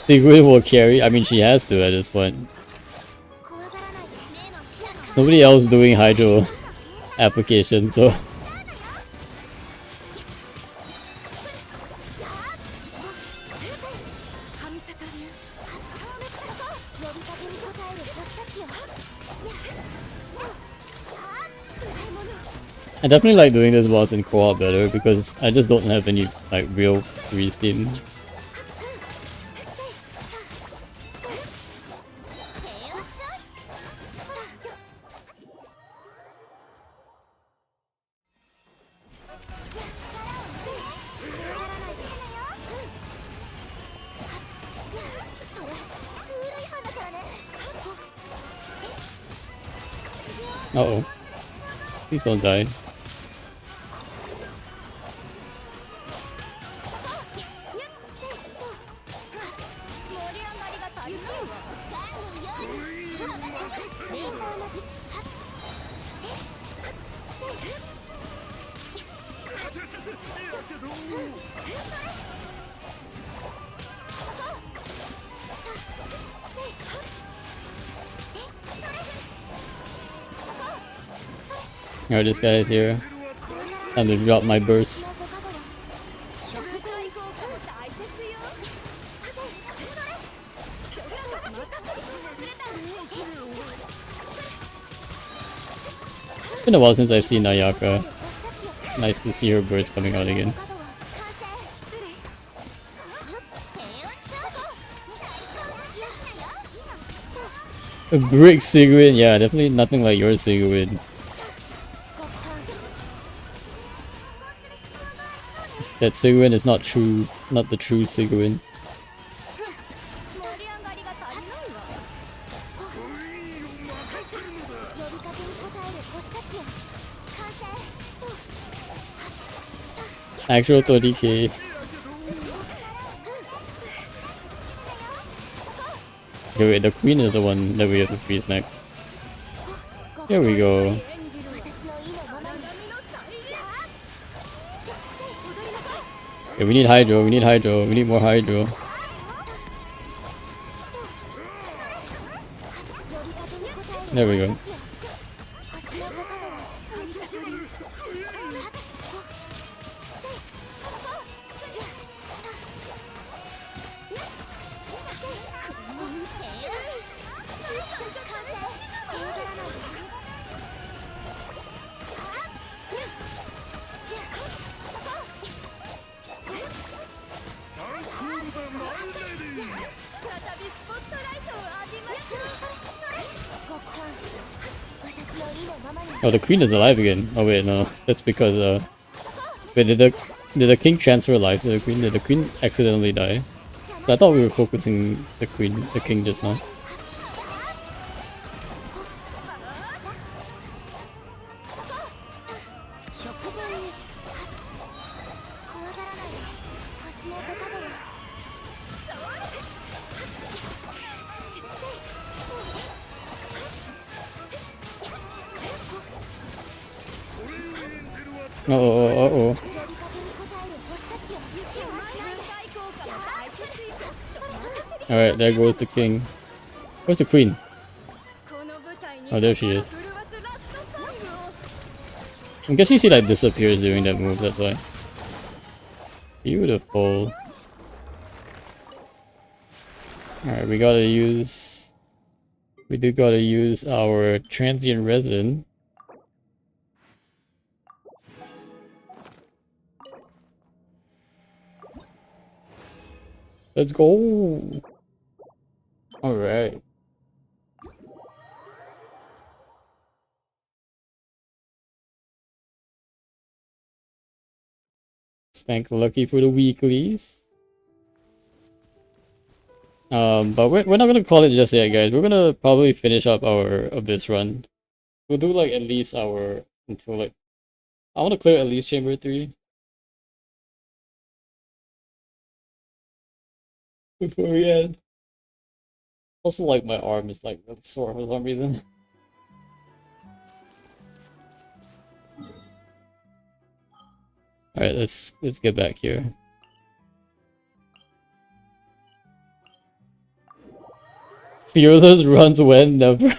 [SPEAKER 1] Sigrid will carry. I mean, she has to at this point. There's nobody else doing Hydro application, so. I definitely like doing this boss in co-op better because I just don't have any like real free steam. Uh-oh. Please don't die. Alright, this guy is here. Time to drop my burst. It's been a while since I've seen Ayaka. Nice to see her burst coming out again. A brick Sigrid, yeah, definitely nothing like your Sigrid. that Seguin is not true, not the true Seguin.
[SPEAKER 3] 盛り上がりが足りないわ呼びかけに応える星たちよ完成
[SPEAKER 1] Actual 30k. Okay, wait, the queen is the one that we have to freeze next. Here we go.
[SPEAKER 3] 私の意のままに
[SPEAKER 1] Okay, we need hydro, we need hydro, we need more hydro.
[SPEAKER 3] 呼びかけに応え
[SPEAKER 1] There
[SPEAKER 3] る
[SPEAKER 1] we
[SPEAKER 3] 星
[SPEAKER 1] go.
[SPEAKER 3] たちよ星の心は再びスポットライトを浴びましょう極寒私の意のままに
[SPEAKER 1] Oh, the queen is alive again. Oh wait, no, that's because wait, did the king transfer life to the queen? Did the queen accidentally die? I thought we were focusing the king just now.
[SPEAKER 3] 食前に怖がらないで星のご加護は
[SPEAKER 1] Uh oh.
[SPEAKER 3] 呼びかけに応える星たちよ邪魔しないで
[SPEAKER 1] Alright, there goes the king. Where's the queen? Oh, there she is. I'm guessing she like disappears during that move, that's why. Beautiful. Alright, we gotta use... We do gotta use our transient resin. Let's go! Alright. Thank Lucky for the weeklies. But we're not gonna call it just yet, guys. We're gonna probably finish up our Abyss run. We'll do like at least our until like I want to clear at least Chamber 3 before we end. Also, like my arm is like really sore for some reason. All right, let's get back here. Fearless runs when? Never.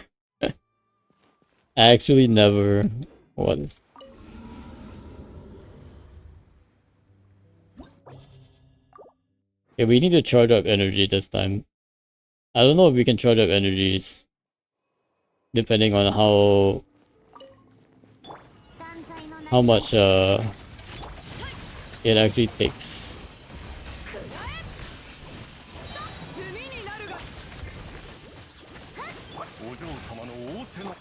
[SPEAKER 1] Actually, never. What is... Okay, we need to charge up energy this time. I don't know if we can charge up energies. Depending on how much it actually takes.
[SPEAKER 4] お嬢様の仰せの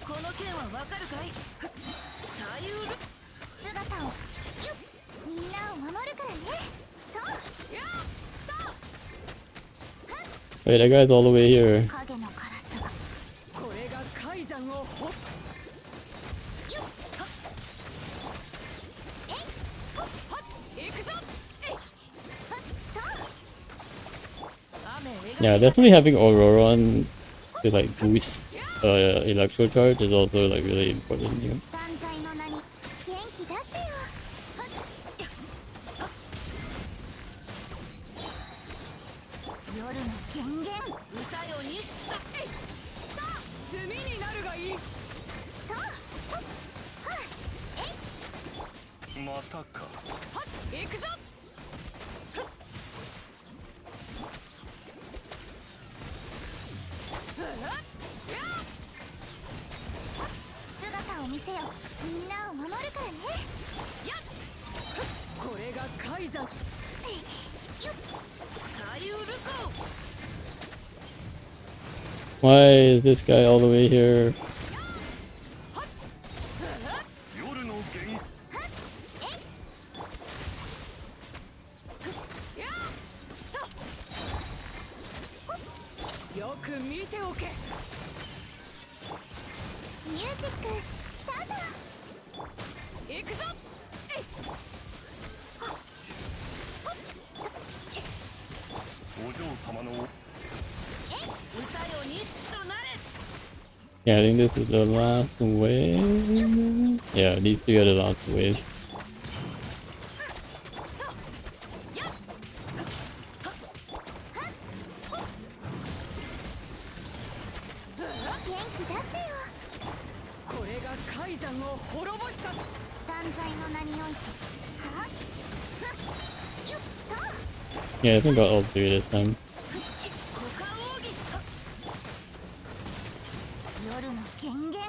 [SPEAKER 5] この件はわかるかい左右
[SPEAKER 3] 姿をみんなを守るからねと
[SPEAKER 1] Wait, that guy's all the way here.
[SPEAKER 3] 影のカラスが
[SPEAKER 5] これが海山をほっ行くぞ
[SPEAKER 1] Yeah, definitely having Aurora on to like boost electro charge is also like really important here.
[SPEAKER 3] 万歳の名に元気出してよ夜の権限
[SPEAKER 5] 歌よにした炭になるがいい
[SPEAKER 4] またか
[SPEAKER 5] 行くぞ
[SPEAKER 3] 姿を見せよみんなを守るからね
[SPEAKER 5] これが海山
[SPEAKER 1] Why is this guy all the way here?
[SPEAKER 4] 夜の限
[SPEAKER 5] よく見ておけ。
[SPEAKER 3] ミュージックスタート。
[SPEAKER 5] 行くぞ。
[SPEAKER 4] お嬢様の
[SPEAKER 1] Yeah, I think this is the last wave. Yeah, these three are the last wave.
[SPEAKER 3] 元気出してよ。
[SPEAKER 5] これが海山を滅ぼした。
[SPEAKER 3] 断罪の名において。はっよっと。
[SPEAKER 1] Yeah, I think I got all three this time.
[SPEAKER 3] 夜の権限。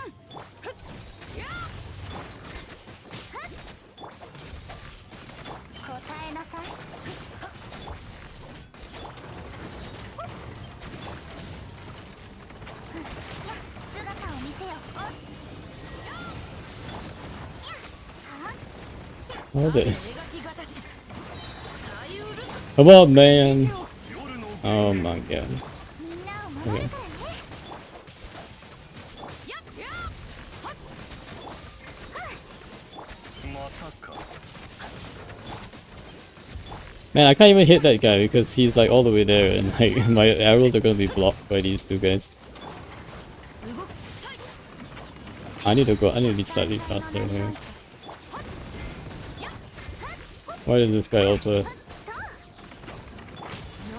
[SPEAKER 3] 答えなさい。姿を見せよ。
[SPEAKER 1] Hold it. Come on, man. Oh my god.
[SPEAKER 3] みんなを守るからね。
[SPEAKER 4] またか
[SPEAKER 1] Man, I can't even hit that guy because he's like all the way there and like my arrows are gonna be blocked by these two guys. I need to be slightly faster here. Why does this guy also...
[SPEAKER 3] 夜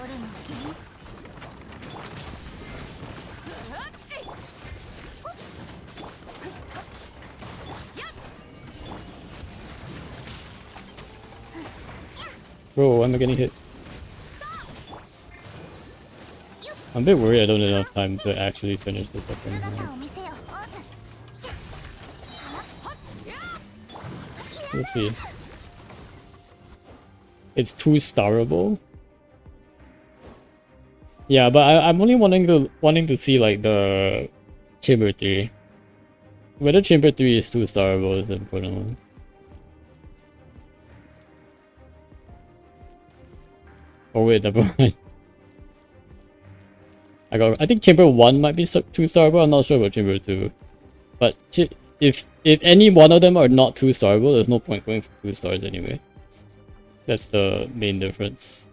[SPEAKER 3] の権
[SPEAKER 1] Bro, why am I getting hit? I'm a bit worried I don't have enough time to actually finish this second
[SPEAKER 3] 姿
[SPEAKER 1] round.
[SPEAKER 3] を見せよ。
[SPEAKER 1] Let's see. It's too starable. Yeah, but I'm only wanting to see like the chamber 3. Whether chamber 3 is too starable is the important one. Oh wait, never mind. I think chamber 1 might be too starable. I'm not sure about chamber 2. But if any one of them are not 2 starable, there's no point going for 2 stars anyway. That's the main difference.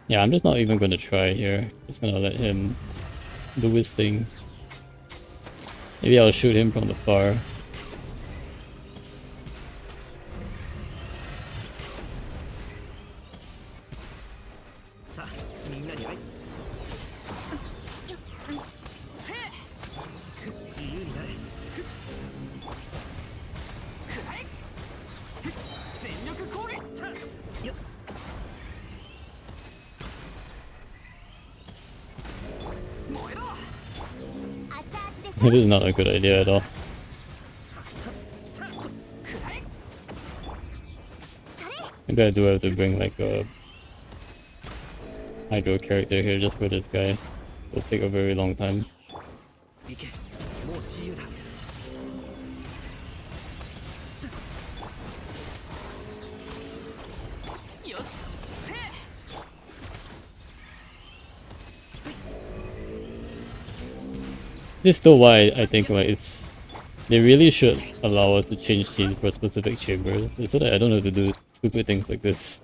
[SPEAKER 1] Yeah, I'm just not even gonna try here. Just gonna let him do his thing. Maybe I'll shoot him from the far. It is not a good idea at all. Maybe I do have to bring like a hydro character here just for this guy. It'll take a very long time.
[SPEAKER 2] 行け、もう自由だ。よし、せい。
[SPEAKER 1] This is still why I think like they really should allow us to change scenes for specific chambers so that I don't have to do stupid things like this.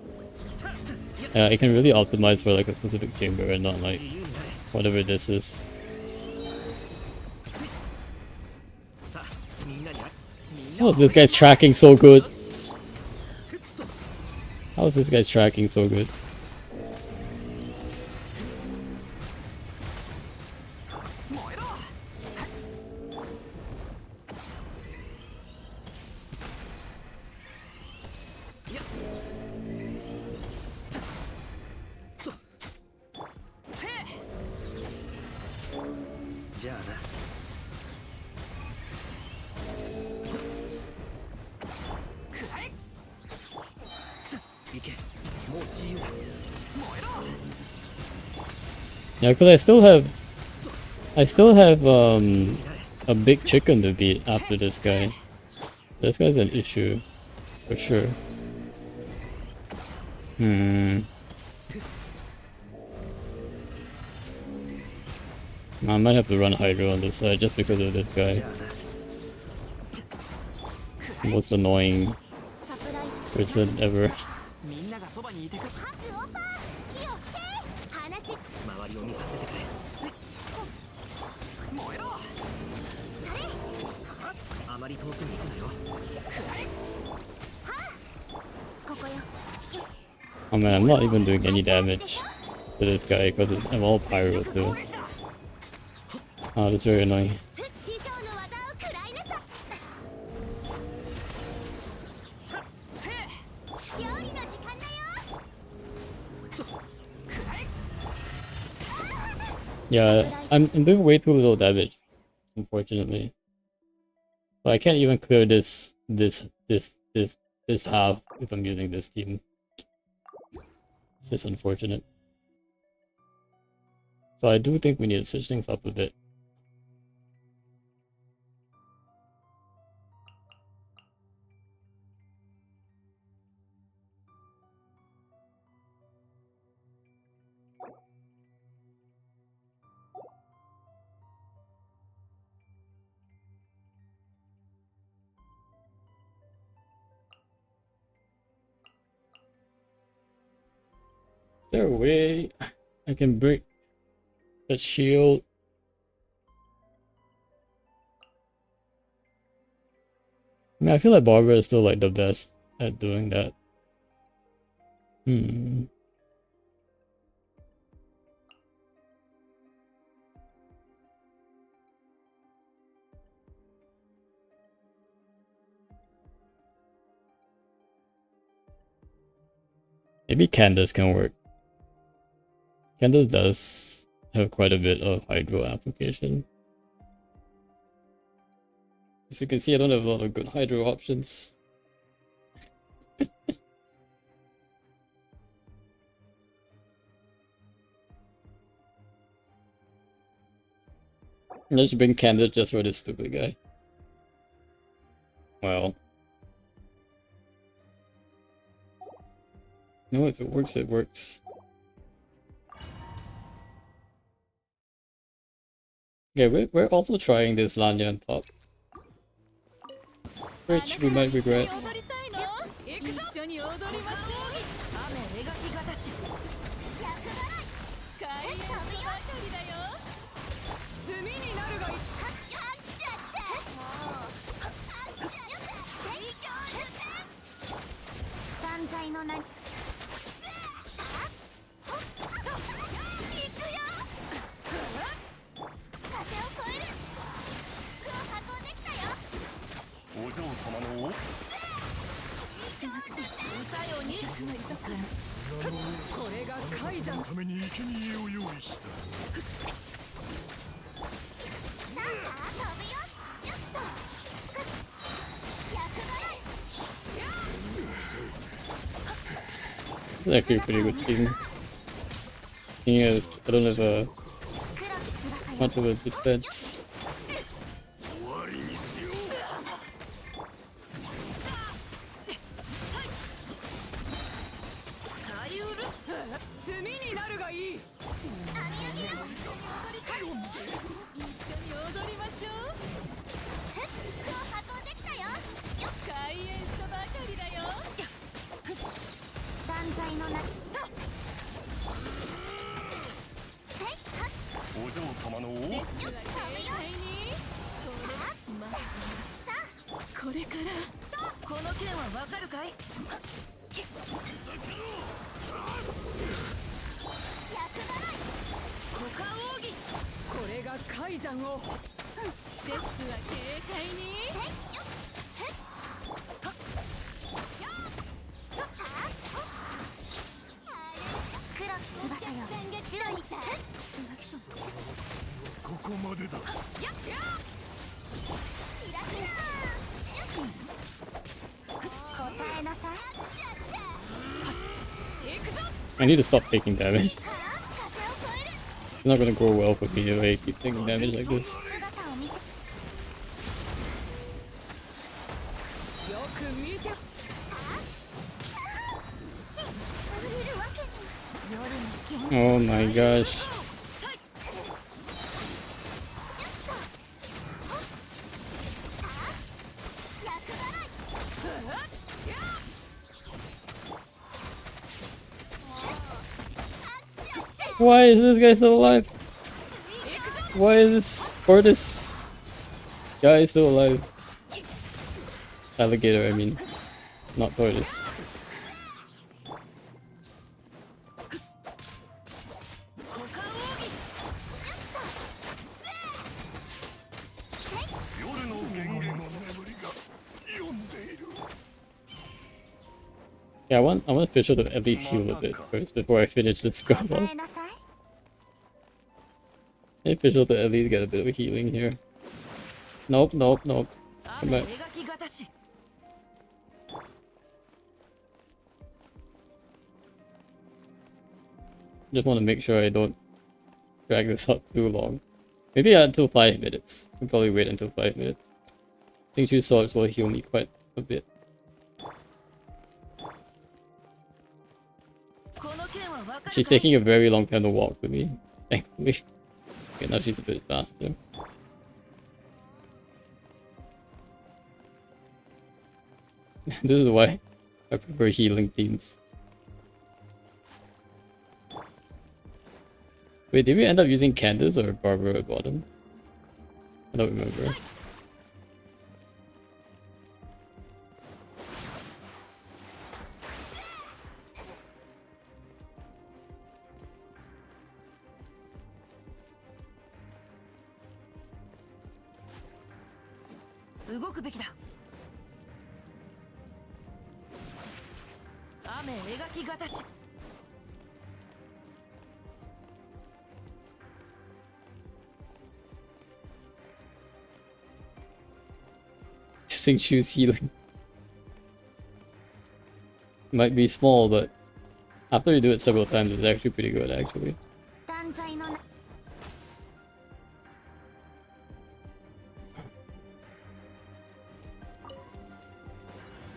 [SPEAKER 1] I can really optimize for like a specific chamber and not like whatever this is. How is this guy's tracking so good? How is this guy's tracking so good? Yeah, because I still have a big chicken to beat after this guy. This guy's an issue for sure. I might have to run Hydro on this side just because of this guy. Most annoying
[SPEAKER 3] サプライズ
[SPEAKER 1] person ever.
[SPEAKER 2] みんながそばにいてく。
[SPEAKER 3] ハプオーバー火をつけ話
[SPEAKER 2] 周りを見張っててくれ。すい。燃えろ。あまり遠くに行くなよ。
[SPEAKER 3] ここよ
[SPEAKER 1] Oh man, I'm not even doing any damage to this guy because I'm all pyro too. Oh, that's very annoying.
[SPEAKER 3] 師匠の技を食らいなさ料理の時間だよ
[SPEAKER 1] Yeah, I'm doing way too little damage, unfortunately. So I can't even clear this half if I'm using this team. It's unfortunate. So I do think we need to switch things up a bit. Is there a way I can break the shield? I mean, I feel like Barbara is still like the best at doing that. Maybe Candace can work. Candace does have quite a bit of Hydro application. As you can see, I don't have a lot of good Hydro options. Let's bring Candace just for this stupid guy. Well. No, if it works, it works. Okay, we're also trying this Lanya on top. Which we might regret.
[SPEAKER 5] 踊りたいの？一緒に踊りましょう。雨描きがたし。開演したばかりだよ。炭になるがいい。
[SPEAKER 3] 断罪の名に
[SPEAKER 4] お嬢様の
[SPEAKER 5] これが海山。
[SPEAKER 4] ために生贄を用意した。
[SPEAKER 1] It's actually a pretty good team. Thing is, I don't have a much of a defense. I need to stop taking damage. It's not gonna go well for me if I keep taking damage like this.
[SPEAKER 3] 姿を見せ
[SPEAKER 5] よく見て
[SPEAKER 3] 外れるわけに夜に
[SPEAKER 1] Oh my gosh. Why is this guy still alive? Why is this tortoise guy still alive? Alligator, I mean, not tortoise. Yeah, I want to fish out the at least heal a bit first before I finish this scrub off.
[SPEAKER 3] えなさい
[SPEAKER 1] Maybe fish out the at least get a bit of healing here. Nope, nope, nope. Come
[SPEAKER 2] 雨
[SPEAKER 1] back.
[SPEAKER 2] 描きがたし
[SPEAKER 1] Just want to make sure I don't drag this out too long. Maybe until 5 minutes. I'll probably wait until 5 minutes. I think 2 swords will heal me quite a bit.
[SPEAKER 2] この剣は分かる
[SPEAKER 1] She's taking a very long time to walk with me, thankfully. Okay, now she's a bit faster. This is why I prefer healing teams. Wait, did we end up using Candace or Barbara at bottom? I don't remember. .
[SPEAKER 2] 動くべきだ雨描きがたし
[SPEAKER 1] Sing choose healing. Might be small, but after you do it several times, it's actually pretty good, actually.
[SPEAKER 3] 断罪のな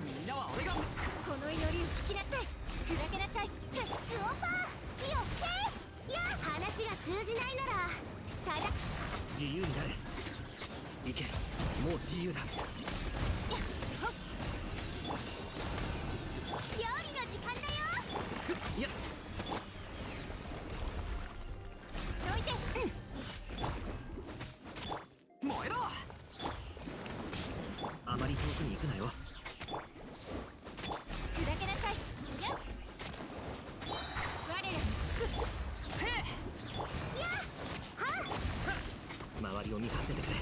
[SPEAKER 2] みんなは俺が
[SPEAKER 3] この祈りを聞きなさい砕けなさいクオパー火を吹けいや話が通じないならただ
[SPEAKER 2] 自由になれ行けもう自由だ
[SPEAKER 3] 料理の時間だよ
[SPEAKER 2] いや
[SPEAKER 3] どいて
[SPEAKER 2] 燃えろあまり遠くに行くなよ
[SPEAKER 3] 砕けなさいいや我らに祝
[SPEAKER 2] せい
[SPEAKER 3] いやは
[SPEAKER 2] 周りを見張っててくれ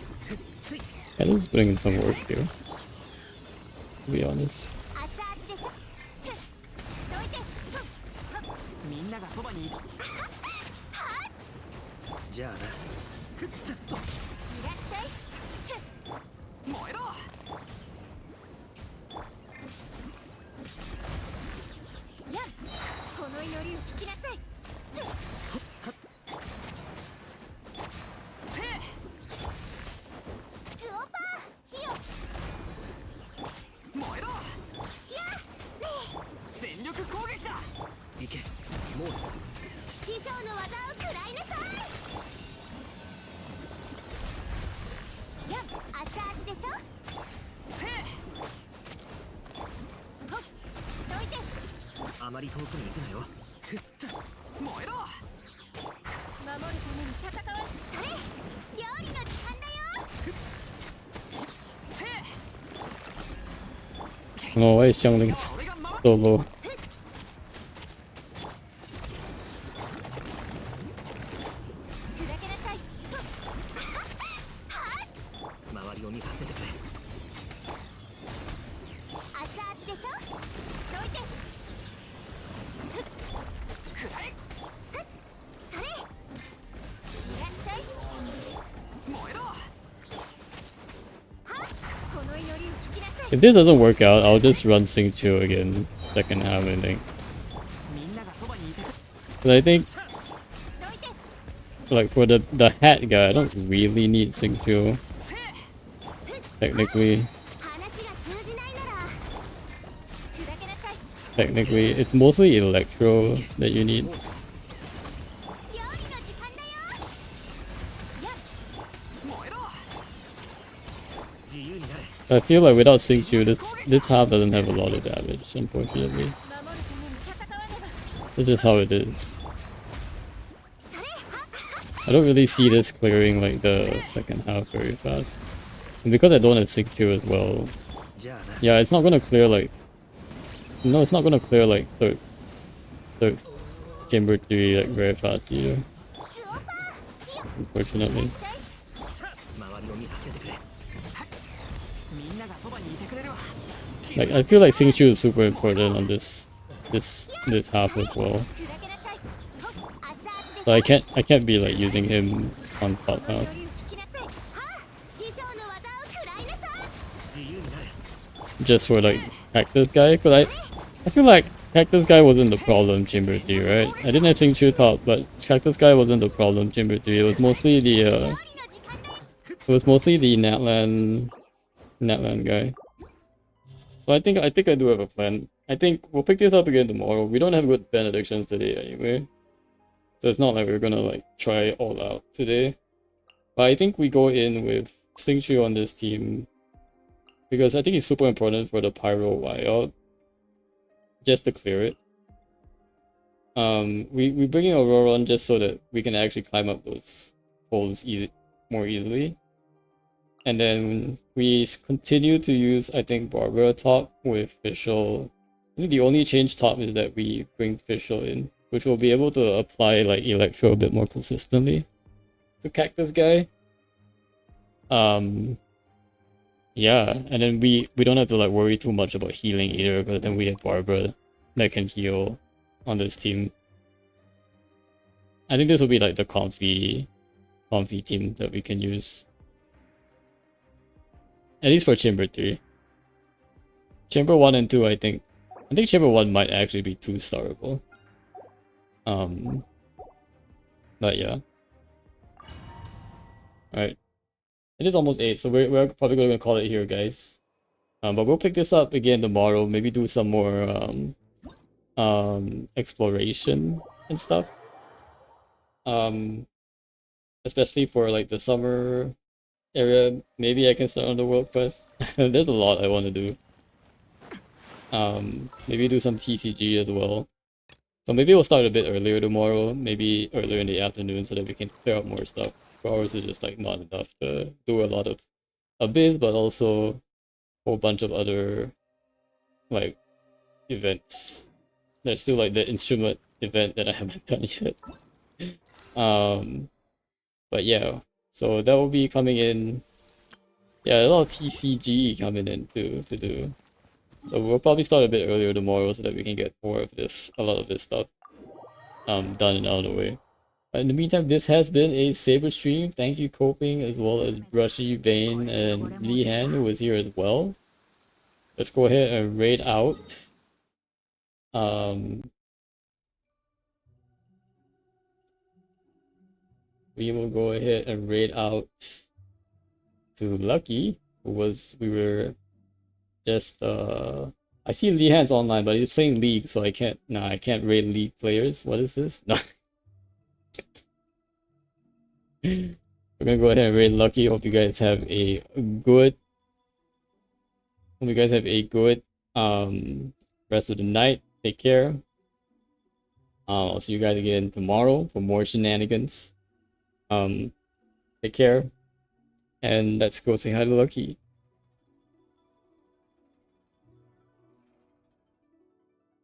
[SPEAKER 2] せい
[SPEAKER 1] That is putting in some work here, to be honest.
[SPEAKER 3] 熱々でしょどいて
[SPEAKER 2] みんながそばにいるじゃあなふっとっと
[SPEAKER 3] いらっしゃい
[SPEAKER 2] 燃えろ
[SPEAKER 3] いやこの祈りを聞きなさい
[SPEAKER 2] せい
[SPEAKER 3] クオパー火を
[SPEAKER 2] 燃えろ
[SPEAKER 3] いや
[SPEAKER 2] 全力攻撃だ行けもう
[SPEAKER 3] 師匠の技を食らいなさいいや熱々でしょ
[SPEAKER 2] せい
[SPEAKER 3] ほっどいて
[SPEAKER 2] あまり遠くに行くなよふっと燃えろ
[SPEAKER 3] 守るために戦わそれ料理の時間だよ
[SPEAKER 2] せい
[SPEAKER 1] No, why is Xiangling so low?
[SPEAKER 3] 砕けなさい
[SPEAKER 2] 周りを見張っててくれ
[SPEAKER 3] 熱々でしょどいて
[SPEAKER 2] くらえ
[SPEAKER 3] それいらっしゃい
[SPEAKER 2] 燃えろ
[SPEAKER 3] はこの祈りを聞きなさい
[SPEAKER 1] If this doesn't work out, I'll just run Sing Chiu again, second half, I think.
[SPEAKER 2] みんながそばにいてくれ
[SPEAKER 1] But I think
[SPEAKER 3] どいて
[SPEAKER 1] like for the hat guy, I don't really need Xingqiu. Technically. Technically, it's mostly Electro that you need. I feel like without Xingqiu, this half doesn't have a lot of damage, unfortunately. That's just how it is. I don't really see this clearing like the second half very fast. And because I don't have Xingqiu as well, yeah, it's not gonna clear like... No, it's not gonna clear like third chamber 3 like very fast either. Unfortunately. Like I feel like Xingqiu is super important on this half as well. So I can't be like using him on top half. Just for like Cactus guy, because I feel like Cactus guy wasn't the problem chamber 3, right? I didn't have Xingqiu top, but Cactus guy wasn't the problem chamber 3. It was mostly the Natlan guy. So I think I do have a plan. I think we'll pick this up again tomorrow. We don't have good benedictions today anyway. So it's not like we're gonna like try it all out today. But I think we go in with Xingqiu on this team. Because I think it's super important for the Pyro Y-out. Just to clear it. We bring in Aurora on just so that we can actually climb up those poles more easily. And then we continue to use, I think, Barbara top with Fischl. I think the only change top is that we bring Fischl in, which will be able to apply like Electro a bit more consistently to Cactus guy. Yeah, and then we don't have to like worry too much about healing either, because then we have Barbara that can heal on this team. I think this will be like the comfy team that we can use. At least for Chamber 3. Chamber 1 and 2, I think Chamber 1 might actually be 2-starable. But yeah. Alright. It is almost 8, so we're probably gonna call it here, guys. But we'll pick this up again tomorrow. Maybe do some more exploration and stuff. Especially for like the summer area. Maybe I can start on the world quest. There's a lot I want to do. Maybe do some TCG as well. So maybe we'll start a bit earlier tomorrow. Maybe earlier in the afternoon so that we can clear up more stuff. 4 hours is just like not enough to do a lot of Abyss, but also a whole bunch of other like events. There's still like the instrument event that I haven't done yet. But yeah, so that will be coming in. Yeah, a lot of TCG coming in too to do. So we'll probably start a bit earlier tomorrow so that we can get a lot of this stuff done and out of the way. In the meantime, this has been a Saber stream. Thank you, Coping, as well as Brushy, Vane, and Lee Han, who was here as well. Let's go ahead and raid out. We will go ahead and raid out to Lucky, we were just I see Lee Han's online, but he's playing League, so I can't raid League players. What is this? No. We're gonna go ahead and raid Lucky. Hope you guys have a good rest of the night. Take care. I'll see you guys again tomorrow for more shenanigans. Take care. And let's go say hi to Lucky.